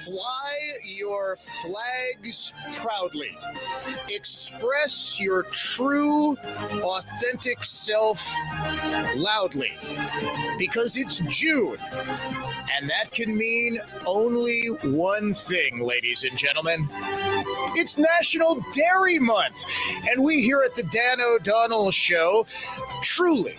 Fly your flags proudly. Express your true, authentic self loudly. Because it's June, and that can mean only one thing, ladies and gentlemen. It's National Dairy Month, and we here at the Dan O'Donnell Show truly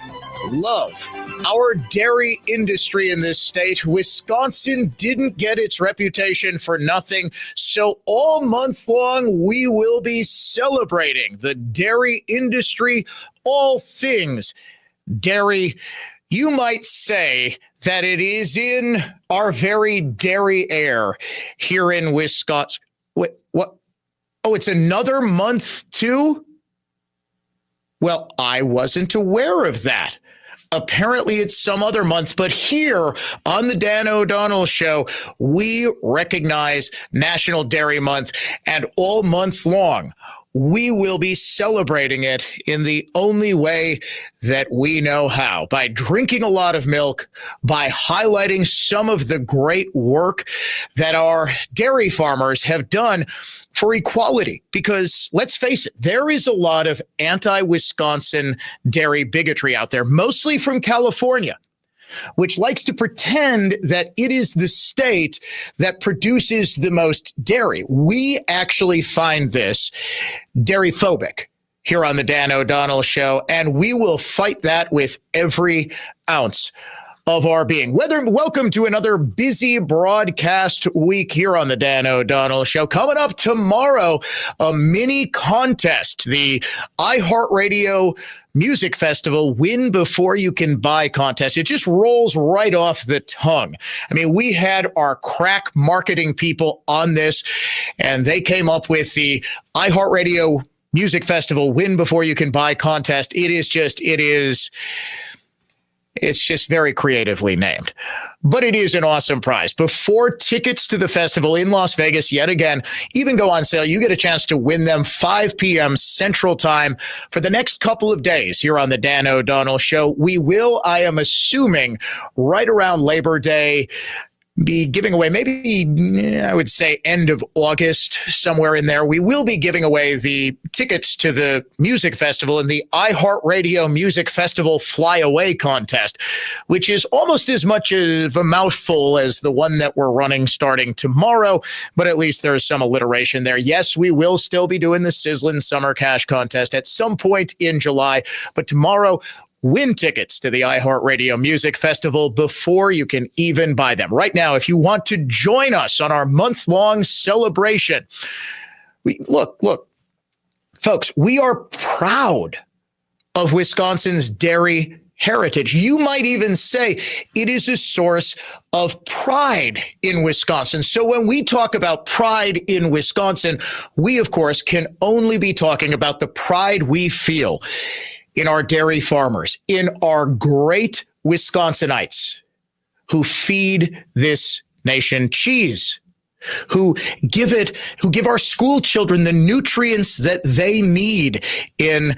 love our dairy industry in this state. Wisconsin didn't get its reputation for nothing, so all month long we will be celebrating the dairy industry, all things dairy. You might say that it is in our very dairy air here in Wisconsin. Wait, what? Oh, it's another month too? Well, I wasn't aware of that. Apparently, it's some other month, but here on the Dan O'Donnell Show, we recognize National Dairy Month, and all month long, we will be celebrating it in the only way that we know how, by drinking a lot of milk, by highlighting some of the great work that our dairy farmers have done for equality. Because let's face it, there is a lot of anti-Wisconsin dairy bigotry out there, mostly from California, which likes to pretend that it is the state that produces the most dairy. We actually find this dairy phobic here on the Dan O'Donnell Show, and we will fight that with every ounce of our being. Welcome to another busy broadcast week here on the Dan O'Donnell Show. Coming up tomorrow, a mini contest, the iHeartRadio Music Festival Win Before You Can Buy contest. It just rolls right off the tongue. I mean, we had our crack marketing people on this, and they came up with the iHeartRadio Music Festival Win Before You Can Buy contest. It's just very creatively named, but it is an awesome prize. Before tickets to the festival in Las Vegas, yet again, even go on sale, you get a chance to win them 5 p.m. Central Time for the next couple of days here on the Dan O'Donnell Show. We will, I am assuming, right around Labor Day, be giving away, maybe I would say end of August, somewhere in there. We will be giving away the tickets to the music festival and the iHeartRadio Music Festival Flyaway contest, which is almost as much of a mouthful as the one that we're running starting tomorrow, but at least there's some alliteration there. Yes, we will still be doing the Sizzlin' Summer Cash contest at some point in July, but tomorrow, win tickets to the iHeartRadio Music Festival before you can even buy them. Right now, if you want to join us on our month-long celebration, look, folks, we are proud of Wisconsin's dairy heritage. You might even say it is a source of pride in Wisconsin. So when we talk about pride in Wisconsin, we, of course, can only be talking about the pride we feel in our dairy farmers, in our great Wisconsinites who feed this nation cheese, who give our school children the nutrients that they need in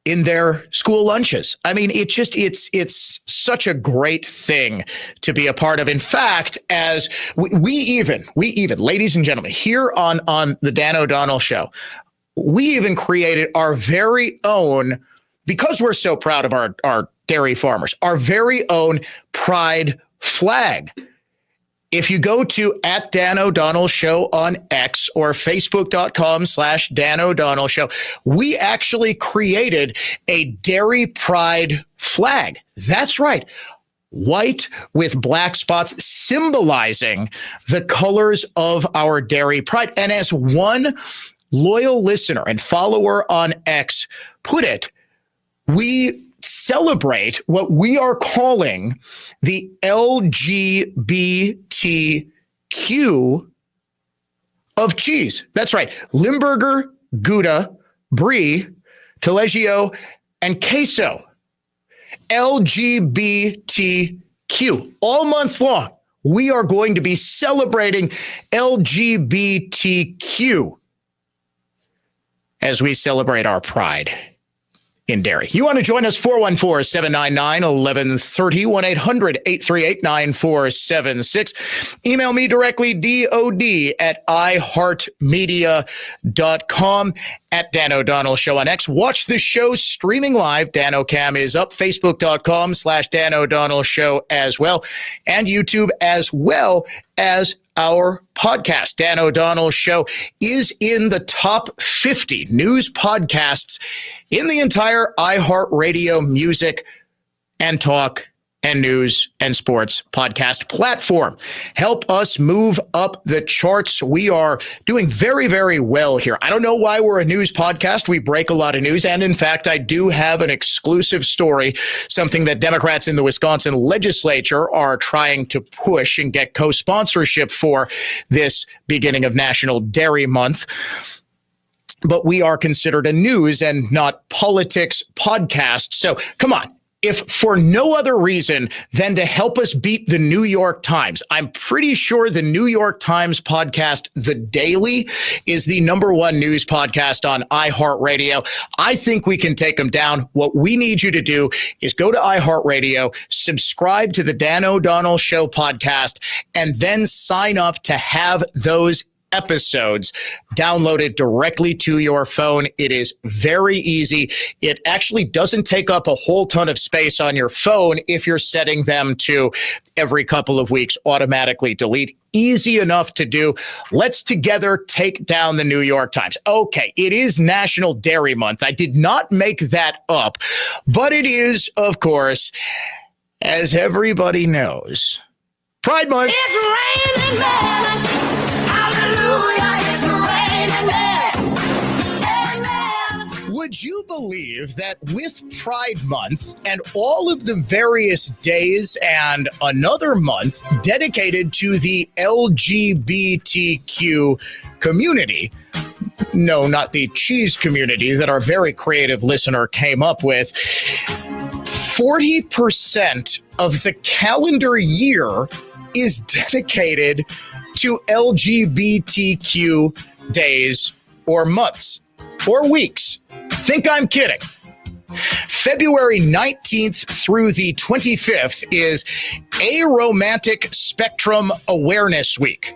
their school lunches. I mean, it's such a great thing to be a part of. In fact, as we even, ladies and gentlemen, here on the Dan O'Donnell Show, we even created our very own, because we're so proud of our dairy farmers, our very own pride flag. If you go to @Dan O'Donnell Show on X or Facebook.com/Dan O'Donnell Show, we actually created a dairy pride flag. That's right. White with black spots symbolizing the colors of our dairy pride. And as one loyal listener and follower on X put it, we celebrate what we are calling the LGBTQ of cheese. That's right. Limburger, Gouda, Brie, Taleggio, and Queso. LGBTQ. All month long, we are going to be celebrating LGBTQ as we celebrate our pride in dairy. You want to join us? 414-799-1130, 1-800-838-9476. Email me directly, dod@iheartmedia.com, at Dan O'Donnell Show on X. Watch the show streaming live. Dan O'Cam is up, facebook.com/Dan O'Donnell Show as well, and YouTube as well as our podcast. Dan O'Donnell Show is in the top 50 news podcasts in the entire iHeartRadio music and talk and news and sports podcast platform. Help us move up the charts. We are doing very, very well here. I don't know why we're a news podcast. We break a lot of news. And in fact, I do have an exclusive story, something that Democrats in the Wisconsin legislature are trying to push and get co-sponsorship for this beginning of National Dairy Month. But we are considered a news and not politics podcast. So come on. If for no other reason than to help us beat the New York Times. I'm pretty sure the New York Times podcast, The Daily, is the #1 news podcast on iHeartRadio. I think we can take them down. What we need you to do is go to iHeartRadio, subscribe to the Dan O'Donnell Show podcast, and then sign up to have those episodes downloaded directly to your phone. It is very easy. It actually doesn't take up a whole ton of space on your phone if you're setting them to every couple of weeks automatically delete. Easy enough to do. Let's together take down the New York Times. Okay, it is National Dairy Month. I did not make that up, but it is, of course, as everybody knows, Pride Month. It's raining men. Would you believe that with Pride Month and all of the various days and another month dedicated to the LGBTQ community, no, not the cheese community that our very creative listener came up with, 40% of the calendar year is dedicated to LGBTQ days or months or weeks? Think I'm kidding. February 19th through the 25th is Aromantic Spectrum Awareness Week.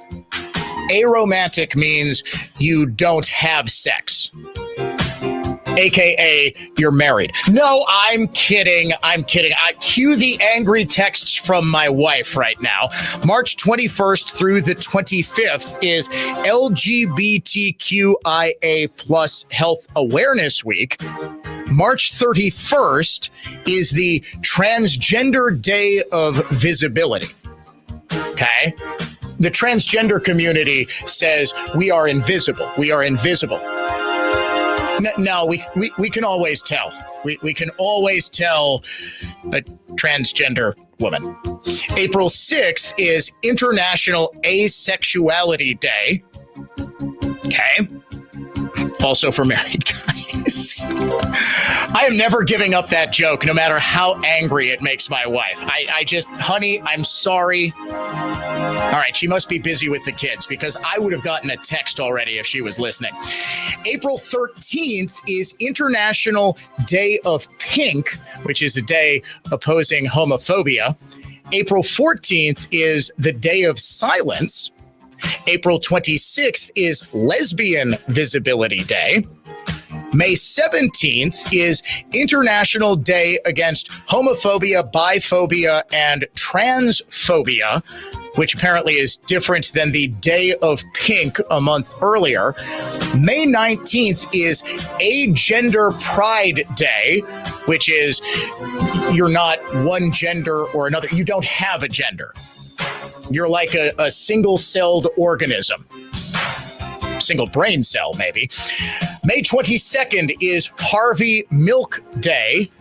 Aromantic means you don't have sex, AKA you're married. No, I'm kidding. I cue the angry texts from my wife right now. March 21st through the 25th is LGBTQIA+ Health Awareness Week. March 31st is the Transgender Day of Visibility. Okay? The transgender community says we are invisible. We are invisible. No, we can always tell. We can always tell a transgender woman. April 6th is International Asexuality Day. Okay. Also for married guys. I am never giving up that joke, no matter how angry it makes my wife. I just, honey, I'm sorry. All right, she must be busy with the kids because I would have gotten a text already if she was listening. April 13th is International Day of Pink, which is a day opposing homophobia. April 14th is the Day of Silence. April 26th is Lesbian Visibility Day. May 17th is International Day Against Homophobia, Biphobia, and Transphobia, which apparently is different than the Day of Pink a month earlier. May 19th is Agender Pride Day, which is you're not one gender or another. You don't have a gender. You're like a single-celled organism. Single brain cell, maybe. May 22nd is Harvey Milk Day.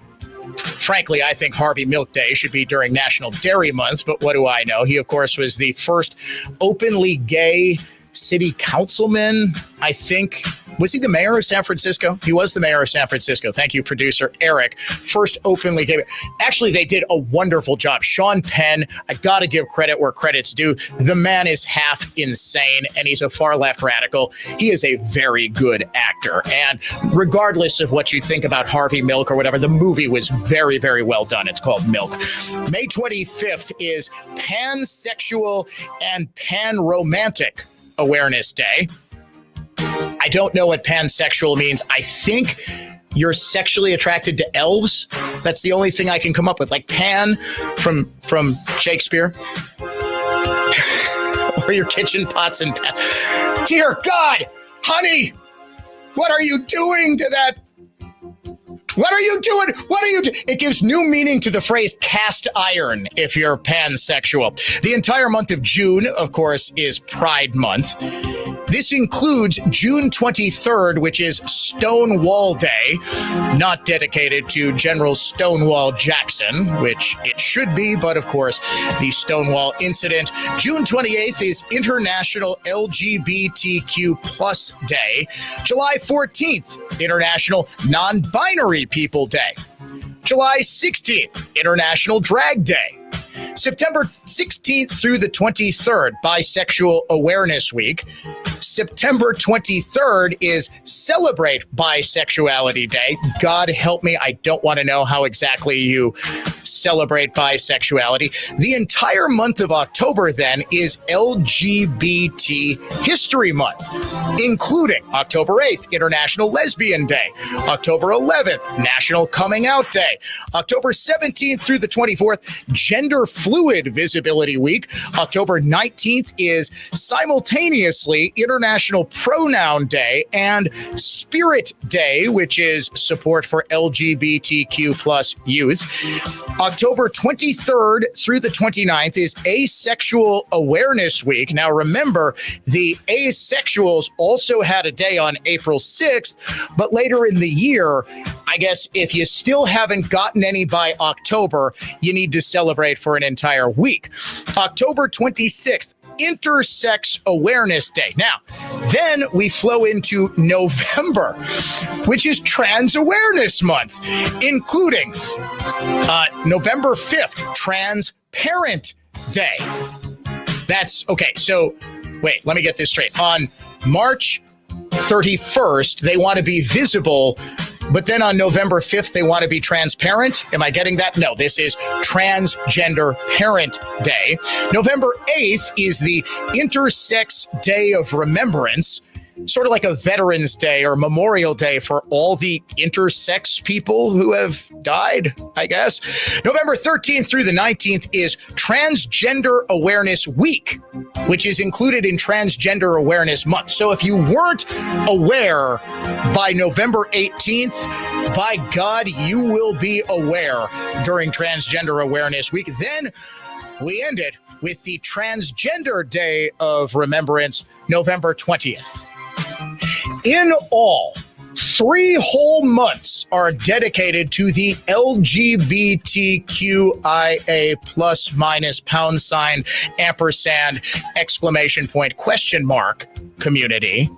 Frankly, I think Harvey Milk Day should be during National Dairy Month, but what do I know? He, of course, was the first openly gay city councilman, I think, Was he the mayor of San Francisco? He was the mayor of San Francisco. Thank you, producer Eric. First openly gave it. Actually, they did a wonderful job. Sean Penn, I got to give credit where credit's due. The man is half insane, and he's a far left radical. He is a very good actor. And regardless of what you think about Harvey Milk or whatever, the movie was very, very well done. It's called Milk. May 25th is Pansexual and Pan-Romantic Awareness Day. I don't know what pansexual means. I think you're sexually attracted to elves. That's the only thing I can come up with. Like Pan from Shakespeare. Or your kitchen pots and pans. Dear God, honey, what are you doing to that? What are you doing? What are you doing? It gives new meaning to the phrase cast iron if you're pansexual. The entire month of June, of course, is Pride Month. This includes June 23rd, which is Stonewall Day, not dedicated to General Stonewall Jackson, which it should be, but of course, the Stonewall incident. June 28th is International LGBTQ Plus Day. July 14th, International Non-Binary People Day. July 16th, International Drag Day. September 16th through the 23rd, Bisexual Awareness Week. September 23rd is Celebrate Bisexuality Day. God help me, I don't want to know how exactly you celebrate bisexuality. The entire month of October, then, is LGBT History Month, including October 8th, International Lesbian Day, October 11th, National Coming Out Day, October 17th through the 24th, Gender Fluid Visibility Week. October 19th is simultaneously International Pronoun Day and Spirit Day, which is support for LGBTQ plus youth. October 23rd through the 29th is Asexual Awareness Week. Now remember, the asexuals also had a day on April 6th, but later in the year, I guess if you still haven't gotten any by October, you need to celebrate for an entire week. October 26th, Intersex Awareness Day. Now, then we flow into November, which is Trans Awareness Month, including November 5th, Transparent Day. That's okay. So wait, let me get this straight. On March 31st, they want to be visible, but then on November 5th, they want to be transparent. Am I getting that? No, this is Transgender Parent Day. November 8th is the Intersex Day of Remembrance, sort of like a Veterans Day or Memorial Day for all the intersex people who have died, I guess. November 13th through the 19th is Transgender Awareness Week, which is included in Transgender Awareness Month. So if you weren't aware by November 18th, by God, you will be aware during Transgender Awareness Week. Then we end it with the Transgender Day of Remembrance, November 20th. In all, 3 whole months are dedicated to the LGBTQIA plus minus pound sign ampersand exclamation point question mark community.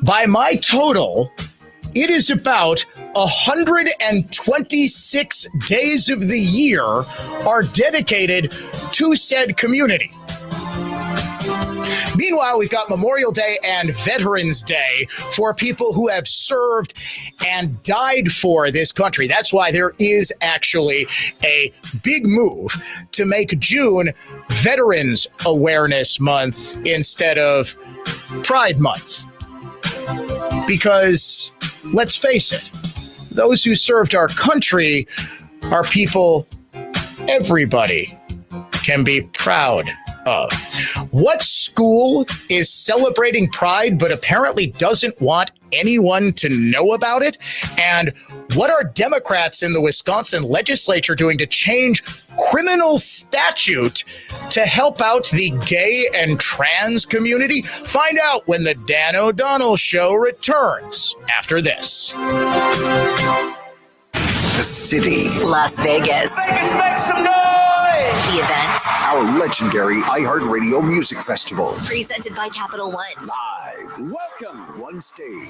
By my total, it is about 126 days of the year are dedicated to said community. Meanwhile, we've got Memorial Day and Veterans Day for people who have served and died for this country. That's why there is actually a big move to make June Veterans Awareness Month instead of Pride Month. Because, let's face it, those who served our country are people everybody can be proud of. What school is celebrating Pride but apparently doesn't want anyone to know about it? And what are Democrats in the Wisconsin legislature doing to change criminal statute to help out the gay and trans community? Find out when the Dan O'Donnell Show returns after this. The city. Las Vegas. Vegas, make some noise! The event, Our legendary iHeartRadio Music Festival. presented by Capital One. Live. Welcome. One stage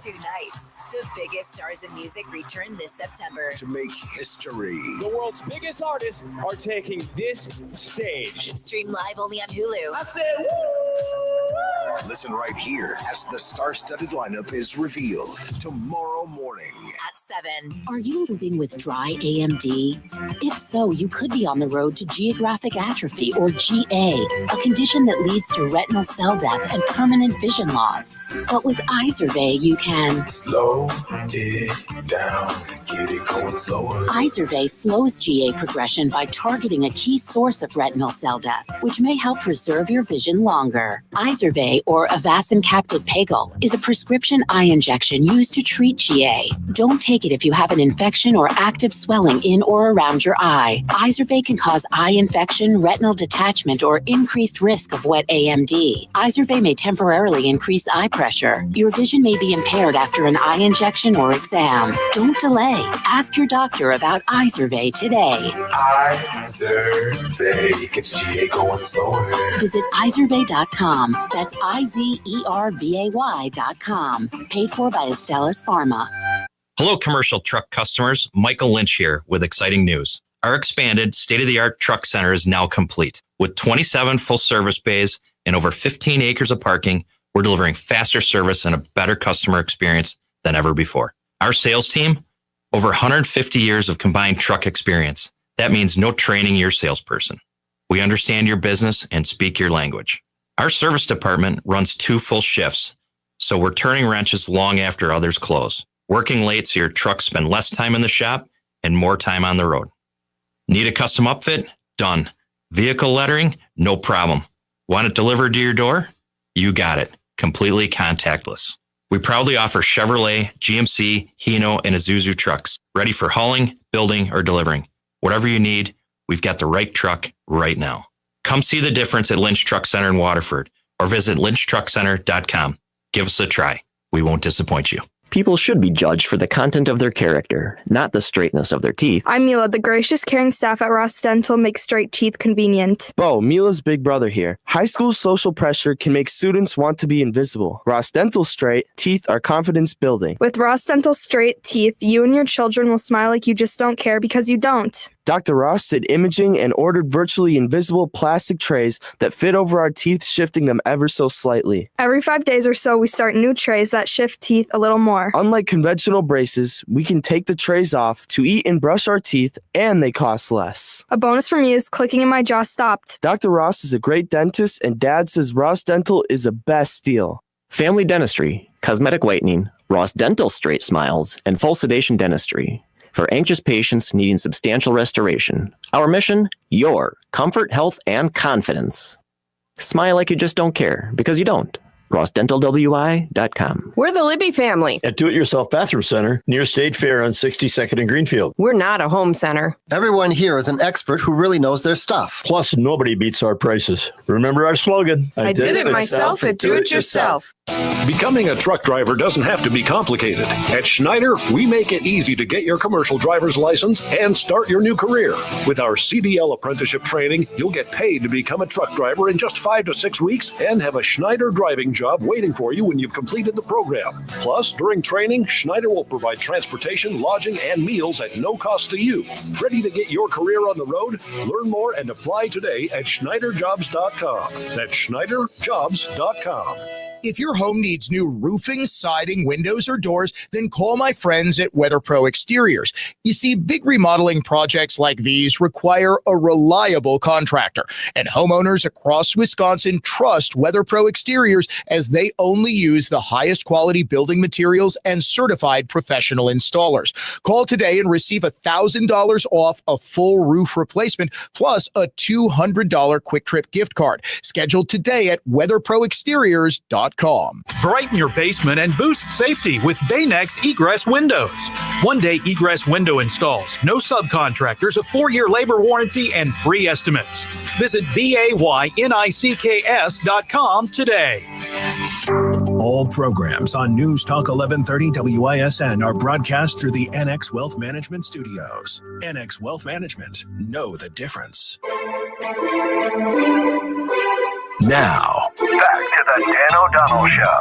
2 nights. The biggest stars in music return this September. to make history. The world's biggest artists are taking this stage. Stream live only on Hulu. I said, woo! Listen right here as the star-studded lineup is revealed tomorrow morning. At 7. Are you living with dry AMD? If so, you could be on the road to geographic atrophy, or GA, a condition that leads to retinal cell death and permanent vision loss. But with Izervay, you can Slow it down, get it going slower. Izervay slows GA progression by targeting a key source of retinal cell death, which may help preserve your vision longer. Izervay, or Avastin Captid Pagel, is a prescription eye injection used to treat GA. Don't take it if you have an infection or active swelling in or around your eye. Izervay can cause eye infection, retinal detachment, or increased risk of wet AMD. Izervay may temporarily increase eye pressure. Your vision may be impaired after an eye injection or exam. Don't delay. Ask your doctor about Izervay today. Izervay gets GA going slower. Visit Izervay.com. That's IZERVAY.com. Paid for by Astellas Pharma. Hello, commercial truck customers. Michael Lynch here with exciting news. Our expanded state-of-the-art truck center is now complete. With 27 full-service bays and over 15 acres of parking, we're delivering faster service and a better customer experience than ever before. Our sales team, over 150 years of combined truck experience. That means no training your salesperson. We understand your business and speak your language. Our service department runs 2 full shifts, so we're turning wrenches long after others close. Working late so your trucks spend less time in the shop and more time on the road. Need a custom upfit? Done. Vehicle lettering? No problem. Want it delivered to your door? You got it. Completely contactless. We proudly offer Chevrolet, GMC, Hino, and Isuzu trucks, ready for hauling, building, or delivering. Whatever you need, we've got the right truck right now. Come see the difference at Lynch Truck Center in Waterford or visit lynchtruckcenter.com. Give us a try. We won't disappoint you. People should be judged for the content of their character, not the straightness of their teeth. I'm Mila. The gracious, caring staff at Ross Dental make straight teeth convenient. Bo, Mila's big brother here. High school social pressure can make students want to be invisible. Ross Dental Straight teeth are confidence building. With Ross Dental straight teeth, you and your children will smile like you just don't care because you don't. Dr. Ross did imaging and ordered virtually invisible plastic trays that fit over our teeth, shifting them ever so slightly. Every 5 days or so, we start new trays that shift teeth a little more. Unlike conventional braces, we can take the trays off to eat and brush our teeth, and they cost less. A bonus for me is clicking and my jaw stopped. Dr. Ross is a great dentist, and Dad says Ross Dental is a best deal. Family dentistry, cosmetic whitening, Ross Dental straight smiles, and full sedation dentistry. For anxious patients needing substantial restoration. Our mission, your comfort, health, and confidence. Smile like you just don't care, because you don't. RossDentalWI.com. We're the Libby family. At Do-It-Yourself Bathroom Center, near State Fair on 62nd and Greenfield. We're not a home center. Everyone here is an expert who really knows their stuff. Plus, nobody beats our prices. Remember our slogan, I did it myself at Do-It-Yourself. Becoming a truck driver doesn't have to be complicated. At Schneider, we make it easy to get your commercial driver's license and start your new career. With our CDL apprenticeship training, you'll get paid to become a truck driver in just 5 to 6 weeks and have a Schneider driving job waiting for you when you've completed the program. Plus, during training, Schneider will provide transportation, lodging, and meals at no cost to you. Ready to get your career on the road? Learn more and apply today at SchneiderJobs.com. That's SchneiderJobs.com. If your home needs new roofing, siding, windows, or doors, then call my friends at WeatherPro Exteriors. You see, big remodeling projects like these require a reliable contractor, and homeowners across Wisconsin trust WeatherPro Exteriors as they only use the highest quality building materials and certified professional installers. Call today and receive $1,000 off a full roof replacement plus a $200 Quick Trip gift card. Scheduled today at weatherproexteriors.com. Brighten your basement and boost safety with Baynex Egress Windows. One-day egress window installs, no subcontractors, a 4-year labor warranty, and free estimates. Visit BAYNICKS.com today. All programs on News Talk 1130 WISN are broadcast through the NX Wealth Management Studios. NX Wealth Management. Know the difference. Now, back to the Dan O'Donnell Show.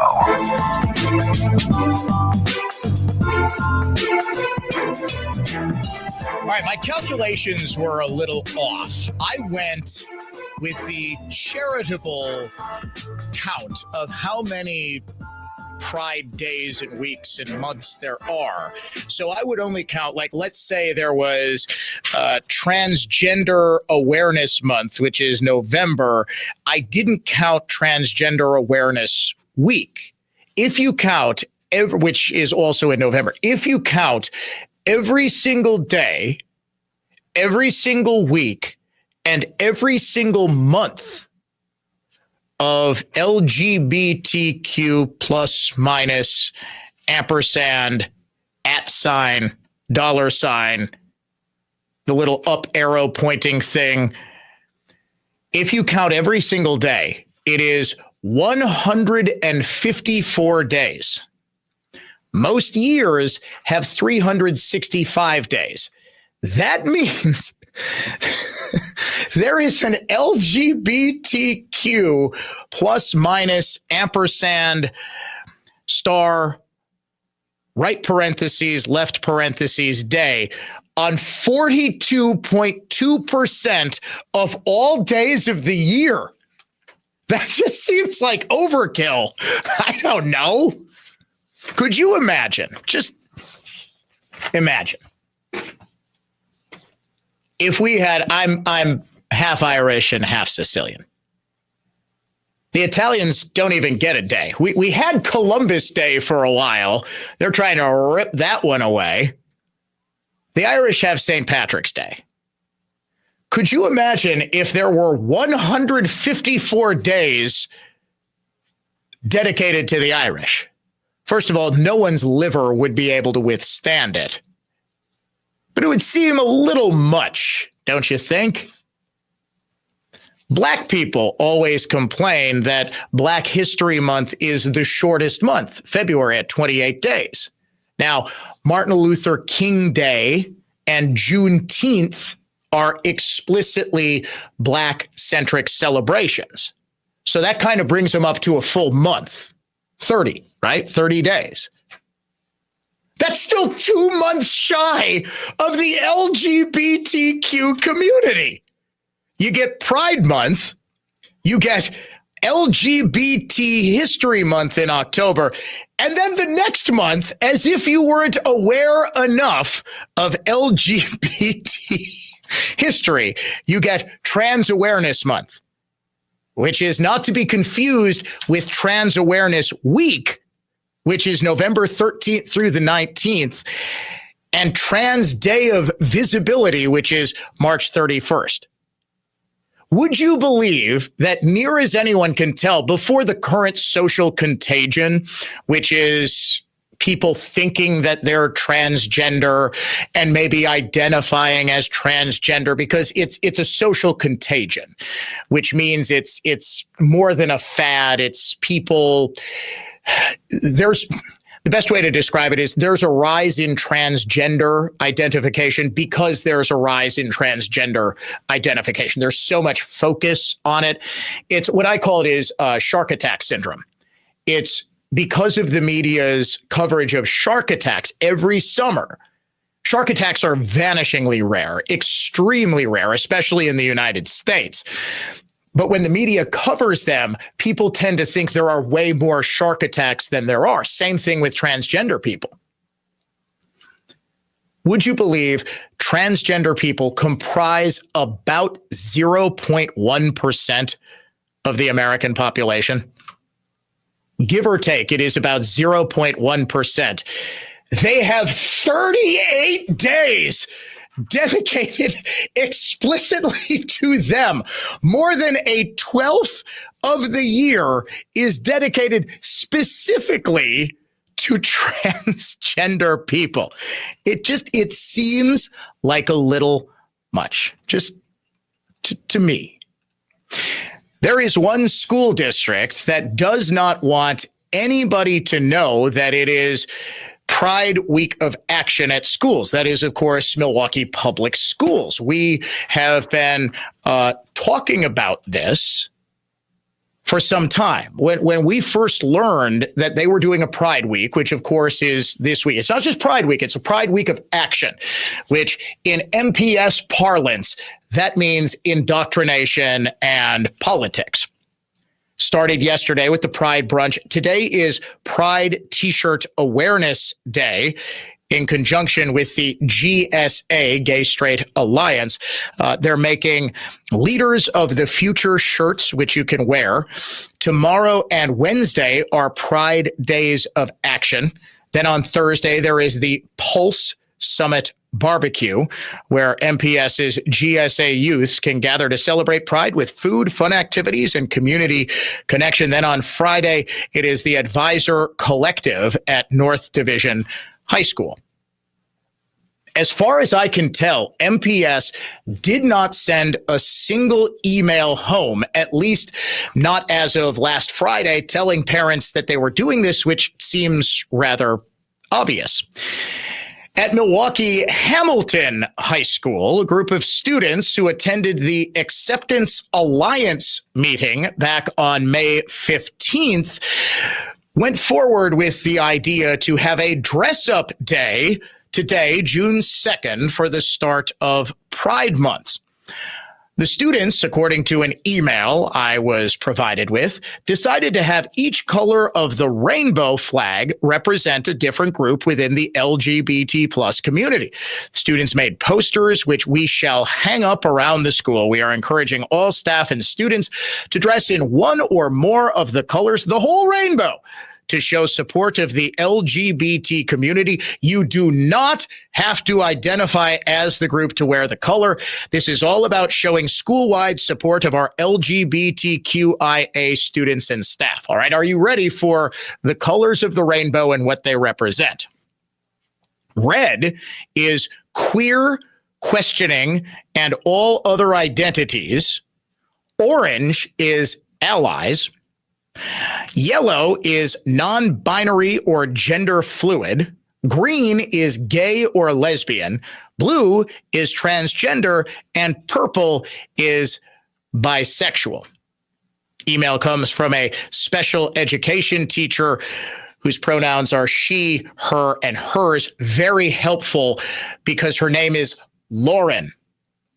All right, my calculations were a little off. I went with the charitable count of how many Pride days and weeks and months there are. So I would only count, like, let's say there was Transgender Awareness Month, which is November. I didn't count Transgender Awareness Week. If you count, which is also in November, if you count every single day, every single week, and every single month of LGBTQ plus minus ampersand @ $, the little up arrow pointing thing. If you count every single day, it is 154 days. Most years have 365 days. That means there is an LGBTQ plus minus ampersand star, right parentheses, left parentheses, day on 42.2% of all days of the year. That just seems like overkill. I don't know. Could you imagine? Just imagine. If we had, I'm half Irish and half Sicilian. The Italians don't even get a day. We had Columbus Day for a while. They're trying to rip that one away. The Irish have St. Patrick's Day. Could you imagine if there were 154 days dedicated to the Irish? First of all, no one's liver would be able to withstand it. But it would seem a little much, don't you think? Black people always complain that Black History Month is the shortest month, February at 28 days. Now, Martin Luther King Day and Juneteenth are explicitly Black-centric celebrations. So that kind of brings them up to a full month, 30, right? 30 days. That's still 2 months shy of the LGBTQ community. You get Pride Month, you get LGBT History Month in October, and then the next month, as if you weren't aware enough of LGBT history, you get Trans Awareness Month, which is not to be confused with Trans Awareness Week, which is November 13th through the 19th, and Trans Day of Visibility, which is March 31st. Would you believe that, near as anyone can tell, before the current social contagion, which is people thinking that they're transgender and maybe identifying as transgender, because it's a social contagion, which means it's more than a fad. It's people. The best way to describe it is there's a rise in transgender identification because there's a rise in transgender identification. There's so much focus on it. It's what I call it is shark attack syndrome. It's because of the media's coverage of shark attacks every summer. Shark attacks are vanishingly rare, extremely rare, especially in the United States. But when the media covers them, people tend to think there are way more shark attacks than there are. Same thing with transgender people. Would you believe transgender people comprise about 0.1% of the American population? Give or take, it is about 0.1%. They have 38 days dedicated explicitly to them. More than a 12th of the year is dedicated specifically to transgender people. It seems like a little much, just to me. There is one school district that does not want anybody to know that it is Pride Week of Action at schools. That is, of course, Milwaukee Public Schools. We have been talking about this for some time. When we first learned that they were doing a Pride Week, which of course is this week, it's not just Pride Week, it's a Pride Week of Action, which in MPS parlance, that means indoctrination and politics. Started yesterday with the Pride Brunch. Today is Pride T-Shirt Awareness Day, in conjunction with the GSA, Gay Straight Alliance. They're making Leaders of the Future shirts, which you can wear. Tomorrow and Wednesday are Pride Days of Action. Then on Thursday, there is the Pulse Summit Barbecue, where MPS's GSA youths can gather to celebrate Pride with food, fun activities, and community connection. Then on Friday, it is the Advisor Collective at North Division High School. As far as I can tell, MPS did not send a single email home, at least not as of last Friday, telling parents that they were doing this, which seems rather obvious. At Milwaukee Hamilton High School, a group of students who attended the Acceptance Alliance meeting back on May 15th went forward with the idea to have a dress-up day today, June 2nd, for the start of Pride Month. The students, according to an email I was provided with, decided to have each color of the rainbow flag represent a different group within the LGBT plus community. Students made posters, which we shall hang up around the school. We are encouraging all staff and students to dress in one or more of the colors, the whole rainbow, to show support of the LGBT community. You do not have to identify as the group to wear the color. This is all about showing school-wide support of our LGBTQIA students and staff. All right, are you ready for the colors of the rainbow and what they represent? Red is queer, questioning, and all other identities. Orange is allies. Yellow is non-binary or gender fluid. Green is gay or lesbian. Blue is transgender. And purple is bisexual. Email comes from a special education teacher whose pronouns are she, her, and hers. Very helpful because her name is Lauren.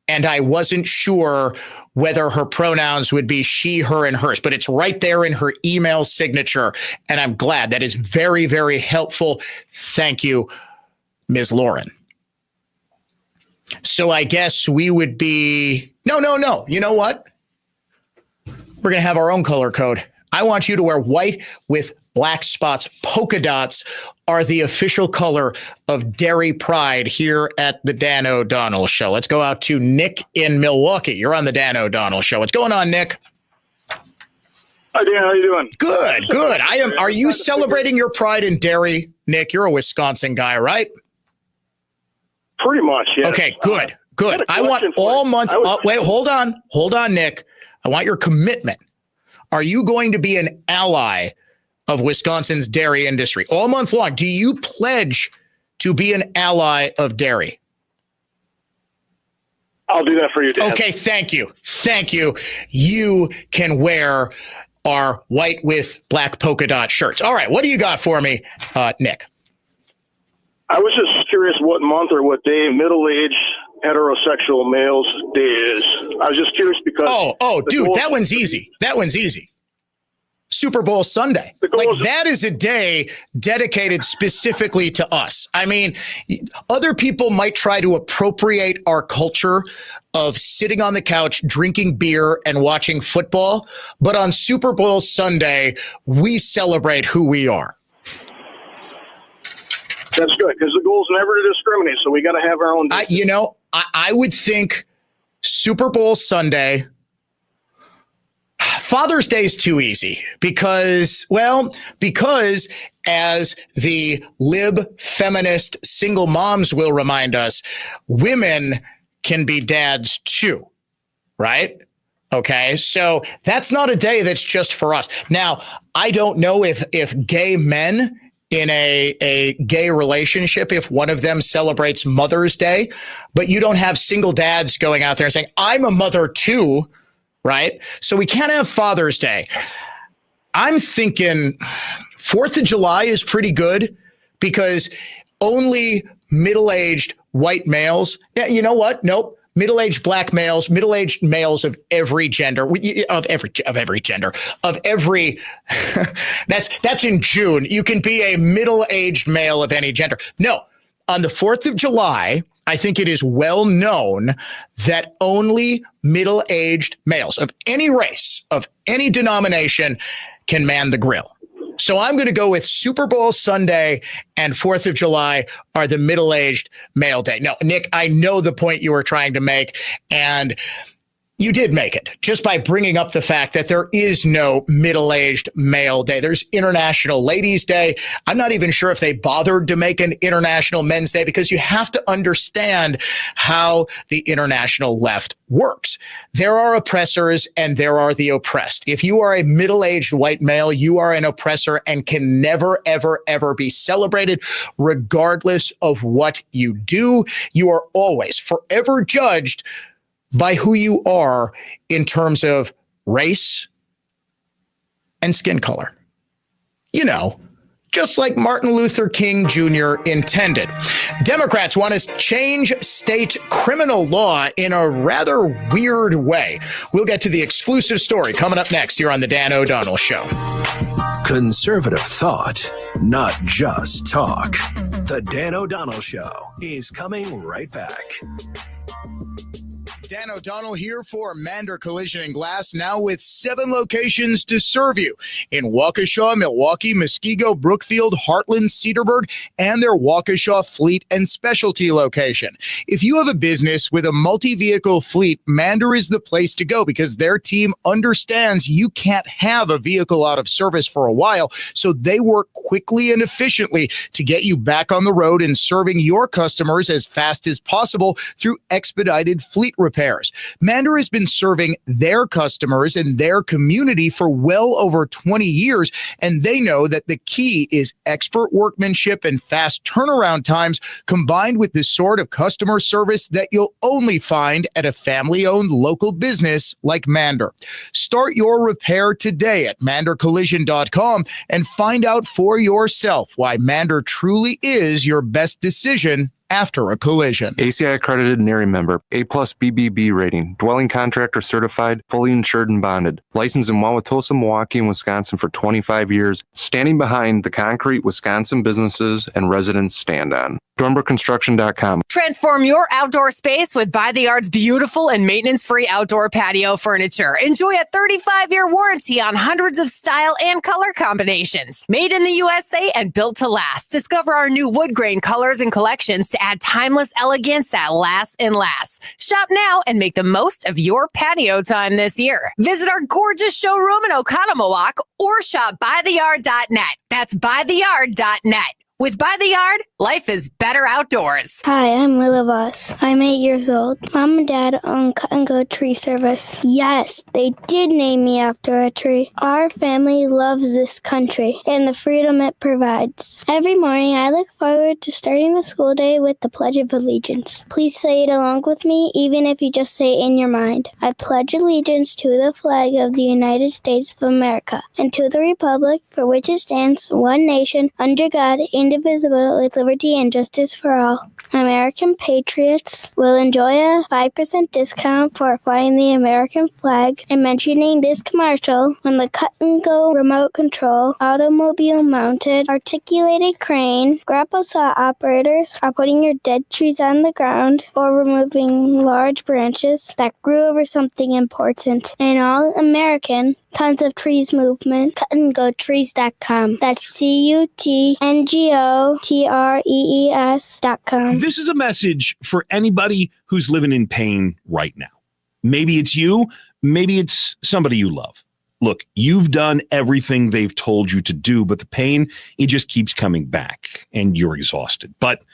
And I wasn't sure whether her pronouns would be she, her, and hers, but it's right there in her email signature. And I'm glad. That is very, very helpful. Thank you, Ms. Lauren. So I guess we would be, no. You know what? We're going to have our own color code. I want you to wear white with black spots. Polka dots are the official color of Dairy Pride here at the Dan O'Donnell Show. Let's go out to Nick in Milwaukee. You're on the Dan O'Donnell Show. What's going on, Nick? Hi, Dan. How you doing? Good. Are you celebrating your Pride in Dairy, Nick? You're a Wisconsin guy, right? Pretty much, yes. Okay, good. I want all month. Wait, hold on, Nick. I want your commitment. Are you going to be an ally of Wisconsin's dairy industry all month long? Do you pledge to be an ally of dairy? I'll do that for you, Dan. Okay, thank you. You can wear our white with black polka dot shirts. All right, what do you got for me, Nick? I was just curious what month or what day middle-aged heterosexual males day is. I was just curious because... Oh, dude, that one's easy. Super Bowl Sunday. That is a day dedicated specifically to us. I mean, other people might try to appropriate our culture of sitting on the couch, drinking beer and watching football. But on Super Bowl Sunday, we celebrate who we are. That's good, because the goal is never to discriminate, so we got to have our own... I would think Super Bowl Sunday... Father's Day is too easy because as the lib feminist single moms will remind us, women can be dads too, right? Okay, so that's not a day that's just for us. Now, I don't know if gay men in a gay relationship, if one of them celebrates Mother's Day, but you don't have single dads going out there and saying, I'm a mother too, right? So we can't have Father's Day. I'm thinking 4th of July is pretty good because only middle-aged white males, yeah, you know what? Nope. Middle-aged black males, middle-aged males of every gender, that's in June. You can be a middle-aged male of any gender. No, on the 4th of July, I think it is well known that only middle-aged males of any race, of any denomination can man the grill. So I'm going to go with Super Bowl Sunday and 4th of July are the middle-aged male day. No, Nick, I know the point you were trying to make, and you did make it just by bringing up the fact that there is no middle-aged male day. There's International Ladies Day. I'm not even sure if they bothered to make an International Men's Day because you have to understand how the international left works. There are oppressors and there are the oppressed. If you are a middle-aged white male, you are an oppressor and can never, ever, ever be celebrated regardless of what you do. You are always forever judged by who you are in terms of race and skin color. You know, just like Martin Luther King Jr. intended. Democrats want to change state criminal law in a rather weird way. We'll get to the exclusive story coming up next here on The Dan O'Donnell Show. Conservative thought, not just talk. The Dan O'Donnell Show is coming right back. Dan O'Donnell here for Mander Collision and Glass, now with 7 locations to serve you in Waukesha, Milwaukee, Muskego, Brookfield, Heartland, Cedarburg, and their Waukesha Fleet and Specialty location. If you have a business with a multi-vehicle fleet, Mander is the place to go because their team understands you can't have a vehicle out of service for a while, so they work quickly and efficiently to get you back on the road and serving your customers as fast as possible through expedited fleet repairs. Mander has been serving their customers and their community for well over 20 years, and they know that the key is expert workmanship and fast turnaround times combined with the sort of customer service that you'll only find at a family-owned local business like Mander. Start your repair today at mandercollision.com and find out for yourself why Mander truly is your best decision after a collision. ACI accredited NARI member, A+ BBB rating, dwelling contractor certified, fully insured and bonded, licensed in Wauwatosa, Milwaukee, and Wisconsin for 25 years, standing behind the concrete Wisconsin businesses and residents stand on. DornbrookConstruction.com. Transform your outdoor space with By the Yard's beautiful and maintenance-free outdoor patio furniture. Enjoy a 35-year warranty on hundreds of style and color combinations. Made in the USA and built to last. Discover our new wood grain colors and collections to add timeless elegance that lasts and lasts. Shop now and make the most of your patio time this year. Visit our gorgeous showroom in Oconomowoc or shop bytheyard.net. That's bytheyard.net. With By the Yard, life is better outdoors. Hi, I'm Willa Voss. I'm 8 years old. Mom and Dad own Cut and Go Tree Service. Yes, they did name me after a tree. Our family loves this country and the freedom it provides. Every morning, I look forward to starting the school day with the Pledge of Allegiance. Please say it along with me, even if you just say it in your mind. I pledge allegiance to the flag of the United States of America and to the republic for which it stands, one nation, under God, indivisible, with liberty and justice for all. American patriots will enjoy a 5% discount for flying the American flag and mentioning this commercial when the Cut and Go remote control, automobile mounted, articulated crane, grapple saw operators are putting your dead trees on the ground or removing large branches that grew over something important. An all-American Tons of Trees movement. CutandGoTrees.com. That's CutandGoTrees.com. This is a message for anybody who's living in pain right now. Maybe it's you, maybe it's somebody you love. Look, you've done everything they've told you to do, but the pain, it just keeps coming back and you're exhausted. But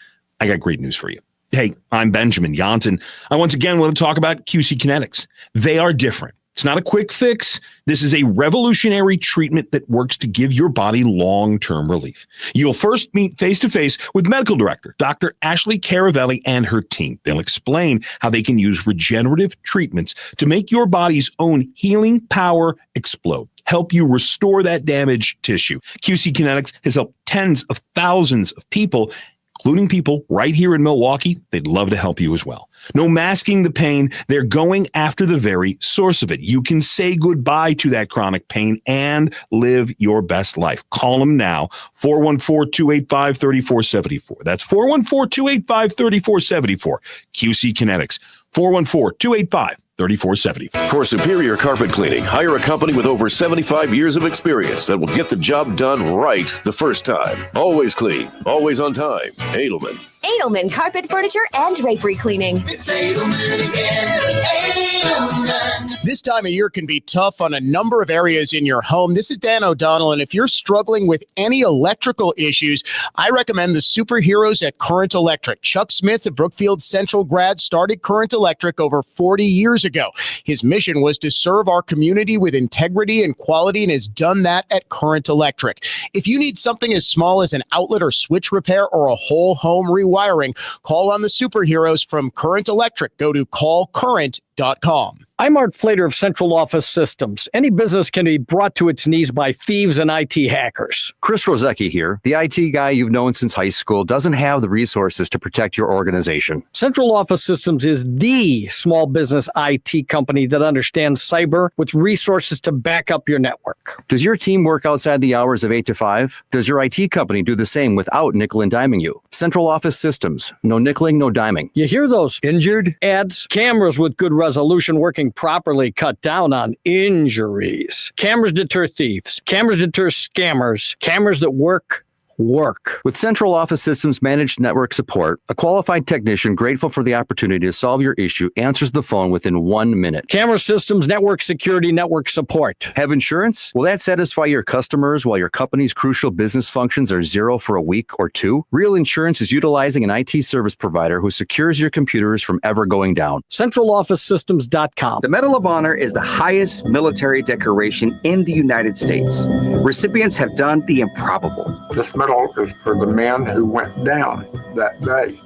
I got great news for you. Hey, I'm Benjamin Yonton. I once again want to talk about QC Kinetics. They are different. It's not a quick fix. This is a revolutionary treatment that works to give your body long-term relief. You'll first meet face-to-face with medical director, Dr. Ashley Caravelli, and her team. They'll explain how they can use regenerative treatments to make your body's own healing power explode, help you restore that damaged tissue. QC Kinetics has helped tens of thousands of people, including people right here in Milwaukee. They'd love to help you as well. No masking the pain. They're going after the very source of it. You can say goodbye to that chronic pain and live your best life. Call them now, 414-285-3474. That's 414-285-3474. QC Kinetics, 414-285-3474. For superior carpet cleaning, hire a company with over 75 years of experience that will get the job done right the first time. Always clean, always on time. Edelman. Edelman Carpet, Furniture, and Drapery Cleaning. It's Edelman again. Edelman. This time of year can be tough on a number of areas in your home. This is Dan O'Donnell, and if you're struggling with any electrical issues, I recommend the superheroes at Current Electric. Chuck Smith, a Brookfield Central grad, started Current Electric over 40 years ago. His mission was to serve our community with integrity and quality, and has done that at Current Electric. If you need something as small as an outlet or switch repair or a whole home rewiring, call on the superheroes from Current Electric. Go to callcurrent.com. I'm Art Flater of Central Office Systems. Any business can be brought to its knees by thieves and IT hackers. Chris Rozecki here. The IT guy you've known since high school doesn't have the resources to protect your organization. Central Office Systems is the small business IT company that understands cyber with resources to back up your network. Does your team work outside the hours of 8 to 5? Does your IT company do the same without nickel and diming you? Central Office Systems. No nickeling, no diming. You hear those injured ads? Cameras with good resolution working properly cut down on injuries. Cameras deter thieves. Cameras deter scammers. Cameras that work. With Central Office Systems Managed Network Support, a qualified technician grateful for the opportunity to solve your issue answers the phone within 1 minute. Camera systems, network security, network support. Have insurance? Will that satisfy your customers while your company's crucial business functions are zero for a week or two? Real Insurance is utilizing an IT service provider who secures your computers from ever going down. CentralOfficeSystems.com. The Medal of Honor is the highest military decoration in the United States. Recipients have done the improbable. This medal is for the men who went down that day.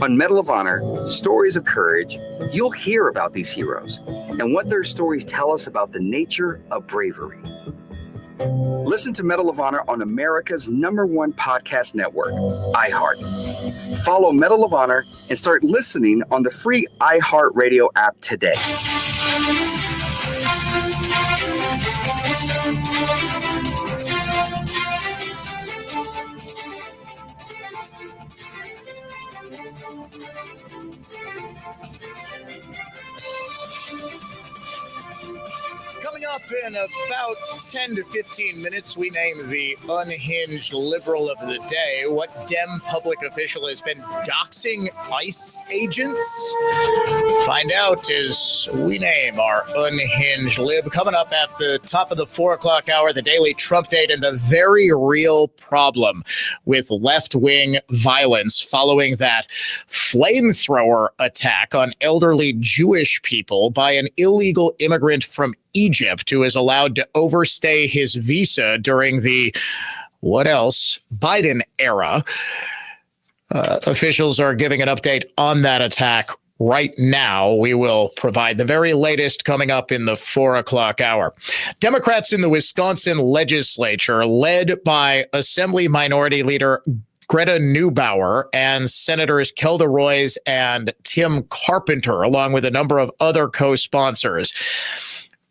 On Medal of Honor, stories of courage, you'll hear about these heroes and what their stories tell us about the nature of bravery. Listen to Medal of Honor on America's #1 podcast network, iHeart. Follow Medal of Honor and start listening on the free iHeartRadio app today. Coming up in about 10 to 15 minutes, we name the unhinged liberal of the day. What Dem public official has been doxing ICE agents? Find out as we name our unhinged lib. Coming up at the top of the 4 o'clock hour, the daily Trump date and the very real problem with left-wing violence following that flamethrower attack on elderly Jewish people by an illegal immigrant from Egypt who is allowed to overstay his visa during the, what else, Biden era. Officials are giving an update on that attack right now. We will provide the very latest coming up in the 4 o'clock hour. Democrats in the Wisconsin legislature, led by Assembly Minority Leader Greta Neubauer and Senators Kelda Roys and Tim Carpenter, along with a number of other co-sponsors,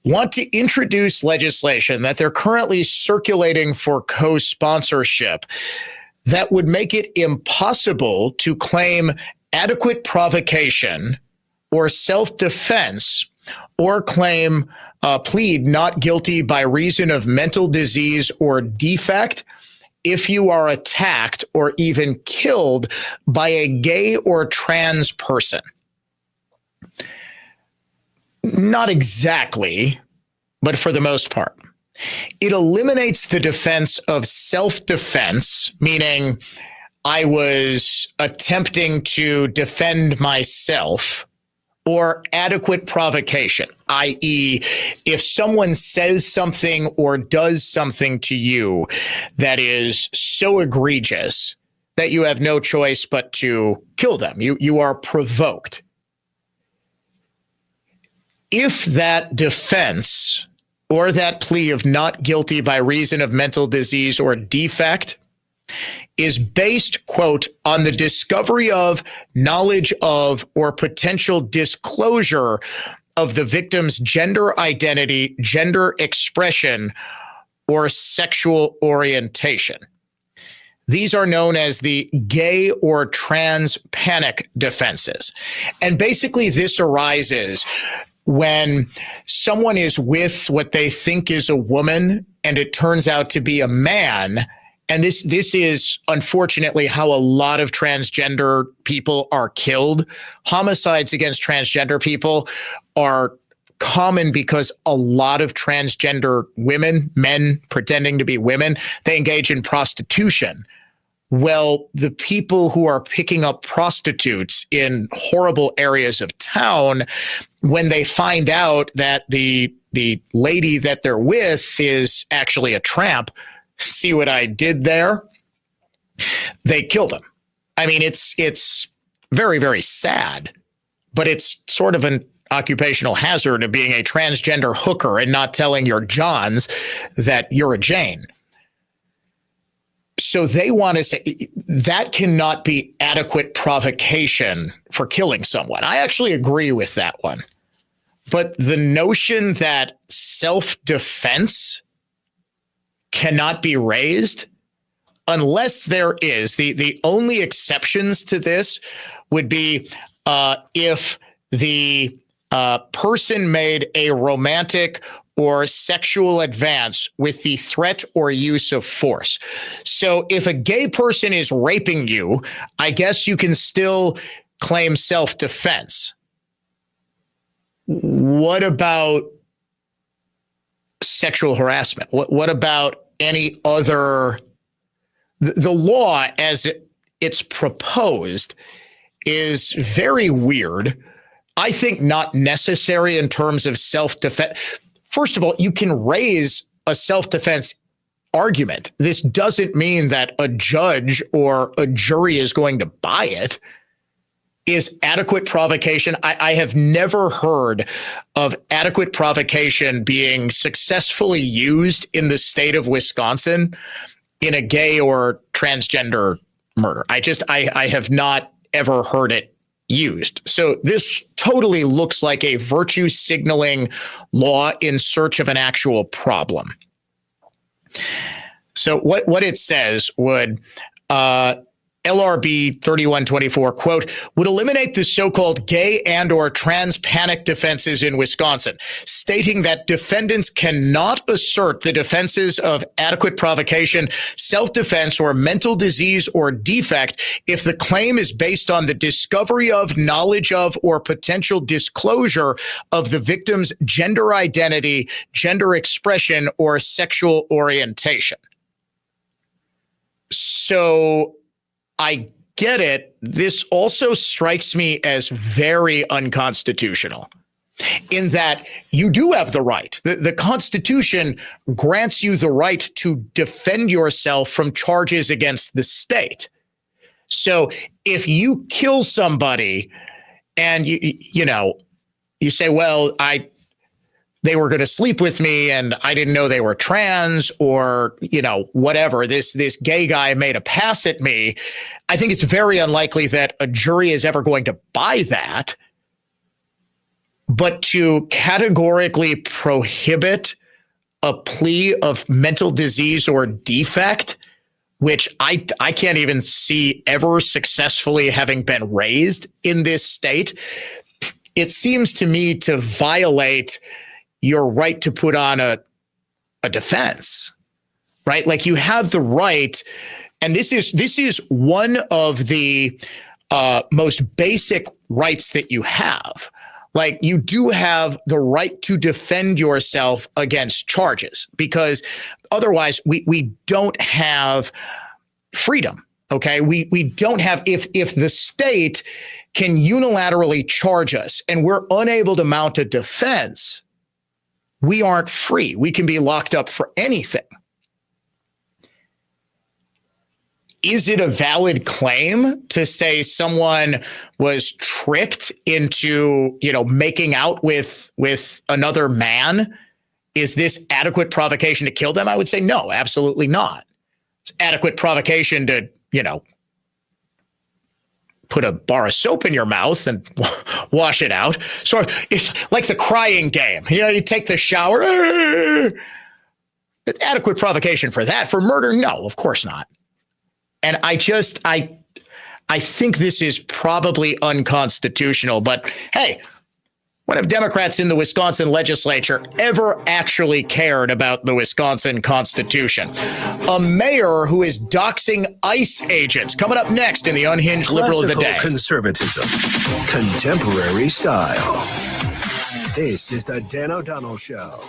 want to introduce legislation that they're currently circulating for co-sponsorship that would make it impossible to claim adequate provocation or self-defense or plead not guilty by reason of mental disease or defect if you are attacked or even killed by a gay or trans person. Not exactly, but for the most part. It eliminates the defense of self-defense, meaning I was attempting to defend myself, or adequate provocation. i.e., if someone says something or does something to you that is so egregious that you have no choice but to kill them. You are provoked. If that defense or that plea of not guilty by reason of mental disease or defect is based, quote, on the discovery of, knowledge of, or potential disclosure of the victim's gender identity, gender expression, or sexual orientation. These are known as the gay or trans panic defenses. And basically this arises when someone is with what they think is a woman and it turns out to be a man. And this is unfortunately how a lot of transgender people are killed. Homicides against transgender people are common because a lot of transgender women, men pretending to be women, they engage in prostitution. Well, the people who are picking up prostitutes in horrible areas of town, when they find out that the lady that they're with is actually a tramp, see what I did there? They kill them. I mean, it's very, very sad, but it's sort of an occupational hazard of being a transgender hooker and not telling your Johns that you're a Jane. So they want to say that cannot be adequate provocation for killing someone. I actually agree with that one. But the notion that self-defense cannot be raised unless there is, the only exceptions to this would be if the person made a romantic or sexual advance with the threat or use of force. So if a gay person is raping you, I guess you can still claim self-defense. What about sexual harassment? What about any other? The law as it's proposed is very weird. I think not necessary in terms of self-defense. First of all, you can raise a self-defense argument. This doesn't mean that a judge or a jury is going to buy it. Is adequate provocation? I have never heard of adequate provocation being successfully used in the state of Wisconsin in a gay or transgender murder. I have not ever heard it used. So this totally looks like a virtue signaling law in search of an actual problem. So what it says would LRB 3124, quote, would eliminate the so-called gay and or trans panic defenses in Wisconsin, stating that defendants cannot assert the defenses of adequate provocation, self-defense, or mental disease or defect if the claim is based on the discovery of, knowledge of, or potential disclosure of the victim's gender identity, gender expression, or sexual orientation. So I get it. This also strikes me as very unconstitutional in that you do have the right. The Constitution grants you the right to defend yourself from charges against the state. So if you kill somebody and you say, well, they were going to sleep with me and I didn't know they were trans, or, whatever, this gay guy made a pass at me, I think it's very unlikely that a jury is ever going to buy that. But to categorically prohibit a plea of mental disease or defect, which I can't even see ever successfully having been raised in this state, it seems to me to violate your right to put on a defense, right? Like you have the right, and this is one of the most basic rights that you have. Like you do have the right to defend yourself against charges, because otherwise we don't have freedom. Okay, we don't have, if the state can unilaterally charge us and we're unable to mount a defense, we aren't free. We can be locked up for anything. Is it a valid claim to say someone was tricked into, making out with another man? Is this adequate provocation to kill them? I would say no, absolutely not. It's adequate provocation to, put a bar of soap in your mouth and wash it out. So it's like the crying game. You take the shower. It's adequate provocation for that. For murder, no, of course not. And I think this is probably unconstitutional. But hey, when have Democrats in the Wisconsin legislature ever actually cared about the Wisconsin Constitution? A mayor who is doxing ICE agents. Coming up next in the Unhinged Liberal of the Day. Conservatism, contemporary style. This is the Dan O'Donnell Show.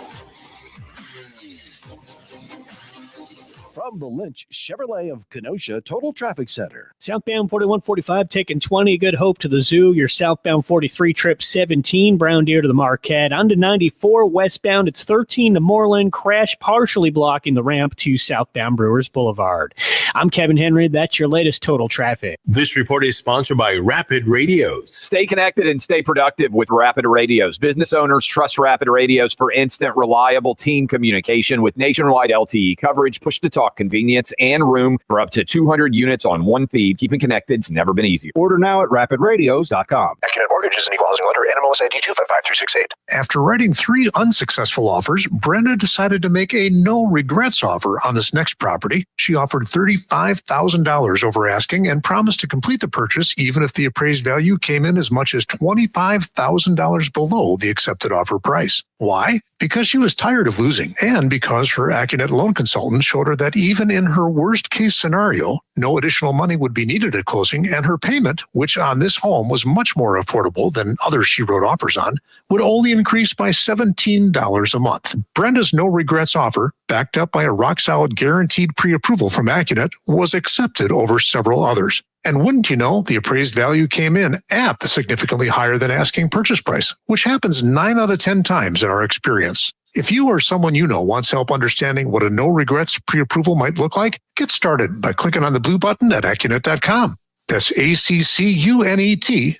From the Lynch Chevrolet of Kenosha Total Traffic Center. Southbound 4145 taking 20, Good Hope to the Zoo. Your southbound 43 trip 17, Brown Deer to the Marquette. On to 94 westbound, it's 13 to Moreland. Crash partially blocking the ramp to southbound Brewers Boulevard. I'm Kevin Henry. That's your latest Total Traffic. This report is sponsored by Rapid Radios. Stay connected and stay productive with Rapid Radios. Business owners trust Rapid Radios for instant, reliable team communication with nationwide LTE coverage, push-to-talk convenience, and room for up to 200 units on one feed. Keeping connected's never been easier. Order now at rapidradios.com. Accunet Mortgage is an equal housing lender. NMLS ID 255368. After writing 3 unsuccessful offers, Brenda decided to make a no-regrets offer on this next property. She offered $35,000 over asking and promised to complete the purchase even if the appraised value came in as much as $25,000 below the accepted offer price. Why? Because she was tired of losing, and because her Accunet loan consultant showed her that even in her worst-case scenario, no additional money would be needed at closing, and her payment, which on this home was much more affordable than others she wrote offers on, would only increase by $17 a month. Brenda's no-regrets offer, backed up by a rock-solid guaranteed pre-approval from Accunet, was accepted over several others. And wouldn't you know, the appraised value came in at the significantly higher than asking purchase price, which happens 9 out of 10 times in our experience. If you or someone you know wants help understanding what a no-regrets pre-approval might look like, get started by clicking on the blue button at Accunet.com. That's ACCUNET.com.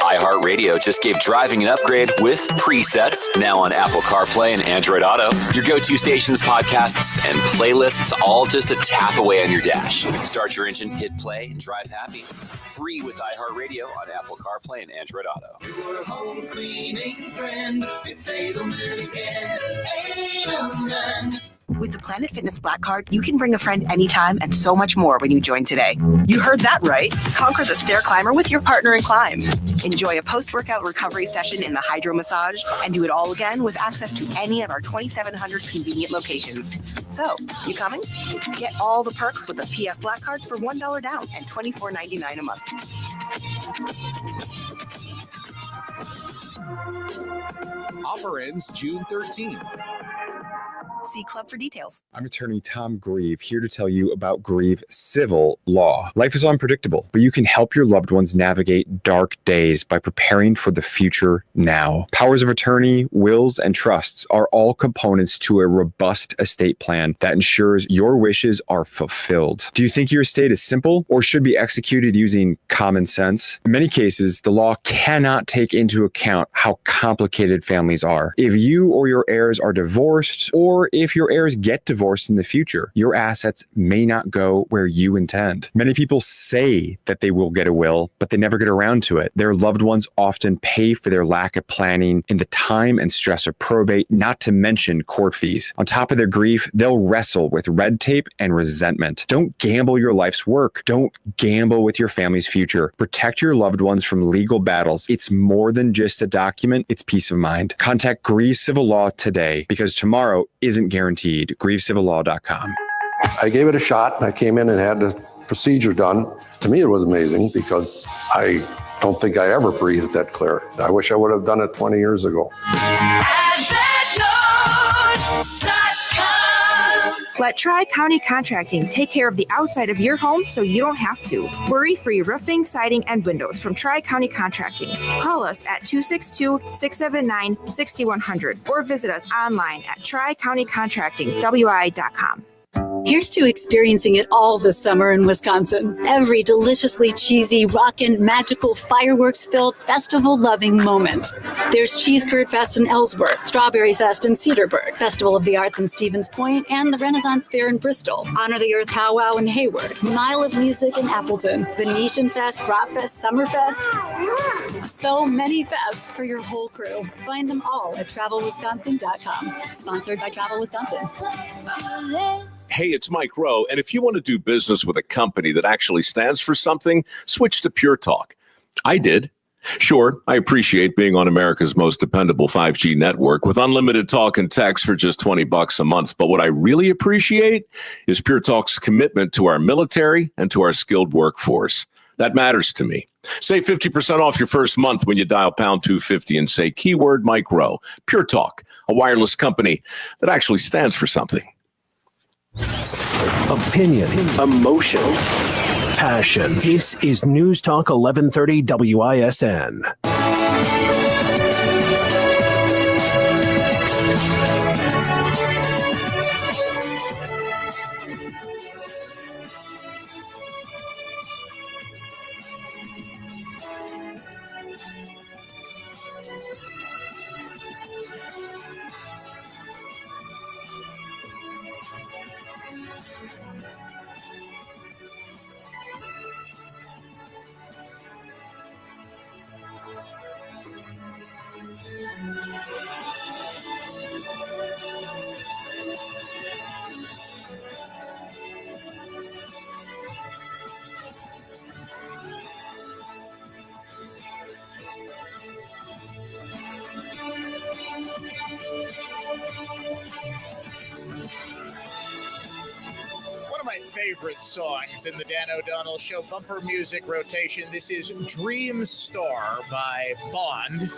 iHeartRadio just gave driving an upgrade with Presets, now on Apple CarPlay and Android Auto. Your go-to stations, podcasts, and playlists, all just a tap away on your dash. Start your engine, hit play, and drive happy. Free with iHeartRadio on Apple CarPlay and Android Auto. Your home cleaning friend, it's Edelman again. Edelman. With the Planet Fitness Black Card, you can bring a friend anytime and so much more when you join today. You heard that right. Conquer the stair climber with your partner in climb. Enjoy a post-workout recovery session in the hydro massage and do it all again with access to any of our 2,700 convenient locations. So, you coming? Get all the perks with the PF Black Card for $1 down and $24.99 a month. Offer ends June 13th. See Club for details. I'm attorney Tom Grieve, here to tell you about Grieve Civil Law. Life is unpredictable, but you can help your loved ones navigate dark days by preparing for the future now. Powers of attorney, wills, and trusts are all components to a robust estate plan that ensures your wishes are fulfilled. Do you think your estate is simple or should be executed using common sense? In many cases, the law cannot take into account how complicated families are. If you or your heirs are divorced, or if your heirs get divorced in the future, your assets may not go where you intend. Many people say that they will get a will, but they never get around to it. Their loved ones often pay for their lack of planning in the time and stress of probate, not to mention court fees. On top of their grief, they'll wrestle with red tape and resentment. Don't gamble your life's work. Don't gamble with your family's future. Protect your loved ones from legal battles. It's more than just a document, it's peace of mind. Contact Grieve Civil Law today, because tomorrow isn't guaranteed. GrieveCivilLaw.com. I gave it a shot and I came in and had the procedure done. To me, it was amazing because I don't think I ever breathed that clear. I wish I would have done it 20 years ago. Let Tri-County Contracting take care of the outside of your home so you don't have to. Worry-free roofing, siding, and windows from Tri-County Contracting. Call us at 262-679-6100 or visit us online at tricountycontractingwi.com. Here's to experiencing it all this summer in Wisconsin. Every deliciously cheesy, rockin', magical, fireworks-filled, festival-loving moment. There's Cheese Curd Fest in Ellsworth, Strawberry Fest in Cedarburg, Festival of the Arts in Stevens Point, and the Renaissance Fair in Bristol. Honor the Earth Powwow in Hayward, Mile of Music in Appleton, Venetian Fest, Brat Fest, Summerfest. So many fests for your whole crew. Find them all at TravelWisconsin.com. Sponsored by Travel Wisconsin. Hey, it's Mike Rowe, and if you want to do business with a company that actually stands for something, switch to Pure Talk. I did. Sure, I appreciate being on America's most dependable 5G network with unlimited talk and text for just $20 a month. But what I really appreciate is Pure Talk's commitment to our military and to our skilled workforce. That matters to me. Save 50% off your first month when you dial pound 250 and say keyword Mike Rowe. Pure Talk, a wireless company that actually stands for something. Opinion, emotion, passion. This is News Talk 1130 WISN. One of my favorite songs in the Dan O'Donnell Show bumper music rotation. This is Dream Star by Bond,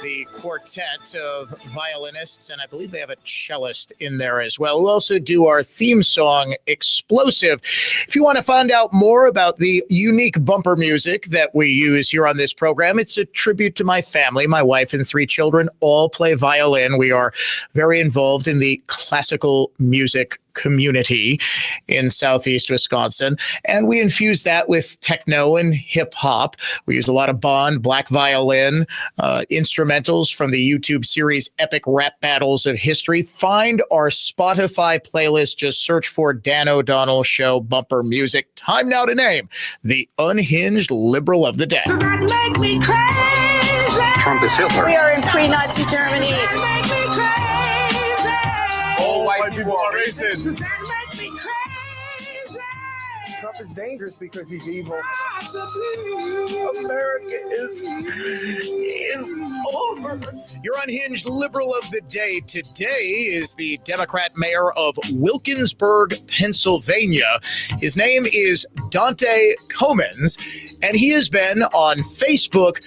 the quartet of violinists, and I believe they have a cellist in there as well. We'll also do our theme song, Explosive. If you want to find out more about the unique bumper music that we use here on this program, it's a tribute to my family. My wife and 3 children all play violin. We are very involved in the classical music community in Southeast Wisconsin, and we infuse that with techno and hip hop. We use a lot of Bond, black violin, instrumentals from the YouTube series Epic Rap Battles of History. Find our Spotify playlist. Just search for Dan O'Donnell Show bumper music. Time now to name the unhinged liberal of the day. Does that make me crazy? Trump is Hitler. We are in pre-Nazi Germany. All white people are racist. Trump is dangerous because he's evil. America is over. Your unhinged liberal of the day today is the Democrat mayor of Wilkinsburg, Pennsylvania. His name is Dante Comins, and he has been on Facebook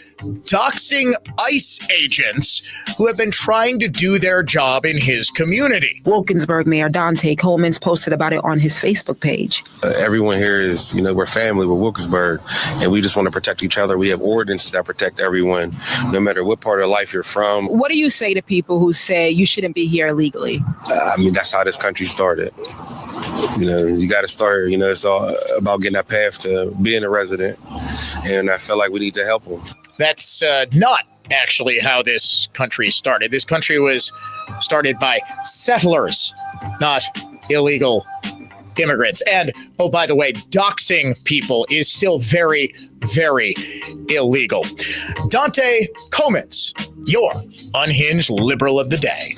doxing ICE agents who have been trying to do their job in his community. Wilkinsburg Mayor Dante Comins posted about it on his Facebook page. Everyone here is, we're family, we're Wilkinsburg, and we just want to protect each other. We have ordinances that protect everyone, no matter what part of life you're from. What do you say to people who say you shouldn't be here illegally? That's how this country started. You got to start, it's all about getting that path to being a resident, and I feel like we need to help them. That's not actually how this country started. This country was started by settlers, not illegal immigrants. And, oh, by the way, doxing people is still very, very illegal. Dante Comins, your unhinged liberal of the day.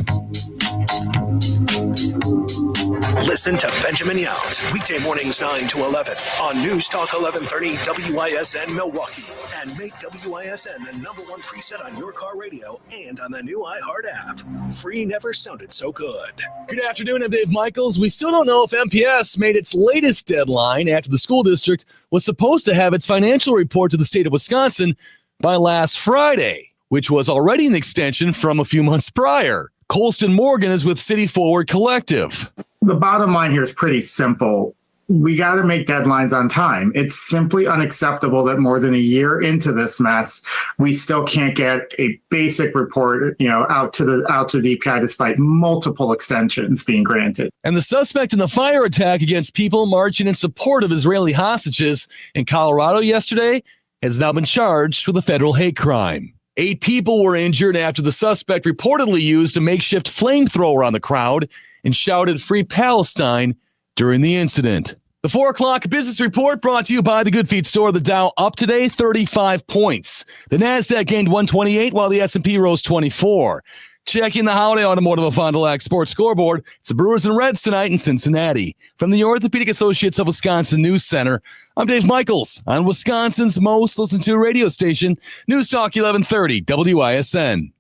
Listen to Benjamin Yount, weekday mornings 9 to 11 on News Talk 1130 WISN Milwaukee. And make WISN the #1 preset on your car radio and on the new iHeart app. Free never sounded so good. Good afternoon, I'm Dave Michaels. We still don't know if MPS made its latest deadline after the school district was supposed to have its financial report to the state of Wisconsin by last Friday, which was already an extension from a few months prior. Colston Morgan is with City Forward Collective. The bottom line here is pretty simple. We got to make deadlines on time. It's simply unacceptable that more than a year into this mess, we still can't get a basic report, out to the DPI despite multiple extensions being granted. And the suspect in the fire attack against people marching in support of Israeli hostages in Colorado yesterday has now been charged with a federal hate crime. 8 people were injured after the suspect reportedly used a makeshift flamethrower on the crowd and shouted "Free Palestine" during the incident. The 4 o'clock business report brought to you by the Good Feet store. The Dow up today 35 points. The NASDAQ gained 128 while the S&P rose 24. Checking the Holiday Automotive Fond du Lac Sports Scoreboard. It's the Brewers and Reds tonight in Cincinnati. From the Orthopedic Associates of Wisconsin News Center, I'm Dave Michaels on Wisconsin's most listened to radio station, News Talk 1130 WISN.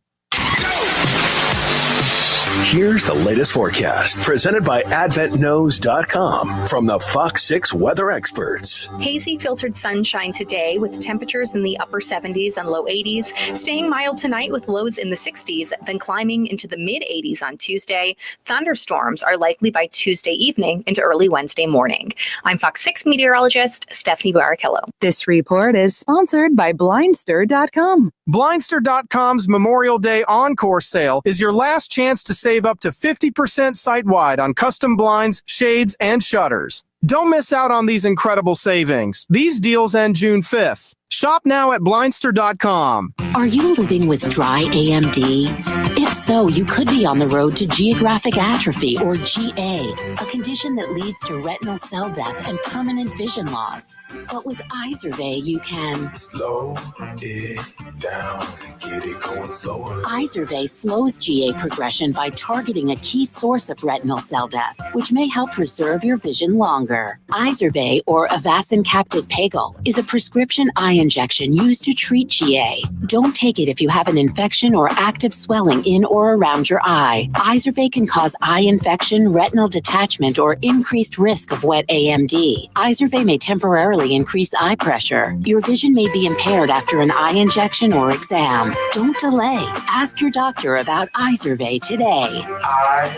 Here's the latest forecast presented by AdventKnows.com from the Fox 6 weather experts. Hazy filtered sunshine today with temperatures in the upper 70s and low 80s, staying mild tonight with lows in the 60s, then climbing into the mid 80s on Tuesday. Thunderstorms are likely by Tuesday evening into early Wednesday morning. I'm Fox 6 meteorologist Stephanie Barrichello. This report is sponsored by Blindster.com. Blindster.com's Memorial Day Encore sale is your last chance to save up to 50% site-wide on custom blinds, shades, and shutters. Don't miss out on these incredible savings. These deals end June 5th. Shop now at Blindster.com. Are you living with dry AMD? If so, you could be on the road to geographic atrophy, or GA, a condition that leads to retinal cell death and permanent vision loss. But with Izervay, you can slow it down and get it going slower. Izervay slows GA progression by targeting a key source of retinal cell death, which may help preserve your vision longer. Izervay, or Avastin Capted Pagel, is a prescription eye injection used to treat GA. Don't take it if you have an infection or active swelling in or around your eye. Izervay can cause eye infection, retinal detachment, or increased risk of wet AMD. Izervay may temporarily increase eye pressure. Your vision may be impaired after an eye injection or exam. Don't delay. Ask your doctor about Izervay today.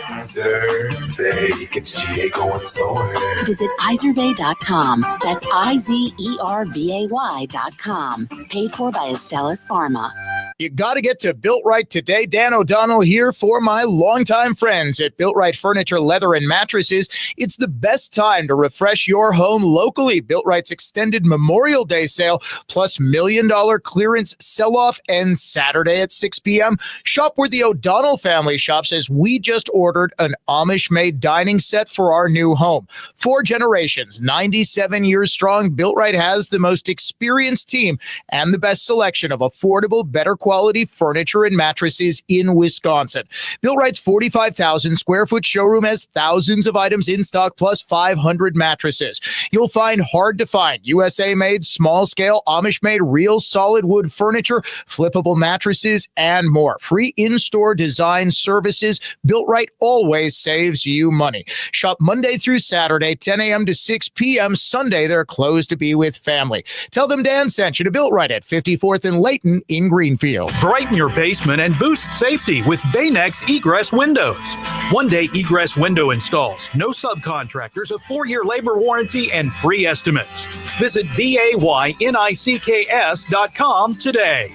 Izervay gets GA going slower. Visit Izervay.com. That's IZERVAY.com. Paid for by Astellas Pharma. You got to get to Built Right today. Dan O'Donnell here for my longtime friends at Built Right Furniture, Leather, and Mattresses. It's the best time to refresh your home locally. Built Right's extended Memorial Day sale plus $1 million clearance sell-off ends Saturday at 6 p.m. Shop where the O'Donnell family shops as we just ordered an Amish-made dining set for our new home. 4 generations, 97 years strong, Built Right has the most experienced team and the best selection of affordable, better quality furniture and mattresses in Wisconsin. Built Right's 45,000 square foot showroom has thousands of items in stock plus 500 mattresses. You'll find hard to find USA made, small scale, Amish made, real solid wood furniture, flippable mattresses, and more. Free in-store design services. Built Right always saves you money. Shop Monday through Saturday, 10 a.m. to 6 p.m. Sunday, they're closed to be with family. Tell them Dan sent you to Built Right at 54th and Layton in Greenfield. Brighten your basement and boost safety with Baynex Egress Windows. One-day egress window installs, no subcontractors, a 4-year labor warranty, and free estimates. Visit BAYNICKS.com today.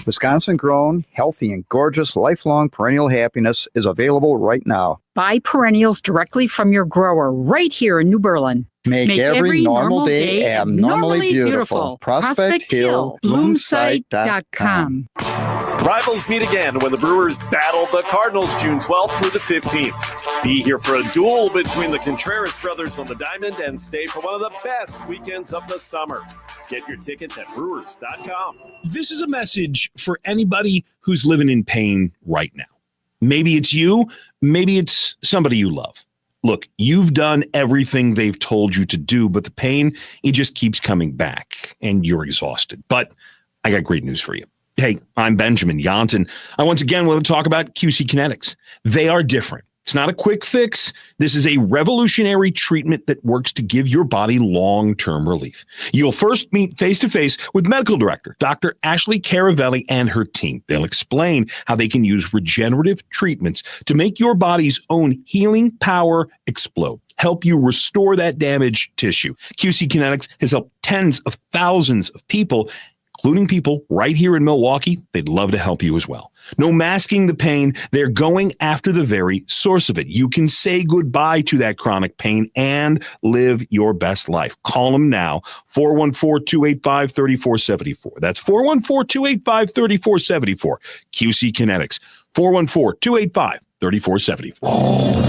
Wisconsin-grown, healthy, and gorgeous lifelong perennial happiness is available right now. Buy perennials directly from your grower right here in New Berlin. Make every normal day abnormally beautiful. Prospect Hill, Bloomsite.com. Rivals meet again when the Brewers battle the Cardinals June 12th through the 15th. Be here for a duel between the Contreras brothers on the diamond and stay for one of the best weekends of the summer. Get your tickets at Brewers.com. This is a message for anybody who's living in pain right now. Maybe it's you, maybe it's somebody you love. Look, you've done everything they've told you to do, but the pain, it just keeps coming back and you're exhausted. But I got great news for you. Hey, I'm Benjamin Yount, and I once again want to talk about QC Kinetics. They are different. It's not a quick fix. This is a revolutionary treatment that works to give your body long-term relief. You'll first meet face-to-face with medical director, Dr. Ashley Caravelli, and her team. They'll explain how they can use regenerative treatments to make your body's own healing power explode, help you restore that damaged tissue. QC Kinetics has helped tens of thousands of people, including people right here in Milwaukee. They'd love to help you as well. No masking the pain. They're going after the very source of it. You can say goodbye to that chronic pain and live your best life. Call them now, 414-285-3474. That's 414-285-3474. QC Kinetics, 414-285-3474.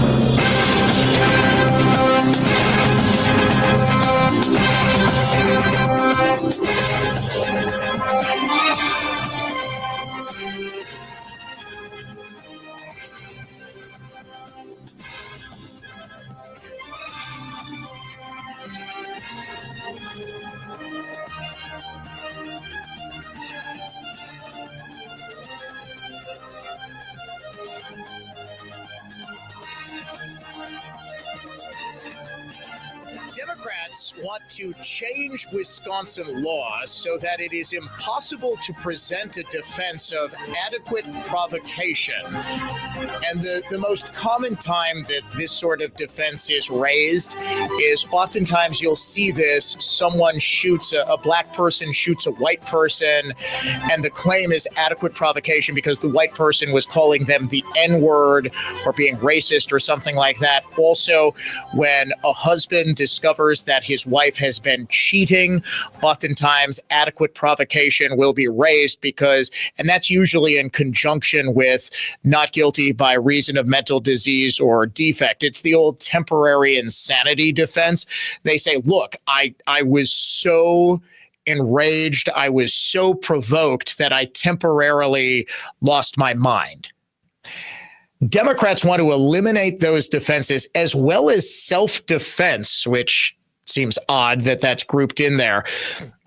Democrats want to change Wisconsin law so that it is impossible to present a defense of adequate provocation. And the most common time that this sort of defense is raised is oftentimes you'll see this, someone shoots, a black person shoots a white person, and the claim is adequate provocation because the white person was calling them the N-word or being racist or something like that. Also, when a husband discovers that his wife has been cheating, oftentimes adequate provocation will be raised because, and that's usually in conjunction with not guilty by reason of mental disease or defect. It's the old temporary insanity defense. They say, look, I was so enraged, I was so provoked that I temporarily lost my mind. Democrats want to eliminate those defenses as well as self-defense, which seems odd that that's grouped in there,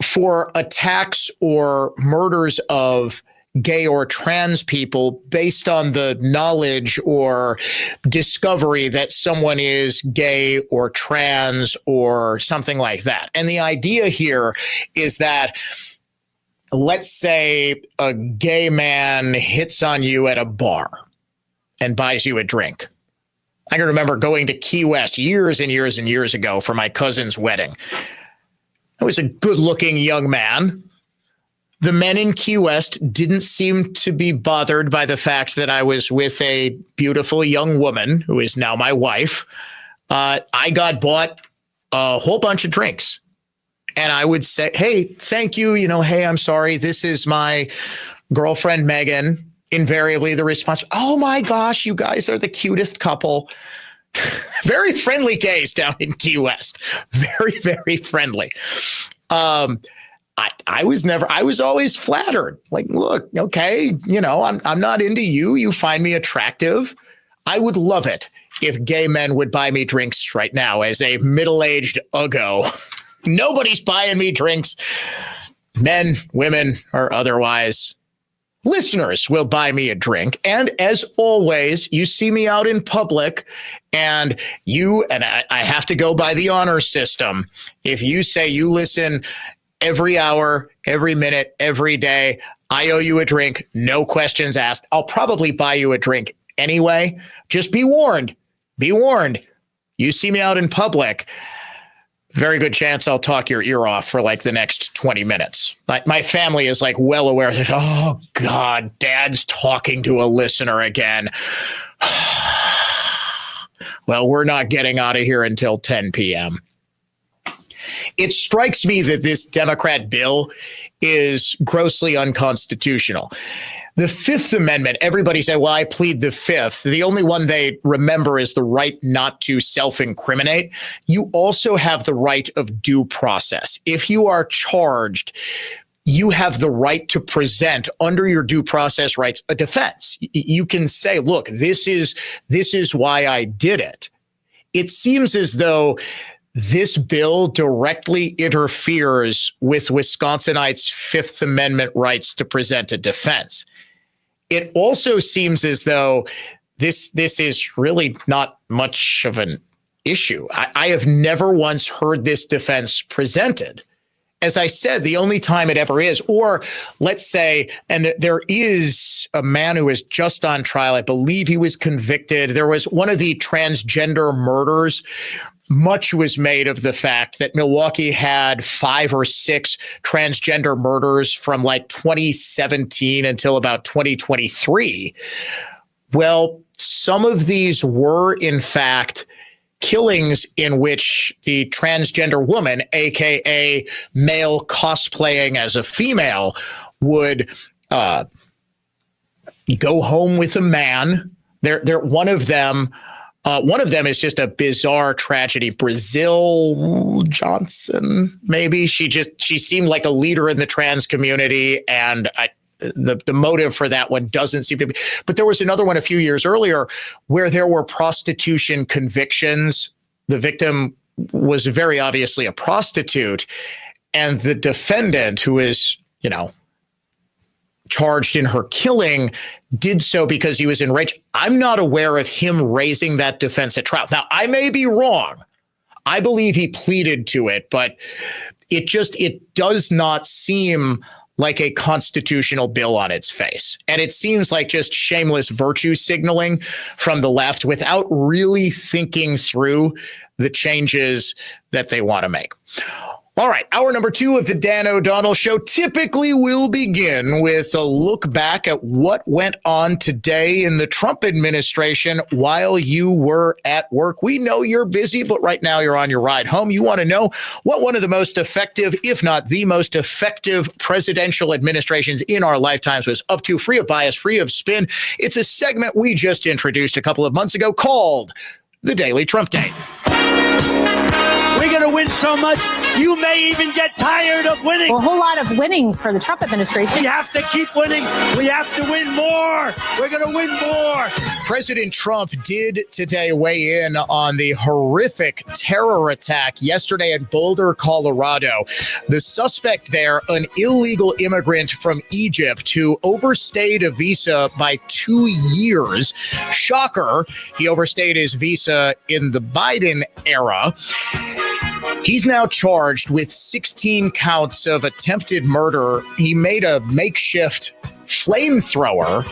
for attacks or murders of gay or trans people based on the knowledge or discovery that someone is gay or trans or something like that. And the idea here is that, let's say a gay man hits on you at a bar and buys you a drink. I can remember going to Key West years and years and years ago for my cousin's wedding. I was a good-looking young man. The men in Key West didn't seem to be bothered by the fact that I was with a beautiful young woman who is now my wife. I got bought a whole bunch of drinks. And I would say, hey, thank you. Hey, I'm sorry. This is my girlfriend, Megan. Invariably the response, oh my gosh, you guys are the cutest couple. Very friendly gays down in Key West. Very, very friendly. I was always flattered. Like, look, okay, I'm not into you. You find me attractive. I would love it if gay men would buy me drinks right now as a middle-aged uggo. Nobody's buying me drinks. Men, women, or otherwise. Listeners will buy me a drink. And as always, you see me out in public and I have to go by the honor system. If you say you listen every hour, every minute, every day, I owe you a drink, no questions asked. I'll probably buy you a drink anyway. Just be warned. Be warned. You see me out in public, very good chance I'll talk your ear off for like the next 20 minutes. My family is like well aware that, oh God, Dad's talking to a listener again. Well, we're not getting out of here until 10 p.m. It strikes me that this Democrat bill is grossly unconstitutional. The Fifth Amendment, everybody said, well, I plead the Fifth. The only one they remember is the right not to self-incriminate. You also have the right of due process. If you are charged, you have the right to present under your due process rights a defense. You can say, look, this is why I did it. It seems as though this bill directly interferes with Wisconsinites' Fifth Amendment rights to present a defense. It also seems as though this is really not much of an issue. I have never once heard this defense presented. As I said, the only time it ever is, or let's say, and there is a man who is just on trial. I believe he was convicted. There was one of the transgender murders. Much was made of the fact that Milwaukee had 5 or 6 transgender murders from like 2017 until about 2023. Well, some of these were, in fact, killings in which the transgender woman, aka male cosplaying as a female, would go home with a man. One of them is just a bizarre tragedy. Brazil Johnson, maybe. She seemed like a leader in the trans community, and the motive for that one doesn't seem to be. But there was another one a few years earlier where there were prostitution convictions. The victim was very obviously a prostitute, and the defendant, who is, charged in her killing, did so because he was enraged. I'm not aware of him raising that defense at trial. Now, I may be wrong. I believe he pleaded to it, but it does not seem like a constitutional bill on its face. And it seems like just shameless virtue signaling from the left without really thinking through the changes that they want to make. All right, hour number 2 of the Dan O'Donnell Show typically will begin with a look back at what went on today in the Trump administration while you were at work. We know you're busy, but right now you're on your ride home. You want to know what one of the most effective, if not the most effective presidential administrations in our lifetimes was up to, free of bias, free of spin. It's a segment we just introduced a couple of months ago called The Daily Trump Date. We're going to win so much, you may even get tired of winning. Well, a whole lot of winning for the Trump administration. We have to keep winning. We have to win more. We're going to win more. President Trump did today weigh in on the horrific terror attack yesterday in Boulder, Colorado. The suspect there, an illegal immigrant from Egypt who overstayed a visa by 2 years. Shocker, he overstayed his visa in the Biden era. He's now charged with 16 counts of attempted murder. He made a makeshift flamethrower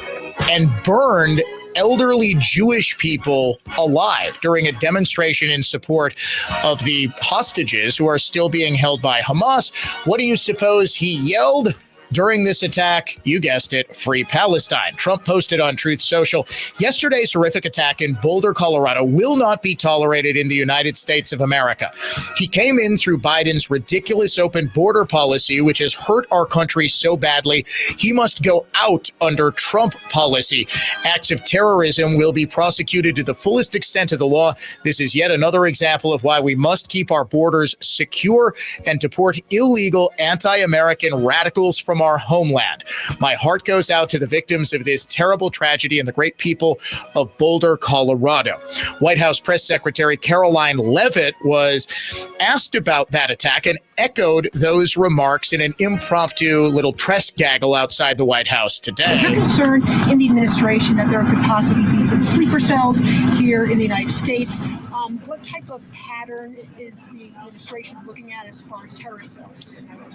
and burned elderly Jewish people alive during a demonstration in support of the hostages who are still being held by Hamas. What do you suppose he yelled during this attack? You guessed it, Free Palestine. Trump posted on Truth Social, yesterday's horrific attack in Boulder, Colorado will not be tolerated in the United States of America. He came in through Biden's ridiculous open border policy, which has hurt our country so badly. He must go out under Trump policy. Acts of terrorism will be prosecuted to the fullest extent of the law. This is yet another example of why we must keep our borders secure and deport illegal anti-American radicals from our homeland. My heart goes out to the victims of this terrible tragedy and the great people of Boulder, Colorado. White House Press Secretary Caroline Leavitt was asked about that attack and echoed those remarks in an impromptu little press gaggle outside the White House today. Is there concern in the administration that there could possibly be some sleeper cells here in the United States? What type of pattern is the administration looking at as far as terrorist cells?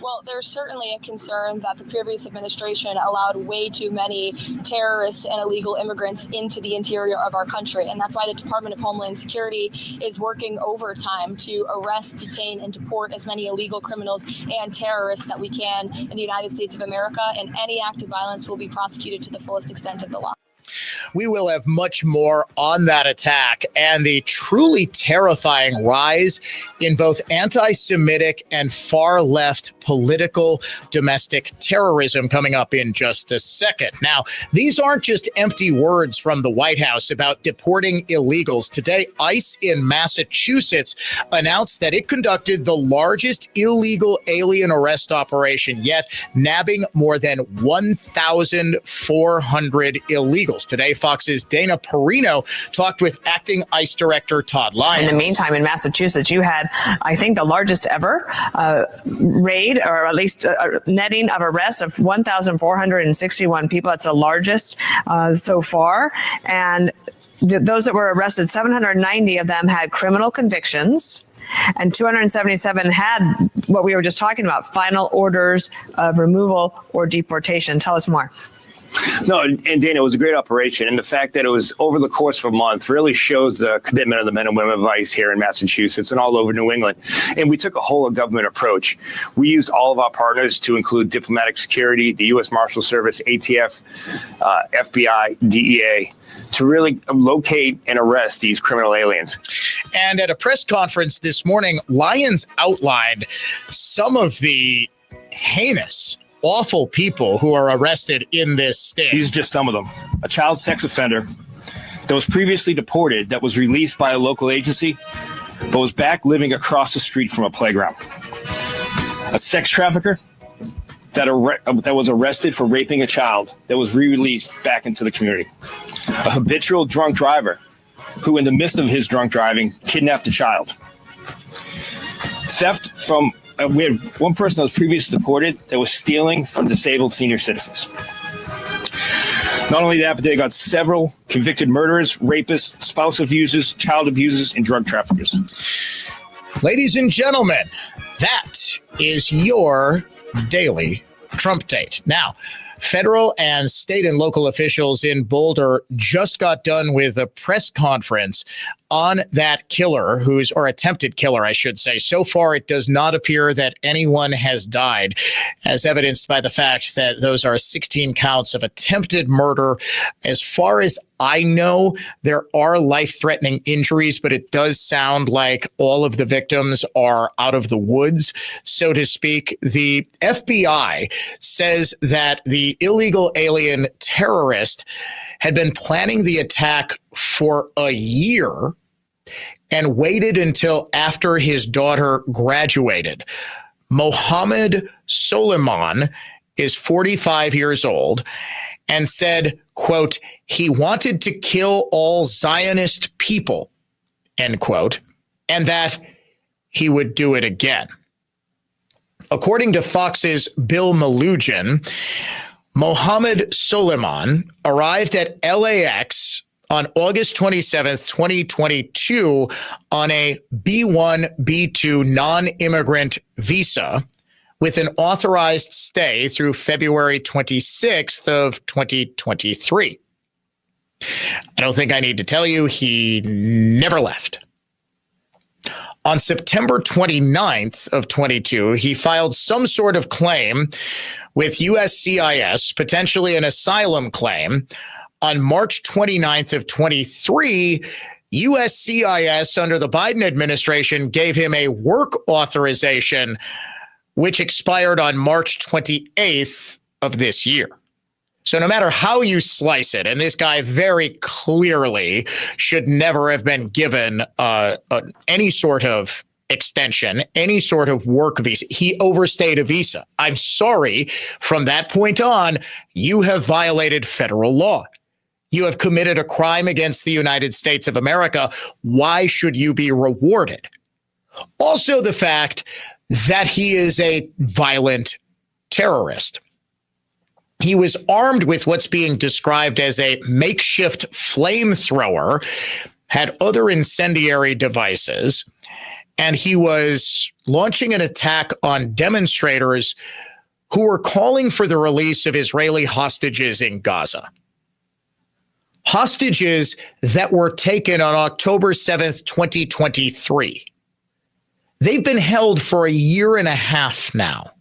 Well, there's certainly a concern that the previous administration allowed way too many terrorists and illegal immigrants into the interior of our country. And that's why the Department of Homeland Security is working overtime to arrest, detain, and deport as many illegal criminals and terrorists that we can in the United States of America. And any act of violence will be prosecuted to the fullest extent of the law. We will have much more on that attack and the truly terrifying rise in both anti-Semitic and far-left political domestic terrorism coming up in just a second. Now, these aren't just empty words from the White House about deporting illegals. Today, ICE in Massachusetts announced that it conducted the largest illegal alien arrest operation yet, nabbing more than 1,400 illegals. Today, Fox's Dana Perino talked with acting ICE Director Todd Lyons. In the meantime, in Massachusetts, you had, I think, the largest ever raid, or at least netting of arrests of 1,461 people. That's the largest so far. And those that were arrested, 790 of them had criminal convictions, and 277 had what we were just talking about, final orders of removal or deportation. Tell us more. No, and Dana, it was a great operation. And the fact that it was over the course of a month really shows the commitment of the men and women of ICE here in Massachusetts and all over New England. And we took a whole of government approach. We used all of our partners to include diplomatic security, the U.S. Marshal Service, ATF, FBI, DEA, to really locate and arrest these criminal aliens. And at a press conference this morning, Lyons outlined some of the heinous, awful people who are arrested in this state. These are just some of them. A child sex offender that was previously deported, that was released by a local agency, but was back living across the street from a playground. A sex trafficker that was arrested for raping a child, that was re-released back into the community. A habitual drunk driver who, in the midst of his drunk driving, kidnapped a child. Theft from we had one person that was previously deported that was stealing from disabled senior citizens. Not only that, but they got several convicted murderers, rapists, spouse abusers, child abusers, and drug traffickers. Ladies and gentlemen, that is your daily Trump date. Now, federal and state and local officials in Boulder just got done with a press conference on that killer, or attempted killer, I should say. So far, it does not appear that anyone has died, as evidenced by the fact that those are 16 counts of attempted murder. As far as I know, there are life-threatening injuries, but it does sound like all of the victims are out of the woods, so to speak. The FBI says that the illegal alien terrorist had been planning the attack for a year and waited until after his daughter graduated. Mohammed Soleiman is 45 years old and said, quote, he wanted to kill all Zionist people, end quote, and that he would do it again. According to Fox's Bill Malugin, Mohammed Soleiman arrived at LAX on August 27th, 2022 on a B1, B2 non-immigrant visa with an authorized stay through February 26th of 2023. I don't think I need to tell you, he never left. On September 29th of 22, he filed some sort of claim with USCIS, potentially an asylum claim. On March 29th of 23, USCIS under the Biden administration gave him a work authorization, which expired on March 28th of this year. So no matter how you slice it, and this guy very clearly should never have been given any sort of extension, any sort of work visa. He overstayed a visa. I'm sorry, from that point on, you have violated federal law. You have committed a crime against the United States of America. Why should you be rewarded? Also, the fact that he is a violent terrorist. He was armed with what's being described as a makeshift flamethrower, had other incendiary devices, and he was launching an attack on demonstrators who were calling for the release of Israeli hostages in Gaza. Hostages that were taken on October 7th, 2023. They've been held for a year and a half now.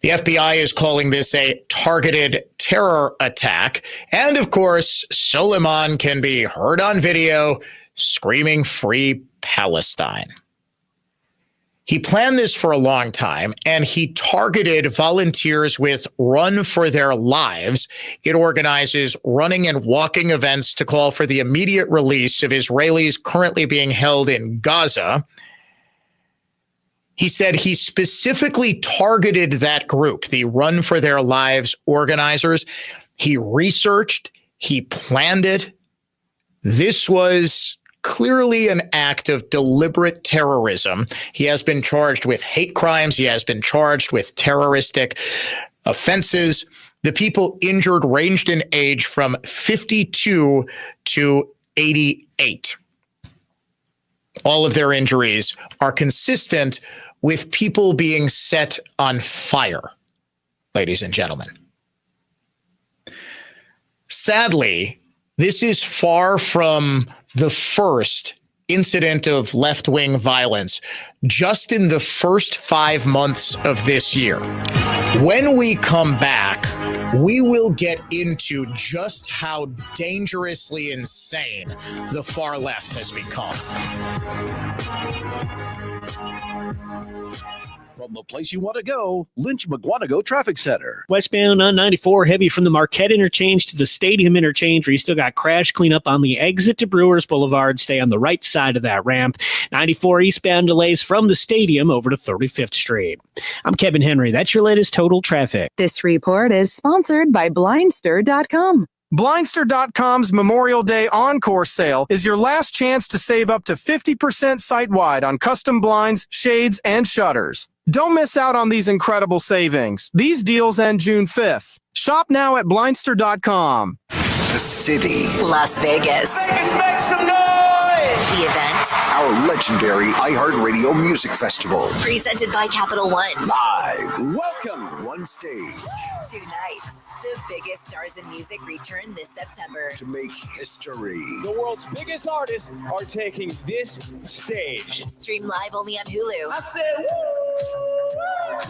The FBI is calling this a targeted terror attack. And of course, Soleiman can be heard on video screaming "Free Palestine." He planned this for a long time, and he targeted volunteers with Run for Their Lives. It organizes running and walking events to call for the immediate release of Israelis currently being held in Gaza. He said he specifically targeted that group, the Run for Their Lives organizers. He researched, he planned it. This was clearly an act of deliberate terrorism. He has been charged with hate crimes. He has been charged with terroristic offenses. The people injured ranged in age from 52 to 88. All of their injuries are consistent with people being set on fire, ladies and gentlemen. Sadly, this is far from the first incident of left-wing violence just in the first 5 months of this year. When we come back, we will get into just how dangerously insane the far left has become. From the place you want to go, Lynch McGuanago Traffic Center. Westbound on 94, heavy from the Marquette interchange to the Stadium interchange, where you still got crash cleanup on the exit to Brewers Boulevard. Stay on the right side of that ramp. 94 eastbound delays from the Stadium over to 35th Street. I'm Kevin Henry. That's your latest total traffic. This report is sponsored by Blindster.com. Blindster.com's Memorial Day Encore sale is your last chance to save up to 50% site-wide on custom blinds, shades, and shutters. Don't miss out on these incredible savings. These deals end June 5th. Shop now at Blindster.com. The city. Las Vegas. Vegas, make some noise! The event. Our legendary iHeartRadio Music Festival. Presented by Capital One. Live. Welcome. One stage. 2 nights. The biggest stars in music return this September. To make history. The world's biggest artists are taking this stage. Stream live only on Hulu. I said, woo!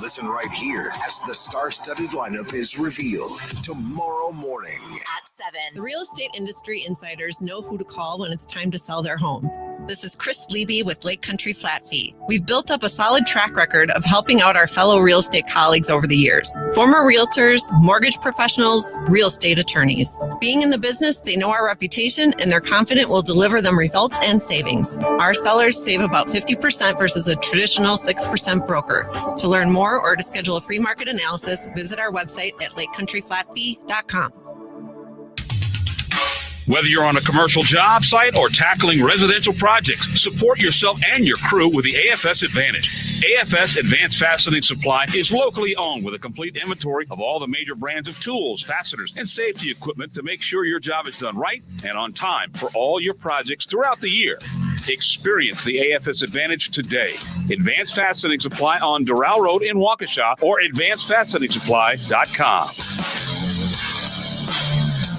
Listen right here as the star-studded lineup is revealed tomorrow morning. At 7. The real estate industry insiders know who to call when it's time to sell their home. This is Chris Leby with Lake Country Flat Fee. We've built up a solid track record of helping out our fellow real estate colleagues over the years. Former realtors, mortgage professionals, real estate attorneys. Being in the business, they know our reputation and they're confident we'll deliver them results and savings. Our sellers save about 50% versus a traditional 6% broker. To learn more or to schedule a free market analysis, visit our website at lakecountryflatfee.com. Whether you're on a commercial job site or tackling residential projects, support yourself and your crew with the AFS Advantage. AFS Advanced Fastening Supply is locally owned with a complete inventory of all the major brands of tools, fasteners, and safety equipment to make sure your job is done right and on time for all your projects throughout the year. Experience the AFS Advantage today. Advanced Fastening Supply on Doral Road in Waukesha or advancedfasteningsupply.com.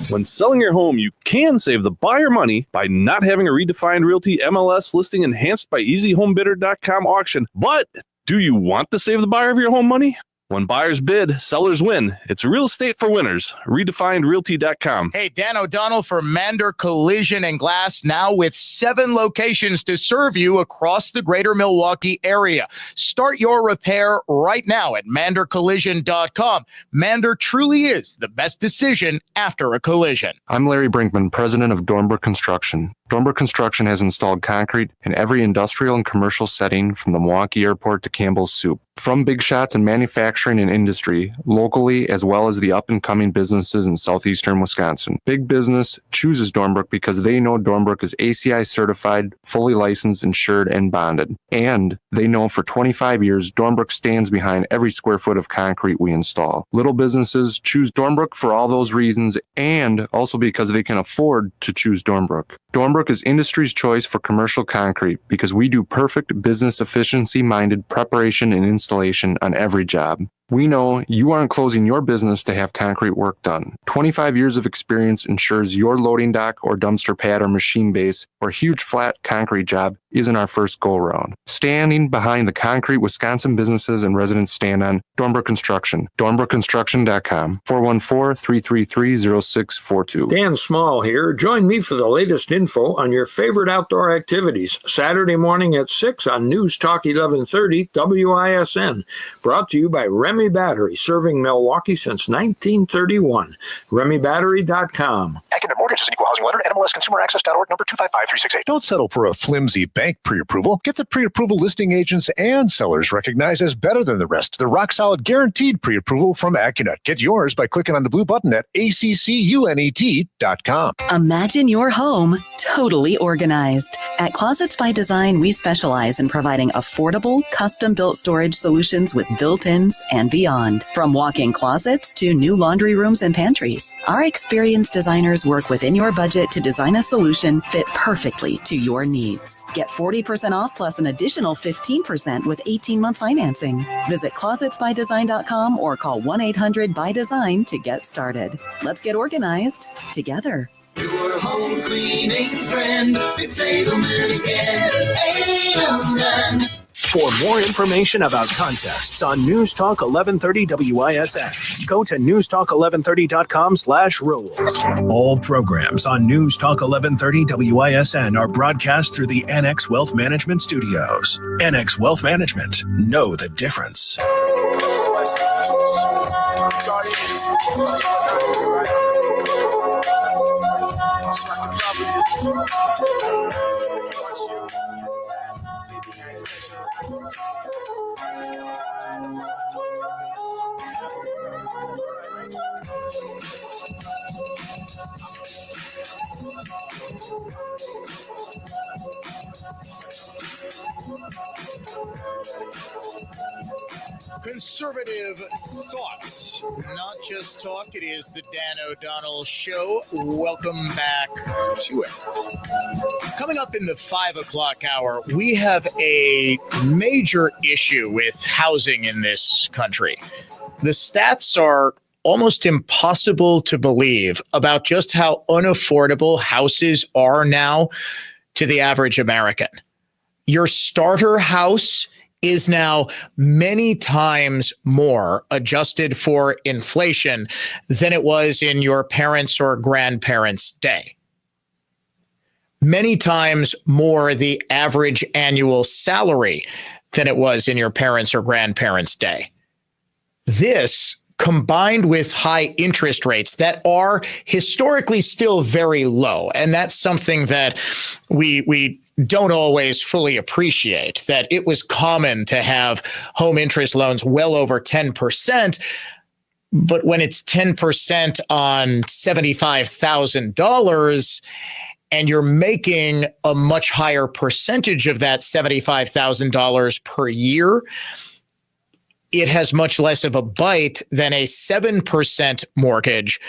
When selling your home, you can save the buyer money by not having a Redefined Realty MLS listing enhanced by EasyHomeBidder.com auction. But do you want to save the buyer of your home money? When buyers bid, sellers win. It's real estate for winners. RedefinedRealty.com. Hey, Dan O'Donnell for Mander Collision and Glass, now with 7 locations to serve you across the greater Milwaukee area. Start your repair right now at ManderCollision.com. Mander truly is the best decision after a collision. I'm Larry Brinkman, president of Dornbrook Construction. Dornbrook Construction has installed concrete in every industrial and commercial setting from the Milwaukee Airport to Campbell's Soup. From big shots in manufacturing and industry, locally as well as the up-and-coming businesses in southeastern Wisconsin. Big business chooses Dornbrook because they know Dornbrook is ACI certified, fully licensed, insured, and bonded. And they know for 25 years, Dornbrook stands behind every square foot of concrete we install. Little businesses choose Dornbrook for all those reasons and also because they can afford to choose Dornbrook. Dornbrook is industry's choice for commercial concrete because we do perfect business efficiency-minded preparation and installation on every job. We know you aren't closing your business to have concrete work done. 25 years of experience ensures your loading dock or dumpster pad or machine base or huge flat concrete job isn't our first go-around. Standing behind the concrete Wisconsin businesses and residents stand on, Dornbrook Construction. DornbrookConstruction.com. 414-333-0642. Dan Small here. Join me for the latest info on your favorite outdoor activities. Saturday morning at 6 on News Talk 1130 WISN. Brought to you by Remy Battery, serving Milwaukee since 1931. RemyBattery.com. Academic Mortgage is an equal housing lender. NMLSConsumerAccess.org, number 255368. Don't settle for a flimsy bank pre-approval. Get the pre-approval listing agents and sellers recognized as better than the rest. The rock-solid guaranteed pre-approval from AccuNet. Get yours by clicking on the blue button at ACCUNET.com. Imagine your home totally organized. At Closets by Design, we specialize in providing affordable, custom-built storage solutions with built-ins and beyond. From walk-in closets to new laundry rooms and pantries, our experienced designers work within your budget to design a solution fit perfectly to your needs. Get 40% off plus an additional 15% with 18-month financing. Visit closetsbydesign.com or call 1-800-BY-DESIGN to get started. Let's get organized together. Your home cleaning friend, it's Edelman again. Edelman. For more information about contests on News Talk 1130 WISN, go to newstalk1130.com/rules. All programs on News Talk 1130 WISN are broadcast through the NX Wealth Management Studios. NX Wealth Management. Know the difference. Conservative thoughts, not just talk. It is the Dan O'Donnell Show. Welcome back to it. Coming up in the 5 o'clock hour, we have a major issue with housing in this country. The stats are almost impossible to believe about just how unaffordable houses are now to the average American. Your starter house is now many times more adjusted for inflation than it was in your parents' or grandparents' day. Many times more the average annual salary than it was in your parents' or grandparents' day. This, combined with high interest rates that are historically still very low, and that's something that we don't always fully appreciate, that it was common to have home interest loans well over 10%. But when it's 10% on $75,000 and you're making a much higher percentage of that $75,000 per year, it has much less of a bite than a 7% mortgage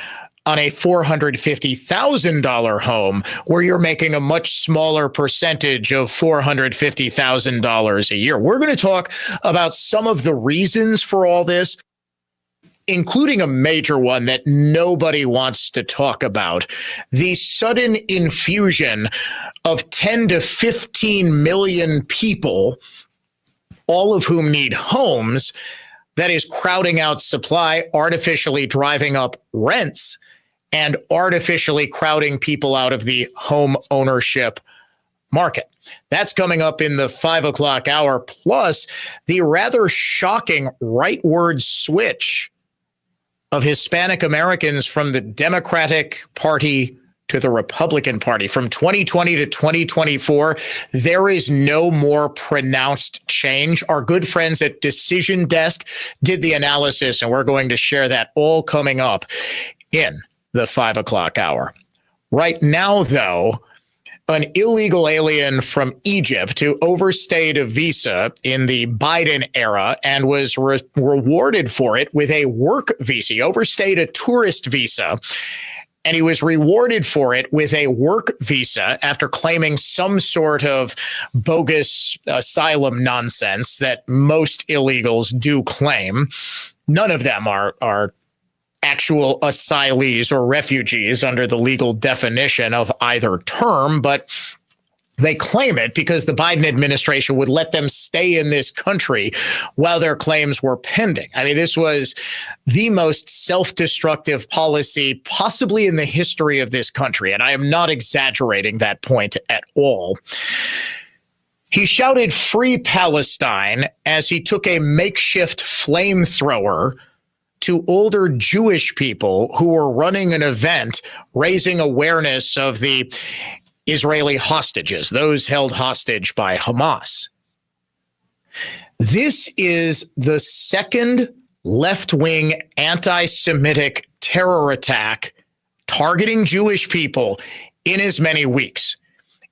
on a $450,000 home, where you're making a much smaller percentage of $450,000 a year. We're going to talk about some of the reasons for all this, including a major one that nobody wants to talk about: the sudden infusion of 10 to 15 million people, all of whom need homes, that is crowding out supply, artificially driving up rents, and artificially crowding people out of the home ownership market. That's coming up in the 5 o'clock hour, plus the rather shocking rightward switch of Hispanic Americans from the Democratic Party to the Republican Party. From 2020 to 2024, there is no more pronounced change. Our good friends at Decision Desk did the analysis, and we're going to share that all coming up in the 5 o'clock hour. Right now, though, an illegal alien from Egypt who overstayed a visa in the Biden era and was rewarded for it with a work visa. He overstayed a tourist visa, and he was rewarded for it with a work visa after claiming some sort of bogus asylum nonsense that most illegals do claim. None of them are actual asylees or refugees under the legal definition of either term, but they claim it because the Biden administration would let them stay in this country while their claims were pending. I mean, this was the most self-destructive policy possibly in the history of this country, and I am not exaggerating that point at all. He shouted "Free Palestine" as he took a makeshift flamethrower to older Jewish people who were running an event raising awareness of the Israeli hostages, those held hostage by Hamas. This is the second left-wing anti-Semitic terror attack targeting Jewish people in as many weeks.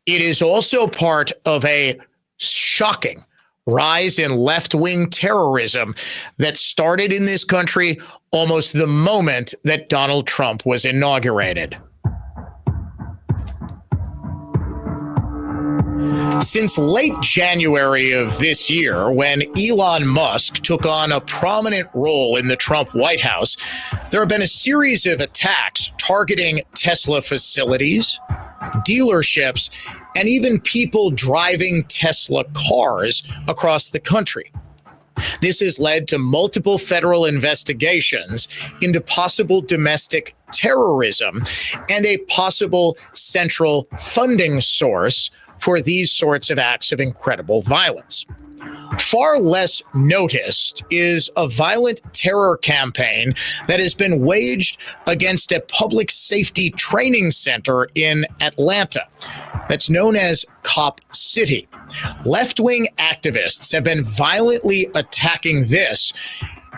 It is also part of a shocking rise in left-wing terrorism that started in this country almost the moment that Donald Trump was inaugurated. Since late January of this year, when Elon Musk took on a prominent role in the Trump White House, there have been a series of attacks targeting Tesla facilities, dealerships, and even people driving Tesla cars across the country. This has led to multiple federal investigations into possible domestic terrorism and a possible central funding source for these sorts of acts of incredible violence. Far less noticed is a violent terror campaign that has been waged against a public safety training center in Atlanta that's known as Cop City. Left-wing activists have been violently attacking this,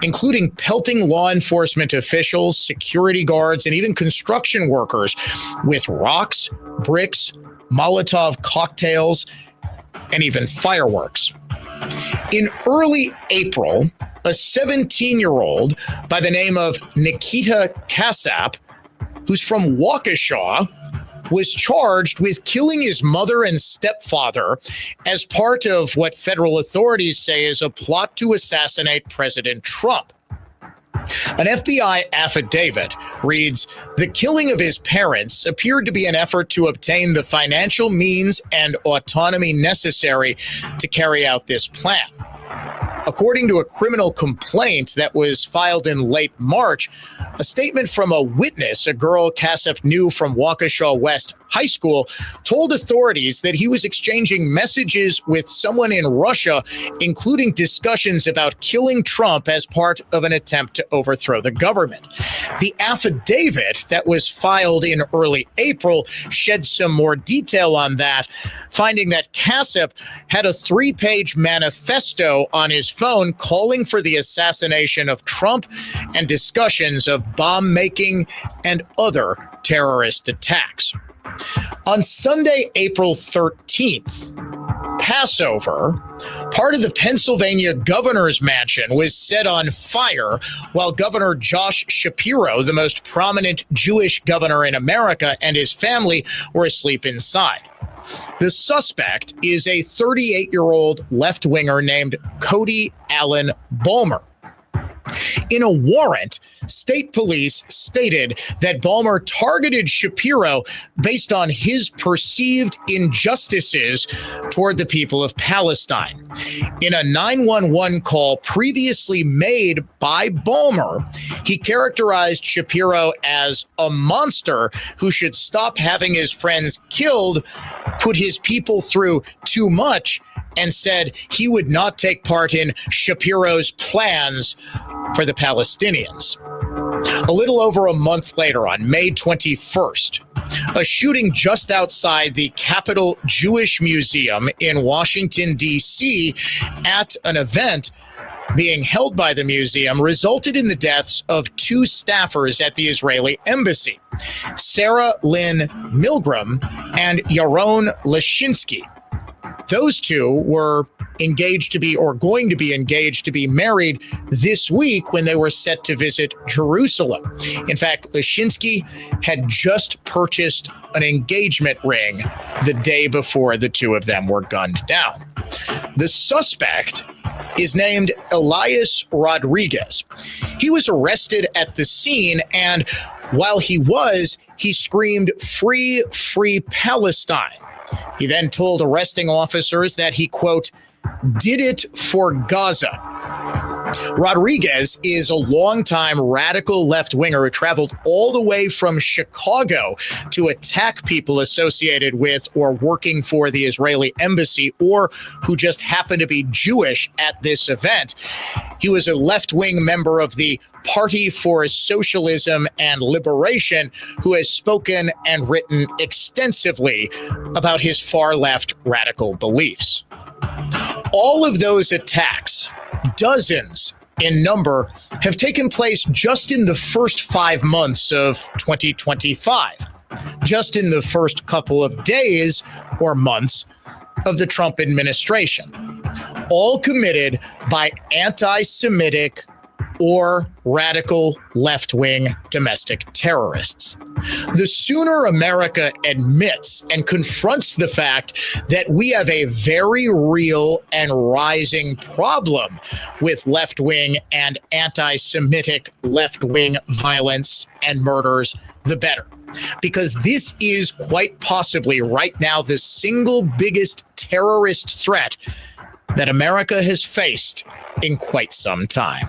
including pelting law enforcement officials, security guards, and even construction workers with rocks, bricks, Molotov cocktails, and even fireworks. In early April, a 17-year-old by the name of Nikita Kasap, who's from Waukesha, was charged with killing his mother and stepfather as part of what federal authorities say is a plot to assassinate President Trump. An FBI affidavit reads, "The killing of his parents appeared to be an effort to obtain the financial means and autonomy necessary to carry out this plan." According to a criminal complaint that was filed in late March, a statement from a witness, a girl Kasap knew from Waukesha West High School, told authorities that he was exchanging messages with someone in Russia, including discussions about killing Trump as part of an attempt to overthrow the government. The affidavit that was filed in early April shed some more detail on that, finding that Kasap had a 3-page manifesto on his phone calling for the assassination of Trump and discussions of bomb making and other terrorist attacks. On Sunday, April 13th, Passover, part of the Pennsylvania governor's mansion was set on fire while Governor Josh Shapiro, the most prominent Jewish governor in America, and his family were asleep inside. The suspect is a 38-year-old left-winger named Cody Allen Balmer. In a warrant, state police stated that Balmer targeted Shapiro based on his perceived injustices toward the people of Palestine. In a 911 call previously made by Balmer, he characterized Shapiro as a monster who should stop having his friends killed, put his people through too much, and said he would not take part in Shapiro's plans for the Palestinians. A little over a month later, on May 21st, a shooting just outside the Capitol Jewish Museum in Washington, D.C., at an event being held by the museum resulted in the deaths of 2 staffers at the Israeli embassy, Sarah Lynn Milgram and Yaron Lashinsky. Those 2 were engaged to be, or going to be engaged to be, married this week when they were set to visit Jerusalem. In fact, Lashinsky had just purchased an engagement ring the day before the 2 of them were gunned down. The suspect is named Elias Rodriguez. He was arrested at the scene, and while he screamed, "Free, free Palestine." He then told arresting officers that he, quote, "did it for Gaza." Rodriguez is a longtime radical left-winger who traveled all the way from Chicago to attack people associated with or working for the Israeli embassy, or who just happened to be Jewish at this event. He was a left-wing member of the Party for Socialism and Liberation, who has spoken and written extensively about his far-left radical beliefs. All of those attacks, dozens in number, have taken place just in the first 5 months of 2025. just in the first couple of days or months of the Trump administration, all committed by anti-Semitic or radical left-wing domestic terrorists. The sooner America admits and confronts the fact that we have a very real and rising problem with left-wing and anti-Semitic left-wing violence and murders, the better. Because this is quite possibly right now the single biggest terrorist threat that America has faced in quite some time.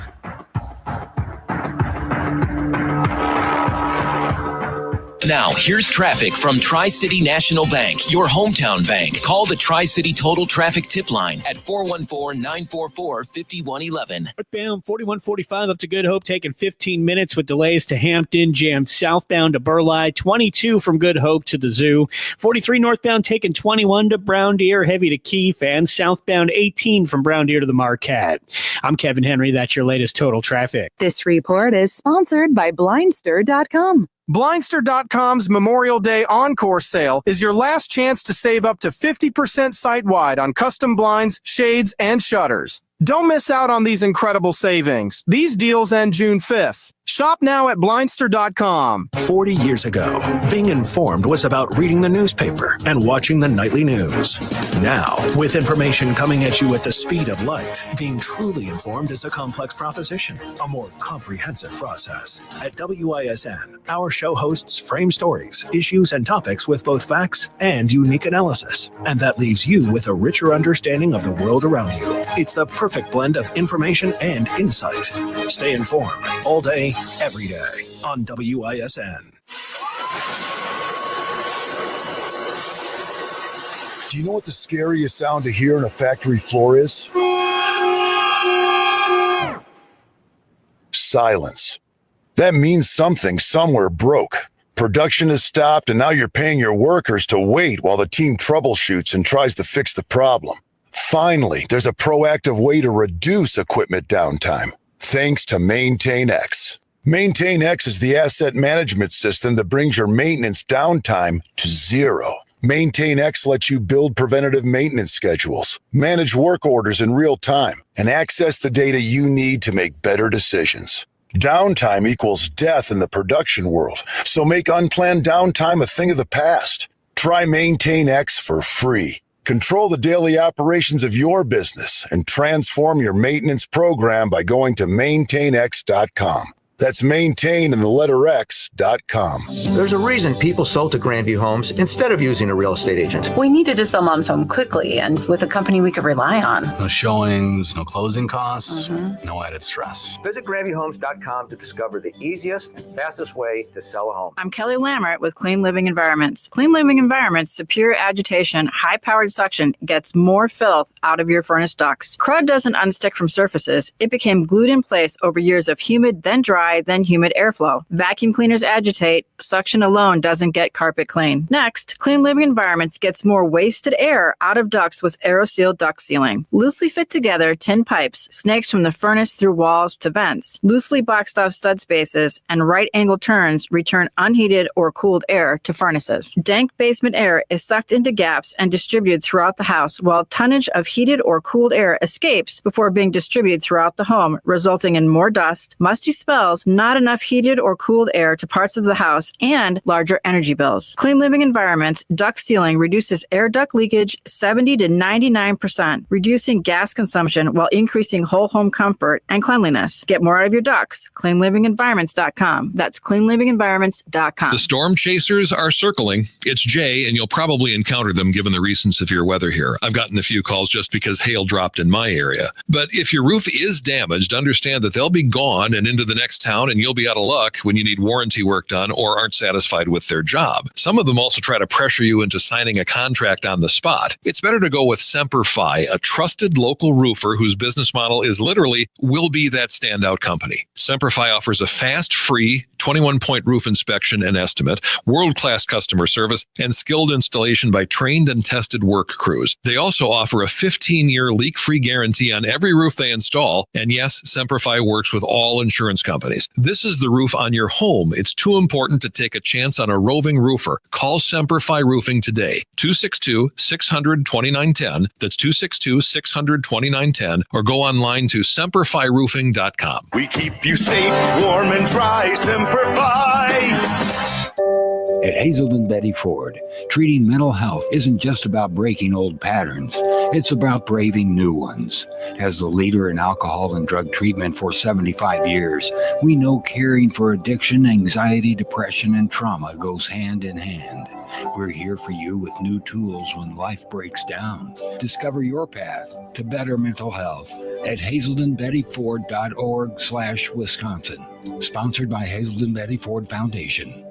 Now, here's traffic from Tri-City National Bank, your hometown bank. Call the Tri-City Total Traffic Tip Line at 414-944-5111. Northbound 4145 up to Good Hope, taking 15 minutes with delays to Hampton, jammed southbound to Burleigh, 22 from Good Hope to the Zoo, 43 northbound taking 21 to Brown Deer, heavy to Keefe, and southbound 18 from Brown Deer to the Marquette. I'm Kevin Henry. That's your latest total traffic. This report is sponsored by Blindster.com. Blindster.com's Memorial Day Encore sale is your last chance to save up to 50% site-wide on custom blinds, shades, and shutters. Don't miss out on these incredible savings. These deals end June 5th. Shop now at Blindster.com. 40 years ago, being informed was about reading the newspaper and watching the nightly news. Now, with information coming at you at the speed of light, being truly informed is a complex proposition, a more comprehensive process. At WISN, our show hosts frame stories, issues, and topics with both facts and unique analysis, and that leaves you with a richer understanding of the world around you. It's the perfect blend of information and insight. Stay informed all day, every day on WISN. Do you know what the scariest sound to hear on a factory floor is? Silence. That means something somewhere broke. Production has stopped, and now you're paying your workers to wait while the team troubleshoots and tries to fix the problem. Finally, there's a proactive way to reduce equipment downtime, thanks to MaintainX. MaintainX is the asset management system that brings your maintenance downtime to zero. MaintainX lets you build preventative maintenance schedules, manage work orders in real time, and access the data you need to make better decisions. Downtime equals death in the production world, so make unplanned downtime a thing of the past. Try MaintainX for free. Control the daily operations of your business and transform your maintenance program by going to maintainx.com. That's maintain and the letter X.com. There's a reason people sold to Grandview Homes instead of using a real estate agent. We needed to sell Mom's home quickly and with a company we could rely on. No showings, no closing costs, no added stress. Visit GrandviewHomes.com to discover the easiest and fastest way to sell a home. I'm Kelly Lammert with Clean Living Environments. Clean Living Environments' superior agitation, high-powered suction gets more filth out of your furnace ducts. Crud doesn't unstick from surfaces. It became glued in place over years of humid, then dry, then humid airflow. Vacuum cleaners agitate. Suction alone doesn't get carpet clean. Next, Clean Living Environments gets more wasted air out of ducts with AeroSeal duct sealing. Loosely fit together tin pipes snakes from the furnace through walls to vents. Loosely boxed off stud spaces and right angle turns return unheated or cooled air to furnaces. Dank basement air is sucked into gaps and distributed throughout the house, while tonnage of heated or cooled air escapes before being distributed throughout the home, resulting in more dust, musty smells, not enough heated or cooled air to parts of the house, and larger energy bills. Clean Living Environments duct sealing reduces air duct leakage 70 to 99%, reducing gas consumption while increasing whole home comfort and cleanliness. Get more out of your ducts. CleanLivingEnvironments.com. That's CleanLivingEnvironments.com. The storm chasers are circling. It's Jay, and you'll probably encounter them given the recent severe weather here. I've gotten a few calls just because hail dropped in my area. But if your roof is damaged, understand that they'll be gone and into the next town, and you'll be out of luck when you need warranty work done or aren't satisfied with their job. Some of them also try to pressure you into signing a contract on the spot. It's better to go with Semperfi, a trusted local roofer whose business model is literally will be that standout company. Semperfi offers a fast, free 21-point roof inspection and estimate, world-class customer service, and skilled installation by trained and tested work crews. They also offer a 15-year leak-free guarantee on every roof they install. And yes, Semperfi works with all insurance companies. This is the roof on your home. It's too important to take a chance on a roving roofer. Call Semperfi Roofing today. 262-600-2910. That's 262-600-2910. Or go online to semperfiroofing.com. We keep you safe, warm, and dry. Semperfi. At Hazelden Betty Ford, treating mental health isn't just about breaking old patterns. It's about braving new ones. As the leader in alcohol and drug treatment for 75 years, we know caring for addiction, anxiety, depression, and trauma goes hand in hand. We're here for you with new tools when life breaks down. Discover your path to better mental health at hazeldenbettyford.org/Wisconsin. Sponsored by Hazelden Betty Ford Foundation.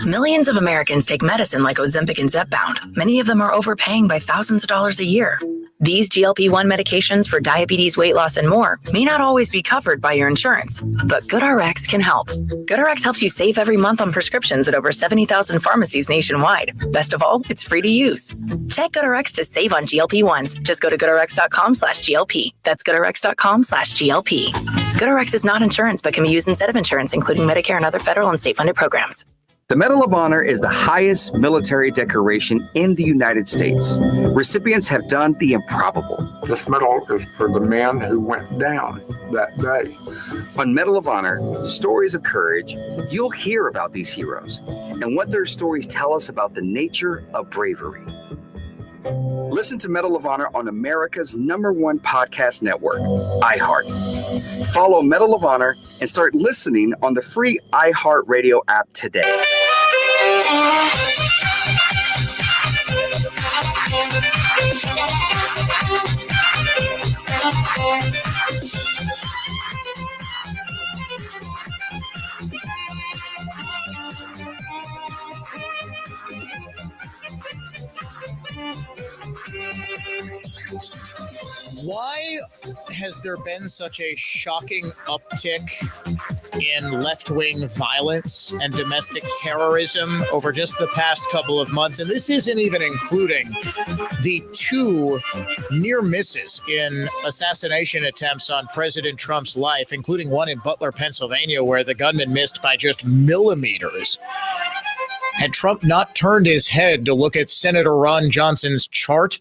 Millions of Americans take medicine like Ozempic and Zepbound. Many of them are overpaying by thousands of dollars a year. These GLP-1 medications for diabetes, weight loss, and more may not always be covered by your insurance, but GoodRx can help. GoodRx helps you save every month on prescriptions at over 70,000 pharmacies nationwide. Best of all, it's free to use. Check GoodRx to save on GLP-1s. Just go to GoodRx.com/GLP. That's GoodRx.com/GLP. GoodRx is not insurance, but can be used instead of insurance, including Medicare and other federal and state-funded programs. The Medal of Honor is the highest military decoration in the United States. Recipients have done the improbable. This medal is for the man who went down that day. On Medal of Honor, stories of courage, you'll hear about these heroes and what their stories tell us about the nature of bravery. Listen to Medal of Honor on America's #1 podcast network, iHeart. Follow Medal of Honor and start listening on the free iHeartRadio app today. Why has there been such a shocking uptick in left-wing violence and domestic terrorism over just the past couple of months? And this isn't even including the 2 near misses in assassination attempts on President Trump's life, including one in Butler, Pennsylvania, where the gunman missed by just millimeters. Had Trump not turned his head to look at Senator Ron Johnson's chart,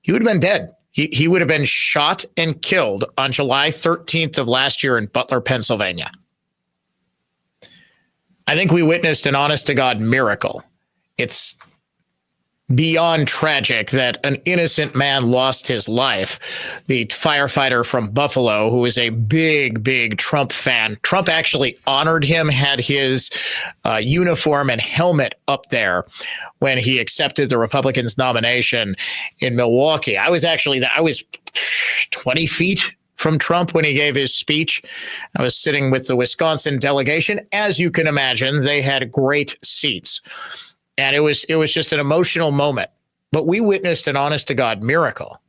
he would have been dead. He would have been shot and killed on July 13th of last year in Butler, Pennsylvania. I think we witnessed an honest-to-God miracle. It's beyond tragic that an innocent man lost his life. The firefighter from Buffalo, who is a big Trump fan. Trump actually honored him, had his uniform and helmet up there when he accepted the Republicans' nomination in Milwaukee. I was 20 feet from Trump when he gave his speech. I was sitting with the Wisconsin delegation. As you can imagine, they had great seats. And it was just an emotional moment. But we witnessed an honest-to-God miracle.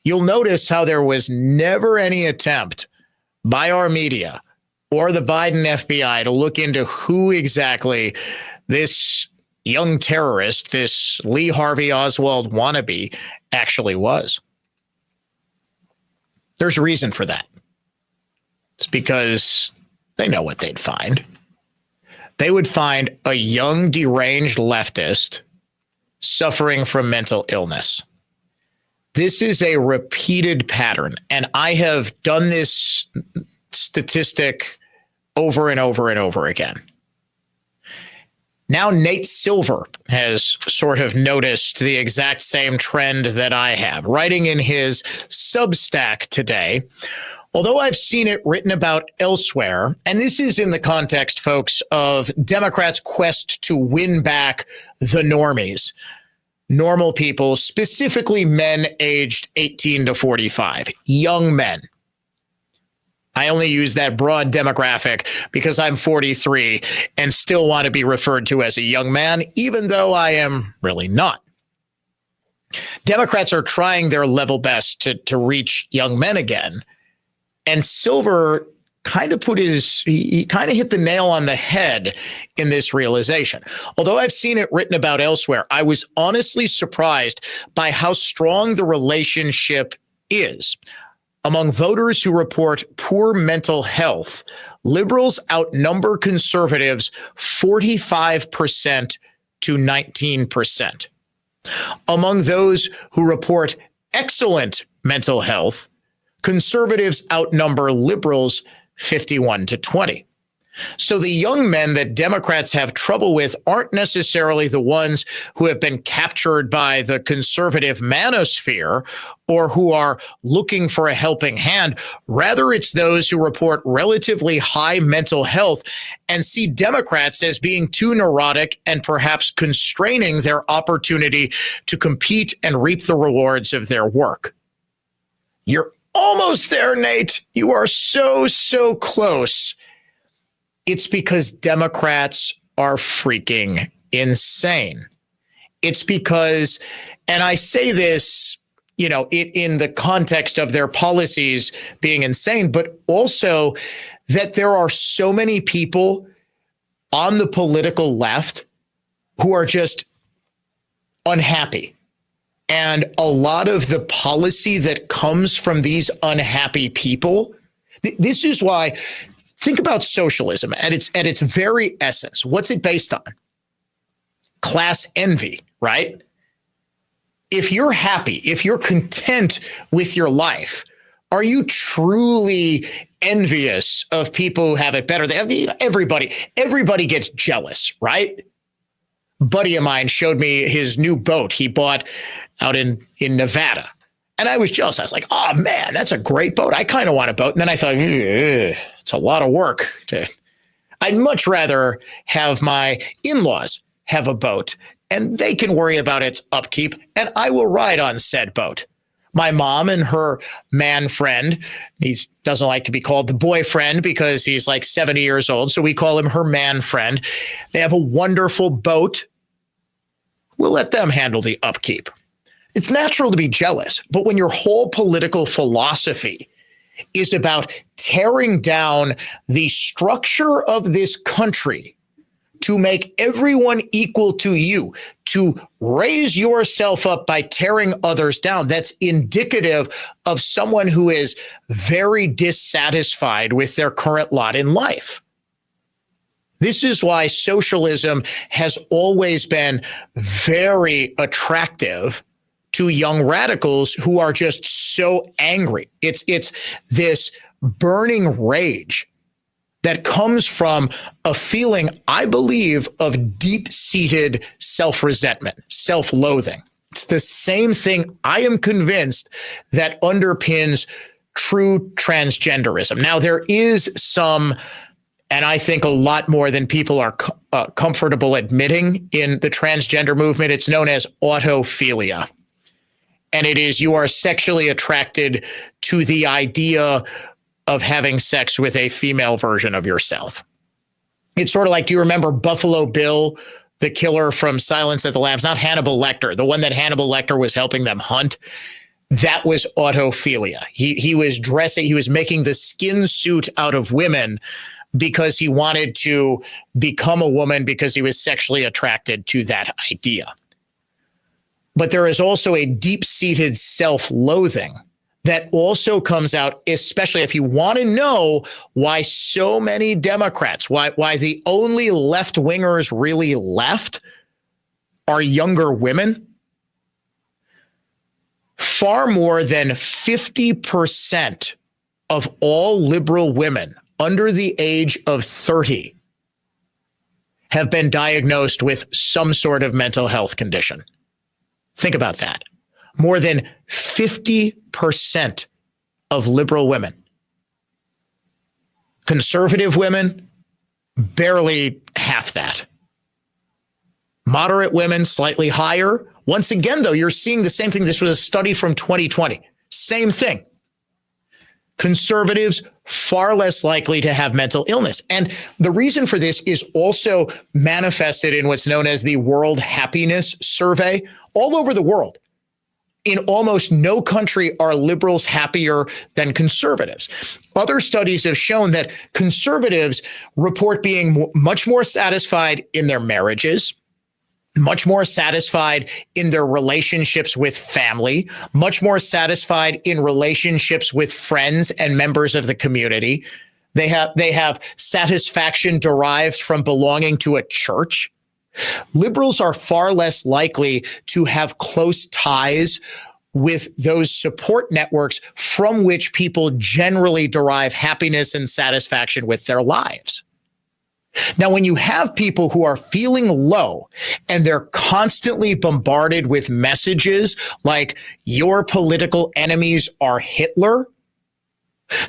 You'll notice how there was never any attempt by our media or the Biden FBI to look into who exactly this young terrorist, this Lee Harvey Oswald wannabe, actually was. There's a reason for that. It's because they know what they'd find. They would find a young, deranged leftist suffering from mental illness. This is a repeated pattern, and I have done this statistic over and over and over again. Now Nate Silver has sort of noticed the exact same trend that I have, writing in his Substack today. Although I've seen it written about elsewhere, and this is in the context, folks, of Democrats' quest to win back the normies, normal people, specifically men aged 18 to 45, young men. I only use that broad demographic because I'm 43 and still want to be referred to as a young man, even though I am really not. Democrats are trying their level best to reach young men again. And Silver kind of he kind of hit the nail on the head in this realization. Although I've seen it written about elsewhere, I was honestly surprised by how strong the relationship is. Among voters who report poor mental health, liberals outnumber conservatives 45% to 19%. Among those who report excellent mental health, conservatives outnumber liberals 51 to 20. So the young men that Democrats have trouble with aren't necessarily the ones who have been captured by the conservative manosphere or who are looking for a helping hand. Rather, it's those who report relatively high mental health and see Democrats as being too neurotic and perhaps constraining their opportunity to compete and reap the rewards of their work. You're almost there, Nate. You are so close. It's because Democrats are freaking insane. It's because, and I say this, in the context of their policies being insane, but also that there are so many people on the political left who are just unhappy. And a lot of the policy that comes from these unhappy people, this is why. Think about socialism at its very essence. What's it based on? Class envy, right? If you're happy, if you're content with your life, are you truly envious of people who have it better? Everybody gets jealous, right? A buddy of mine showed me his new boat he bought out in Nevada. And I was jealous. I was like, oh, man, that's a great boat. I kind of want a boat. And then I thought, it's a lot of work. I'd much rather have my in-laws have a boat and they can worry about its upkeep and I will ride on said boat. My mom and her man friend, he doesn't like to be called the boyfriend because he's like 70 years old. So we call him her man friend. They have a wonderful boat. We'll let them handle the upkeep. It's natural to be jealous, but when your whole political philosophy is about tearing down the structure of this country to make everyone equal to you, to raise yourself up by tearing others down, that's indicative of someone who is very dissatisfied with their current lot in life. This is why socialism has always been very attractive to young radicals who are just so angry. It's this burning rage that comes from a feeling, I believe, of deep-seated self-resentment, self-loathing. It's the same thing I am convinced that underpins true transgenderism. Now, there is some, and I think a lot more than people are comfortable admitting in the transgender movement, it's known as autophilia. And it is you are sexually attracted to the idea of having sex with a female version of yourself. It's sort of like, do you remember Buffalo Bill, the killer from Silence of the Lambs? Not Hannibal Lecter, the one that Hannibal Lecter was helping them hunt. That was autophilia. He was making the skin suit out of women because he wanted to become a woman because he was sexually attracted to that idea. But there is also a deep-seated self-loathing that also comes out, especially if you want to know why so many Democrats, why the only left-wingers really left are younger women. Far more than 50% of all liberal women under the age of 30 have been diagnosed with some sort of mental health condition. Think about that. More than 50% of liberal women. Conservative women, barely half that. Moderate women, slightly higher. Once again, though, you're seeing the same thing. This was a study from 2020. Same thing. Conservatives, far less likely to have mental illness. And the reason for this is also manifested in what's known as the World Happiness Survey all over the world. In almost no country are liberals happier than conservatives. Other studies have shown that conservatives report being much more satisfied in their marriages, much more satisfied in their relationships with family, much more satisfied in relationships with friends and members of the community. They have satisfaction derived from belonging to a church. Liberals are far less likely to have close ties with those support networks from which people generally derive happiness and satisfaction with their lives. Now, when you have people who are feeling low and they're constantly bombarded with messages like your political enemies are Hitler,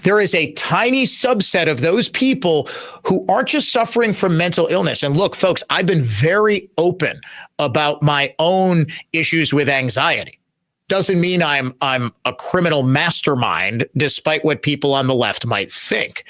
there is a tiny subset of those people who aren't just suffering from mental illness. And look, folks, I've been very open about my own issues with anxiety. Doesn't mean I'm a criminal mastermind, despite what people on the left might think.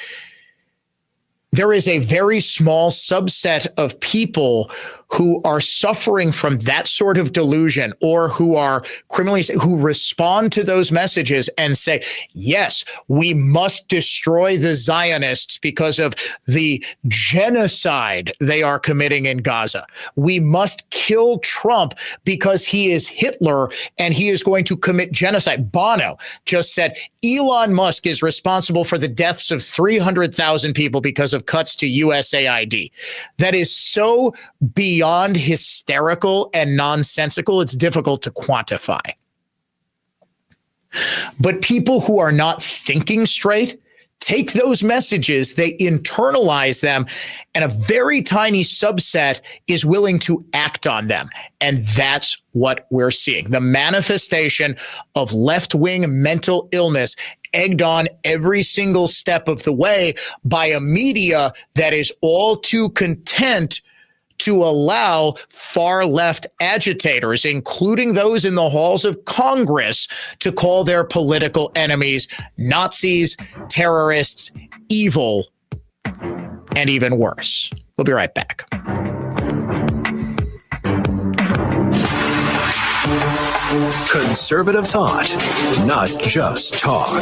There is a very small subset of people who are suffering from that sort of delusion, or who are criminally, who respond to those messages and say, yes, we must destroy the Zionists because of the genocide they are committing in Gaza. We must kill Trump because he is Hitler and he is going to commit genocide. Bono just said Elon Musk is responsible for the deaths of 300,000 people because of cuts to USAID. That is so beyond hysterical and nonsensical, it's difficult to quantify. But people who are not thinking straight take those messages, they internalize them, and a very tiny subset is willing to act on them. And that's what we're seeing. The manifestation of left-wing mental illness egged on every single step of the way by a media that is all too content to allow far left agitators, including those in the halls of Congress, to call their political enemies Nazis, terrorists, evil, and even worse. We'll be right back. Conservative thought, not just talk.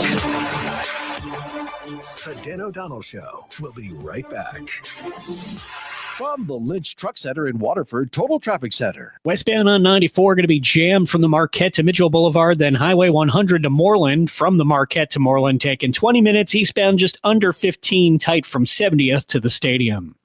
The Dan O'Donnell Show. We'll be right back. From the Lynch Truck Center in Waterford, Total Traffic Center. Westbound on 94 going to be jammed from the Marquette to Mitchell Boulevard, then Highway 100 to Moreland. From the Marquette to Moreland, taking 20 minutes. Eastbound just under 15, tight from 70th to the stadium.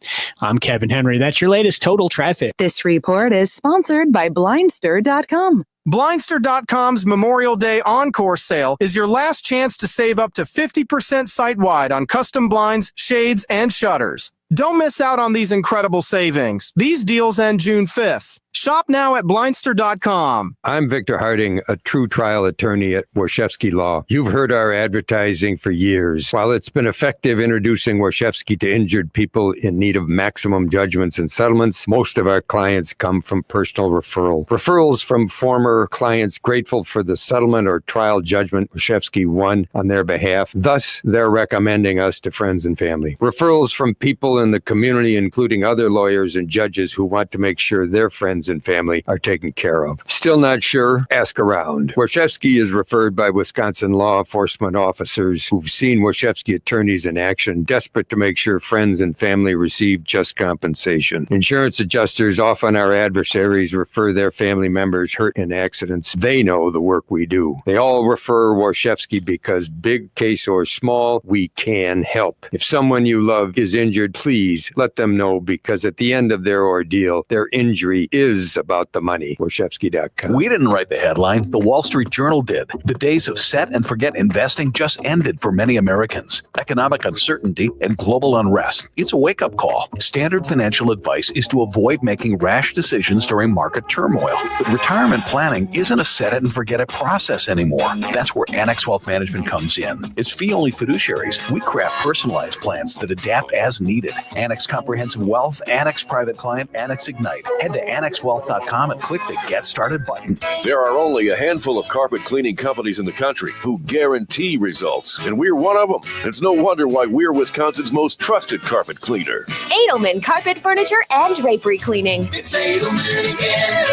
I'm Kevin Henry. That's your latest Total Traffic. This report is sponsored by Blindster.com. Blindster.com's Memorial Day Encore sale is your last chance to save up to 50% site-wide on custom blinds, shades, and shutters. Don't miss out on these incredible savings. These deals end June 5th. Shop now at Blindster.com. I'm Victor Harding, a true trial attorney at Warshevsky Law. You've heard our advertising for years. While it's been effective introducing Warshevsky to injured people in need of maximum judgments and settlements, most of our clients come from personal referral. Referrals from former clients grateful for the settlement or trial judgment Warshevsky won on their behalf. Thus, they're recommending us to friends and family. Referrals from people in the community, including other lawyers and judges who want to make sure their friends and family are taken care of. Still not sure? Ask around. Warshevsky is referred by Wisconsin law enforcement officers who've seen Warshevsky attorneys in action, desperate to make sure friends and family receive just compensation. Insurance adjusters, often our adversaries, refer their family members hurt in accidents. They know the work we do. They all refer Warshevsky because, big case or small, we can help. If someone you love is injured, please let them know, because at the end of their ordeal, their injury is about the money. Warshevsky.com. We didn't write the headline. The Wall Street Journal did. The days of set and forget investing just ended for many Americans. Economic uncertainty and global unrest. It's a wake-up call. Standard financial advice is to avoid making rash decisions during market turmoil. But retirement planning isn't a set it and forget it process anymore. That's where Annex Wealth Management comes in. As fee-only fiduciaries, we craft personalized plans that adapt as needed. Annex Comprehensive Wealth, Annex Private Client, Annex Ignite. Head to AnnexWealth.com and click the Get Started button. There are only a handful of carpet cleaning companies in the country who guarantee results, and we're one of them. It's no wonder why we're Wisconsin's most trusted carpet cleaner. Edelman Carpet, Furniture, and Drapery Cleaning. It's Edelman again.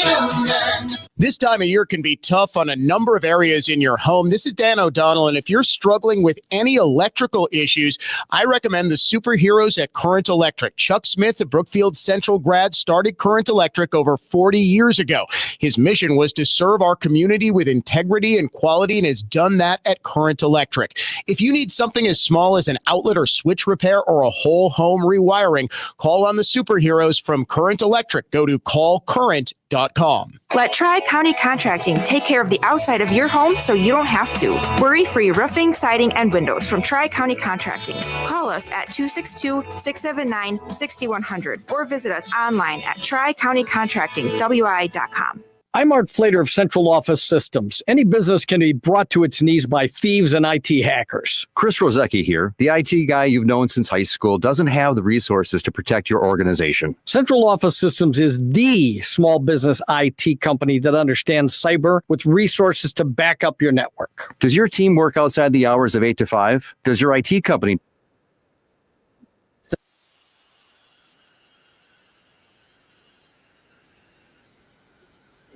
Edelman. This time of year can be tough on a number of areas in your home. This is Dan O'Donnell, and if you're struggling with any electrical issues, I recommend the superheroes at Current Electric. Chuck Smith, a Brookfield Central grad, started Current Electric over 40 years ago. His mission was to serve our community with integrity and quality, and has done that at Current Electric. If you need something as small as an outlet or switch repair or a whole home rewiring, call on the superheroes from Current Electric. Go to callcurrent.com. Let Tri-County Contracting take care of the outside of your home so you don't have to. Worry-free roofing, siding, and windows from Tri-County Contracting. Call us at 262-679-6100 or visit us online at tricountycontractingwi.com. I'm Art Flater of Central Office Systems. Any business can be brought to its knees by thieves and IT hackers. Chris Rozecki here. The IT guy you've known since high school doesn't have the resources to protect your organization. Central Office Systems is the small business IT company that understands cyber with resources to back up your network. Does your team work outside the hours of 8 to 5? Does your IT company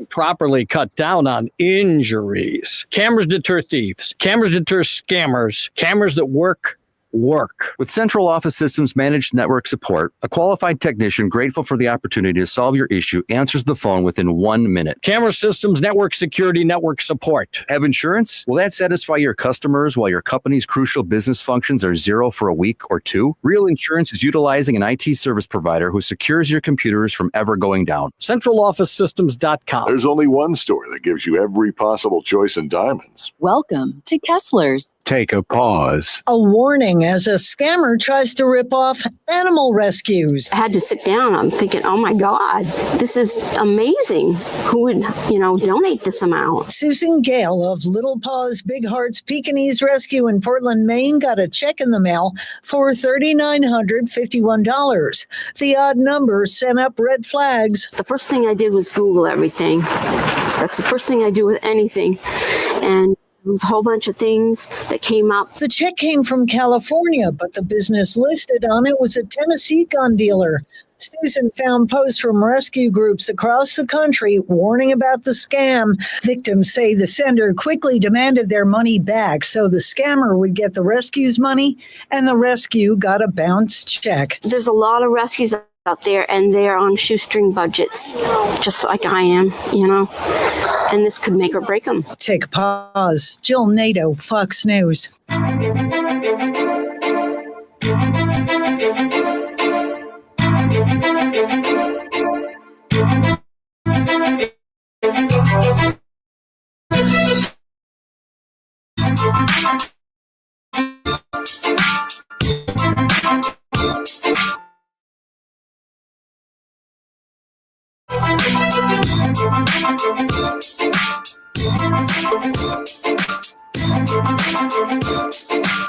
properly cut down on injuries? Cameras deter thieves. Cameras deter scammers. Cameras that work. With Central Office Systems Managed Network Support, a qualified technician grateful for the opportunity to solve your issue answers the phone within 1 minute. Camera systems, network security, network support. Have insurance? Will that satisfy your customers while your company's crucial business functions are zero for a week or two? Real Insurance is utilizing an IT service provider who secures your computers from ever going down. CentralOfficeSystems.com. There's only one store that gives you every possible choice in diamonds. Welcome to Kessler's. Take a pause. A warning as a scammer tries to rip off animal rescues. I had to sit down. I'm thinking, oh my God, this is amazing. Who would, donate this amount? Susan Gale of Little Paws Big Hearts Pekingese Rescue in Portland, Maine got a check in the mail for $3,951. The odd number sent up red flags. The first thing I did was Google everything. That's the first thing I do with anything. And there was a whole bunch of things that came up. The check came from California, but the business listed on it was a Tennessee gun dealer. Susan found posts from rescue groups across the country warning about the scam. Victims say the sender quickly demanded their money back, so the scammer would get the rescue's money, and the rescue got a bounced check. There's a lot of rescues out there, and they're on shoestring budgets, just like I am, and this could make or break them. Take a pause. Jill Nato, Fox News.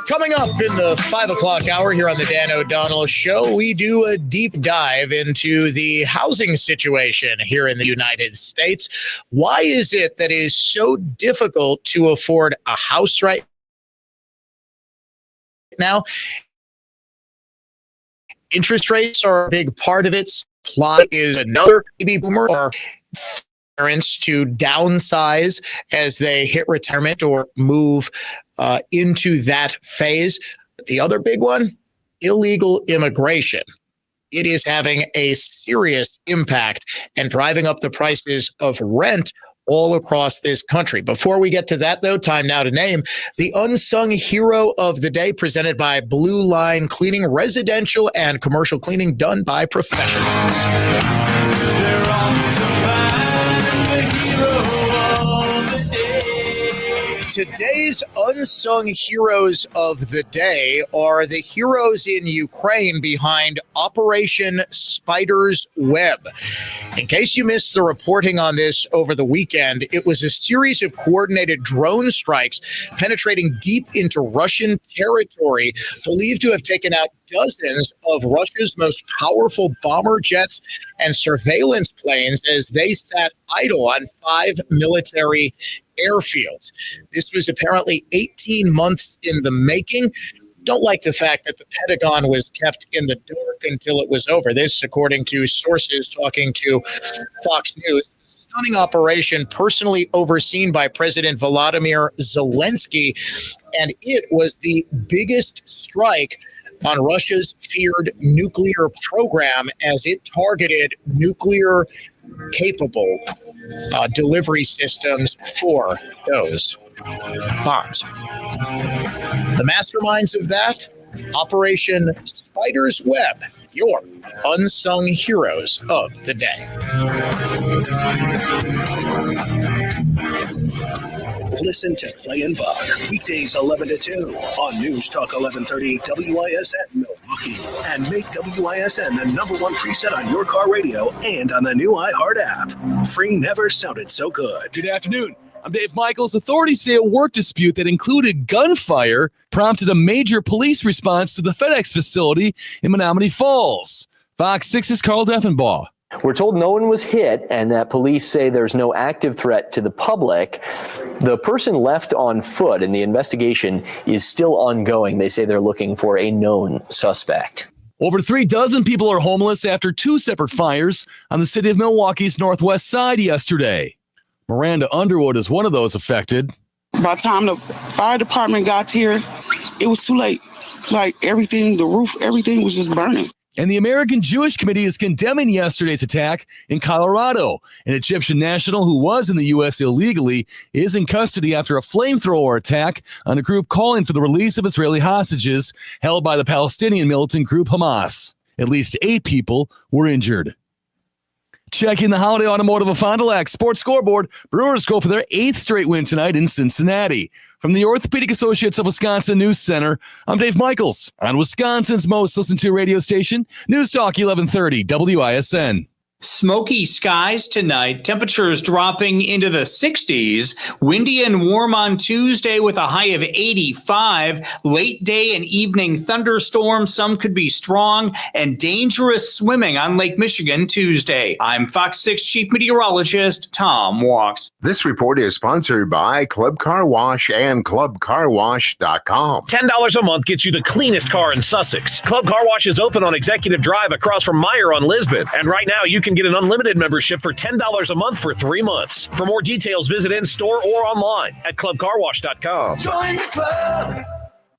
Coming up in the 5 o'clock hour here on the Dan O'Donnell Show, we do a deep dive into the housing situation here in the United States. Why is it that it is so difficult to afford a house right now? Interest rates are a big part of it. Supply is another. Baby boomer or parents to downsize as they hit retirement or move into that phase. The other big one, illegal immigration. It is having a serious impact and driving up the prices of rent all across this country. Before we get to that, though, time now to name the unsung hero of the day, presented by Blue Line Cleaning, residential and commercial cleaning done by professionals. Today's unsung heroes of the day are the heroes in Ukraine behind Operation Spider's Web. In case you missed the reporting on this over the weekend, it was a series of coordinated drone strikes penetrating deep into Russian territory, believed to have taken out dozens of Russia's most powerful bomber jets and surveillance planes as they sat idle on 5 military airfields. This was apparently 18 months in the making. Don't like the fact that the Pentagon was kept in the dark until it was over. This, according to sources talking to Fox News. The stunning operation personally overseen by President Volodymyr Zelensky, and it was the biggest strike on Russia's feared nuclear program as it targeted nuclear-capable delivery systems for those bombs. The masterminds of that, Operation Spider's Web, your unsung heroes of the day. Listen to Clay and Buck weekdays 11 to 2 on News Talk 1130 WISN Milwaukee, and make WISN the #1 preset on your car radio and on the new iHeart app. Free never sounded so good. Good afternoon. I'm Dave Michaels. Authorities say a work dispute that included gunfire prompted a major police response to the FedEx facility in Menominee Falls. Fox 6's Carl Deffenbaugh. We're told no one was hit and that police say there's no active threat to the public. The person left on foot and the investigation is still ongoing. They say they're looking for a known suspect. Over 3 dozen people are homeless after 2 separate fires on the city of Milwaukee's northwest side yesterday. Miranda Underwood is one of those affected. By the time the fire department got here, it was too late. Like everything, the roof, everything was just burning. And the American Jewish Committee is condemning yesterday's attack in Colorado. An Egyptian national who was in the U.S. illegally is in custody after a flamethrower attack on a group calling for the release of Israeli hostages held by the Palestinian militant group Hamas. At least 8 people were injured. Checking the Holiday Automotive of Fond du Lac Sports Scoreboard, Brewers go for their 8th straight win tonight in Cincinnati. From the Orthopedic Associates of Wisconsin News Center, I'm Dave Michaels on Wisconsin's most listened to radio station, News Talk 1130 WISN. Smoky skies tonight, temperatures dropping into the 60s, windy and warm on Tuesday with a high of 85, late day and evening thunderstorms, some could be strong, and dangerous swimming on Lake Michigan Tuesday. I'm Fox 6 Chief Meteorologist Tom Walks. This report is sponsored by Club Car Wash and ClubCarWash.com. $10 a month gets you the cleanest car in Sussex. Club Car Wash is open on Executive Drive across from Meyer on Lisbon, and right now you can get an unlimited membership for $10 a month for 3 months. For more details, visit in-store or online at ClubCarWash.com. Join the club.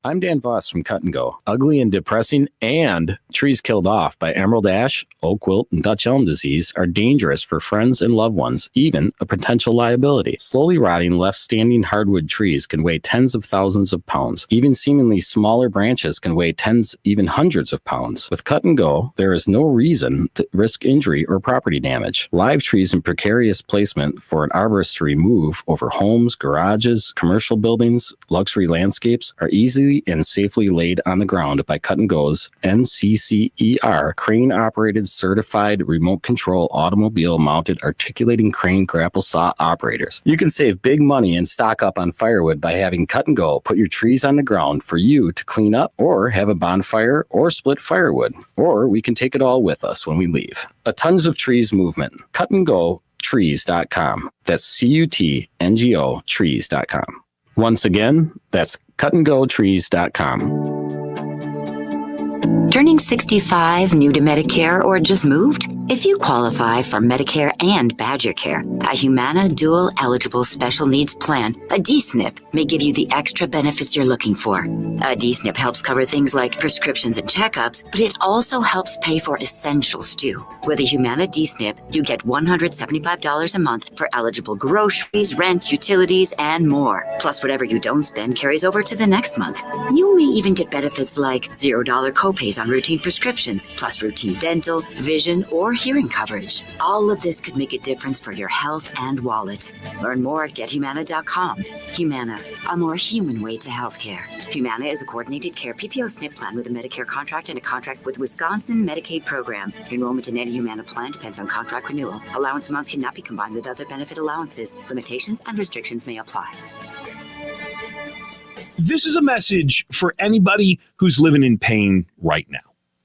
I'm Dan Voss from Cut and Go. Ugly and depressing and trees killed off by emerald ash, oak wilt, and Dutch elm disease are dangerous for friends and loved ones, even a potential liability. Slowly rotting, left-standing hardwood trees can weigh tens of thousands of pounds. Even seemingly smaller branches can weigh tens, even hundreds of pounds. With Cut and Go, there is no reason to risk injury or property damage. Live trees in precarious placement for an arborist to remove over homes, garages, commercial buildings, luxury landscapes are easily and safely laid on the ground by Cut and Go's NCCER crane-operated certified remote control automobile mounted articulating crane grapple saw operators. You can save big money and stock up on firewood by having Cut and Go put your trees on the ground for you to clean up or have a bonfire or split firewood, or we can take it all with us when we leave. A Tons of Trees movement. Cut and Go trees.com. That's CUTNGO trees.com. Once again, that's cutandgotrees.com. Turning 65, new to Medicare, or just moved? If you qualify for Medicare and Badger Care, a Humana dual eligible special needs plan, a D-SNP may give you the extra benefits you're looking for. A D-SNP helps cover things like prescriptions and checkups, but it also helps pay for essentials too. With a Humana D-SNP, you get $175 a month for eligible groceries, rent, utilities, and more. Plus, whatever you don't spend carries over to the next month. You may even get benefits like $0 copays on routine prescriptions, plus routine dental, vision, or hearing coverage. All of this could make a difference for your health and wallet. Learn more at GetHumana.com. Humana, a more human way to healthcare. Humana is a coordinated care PPO SNP plan with a Medicare contract and a contract with Wisconsin Medicaid program. Enrollment in any Humana plan depends on contract renewal. Allowance amounts cannot be combined with other benefit allowances. Limitations and restrictions may apply. This is a message for anybody who's living in pain right now.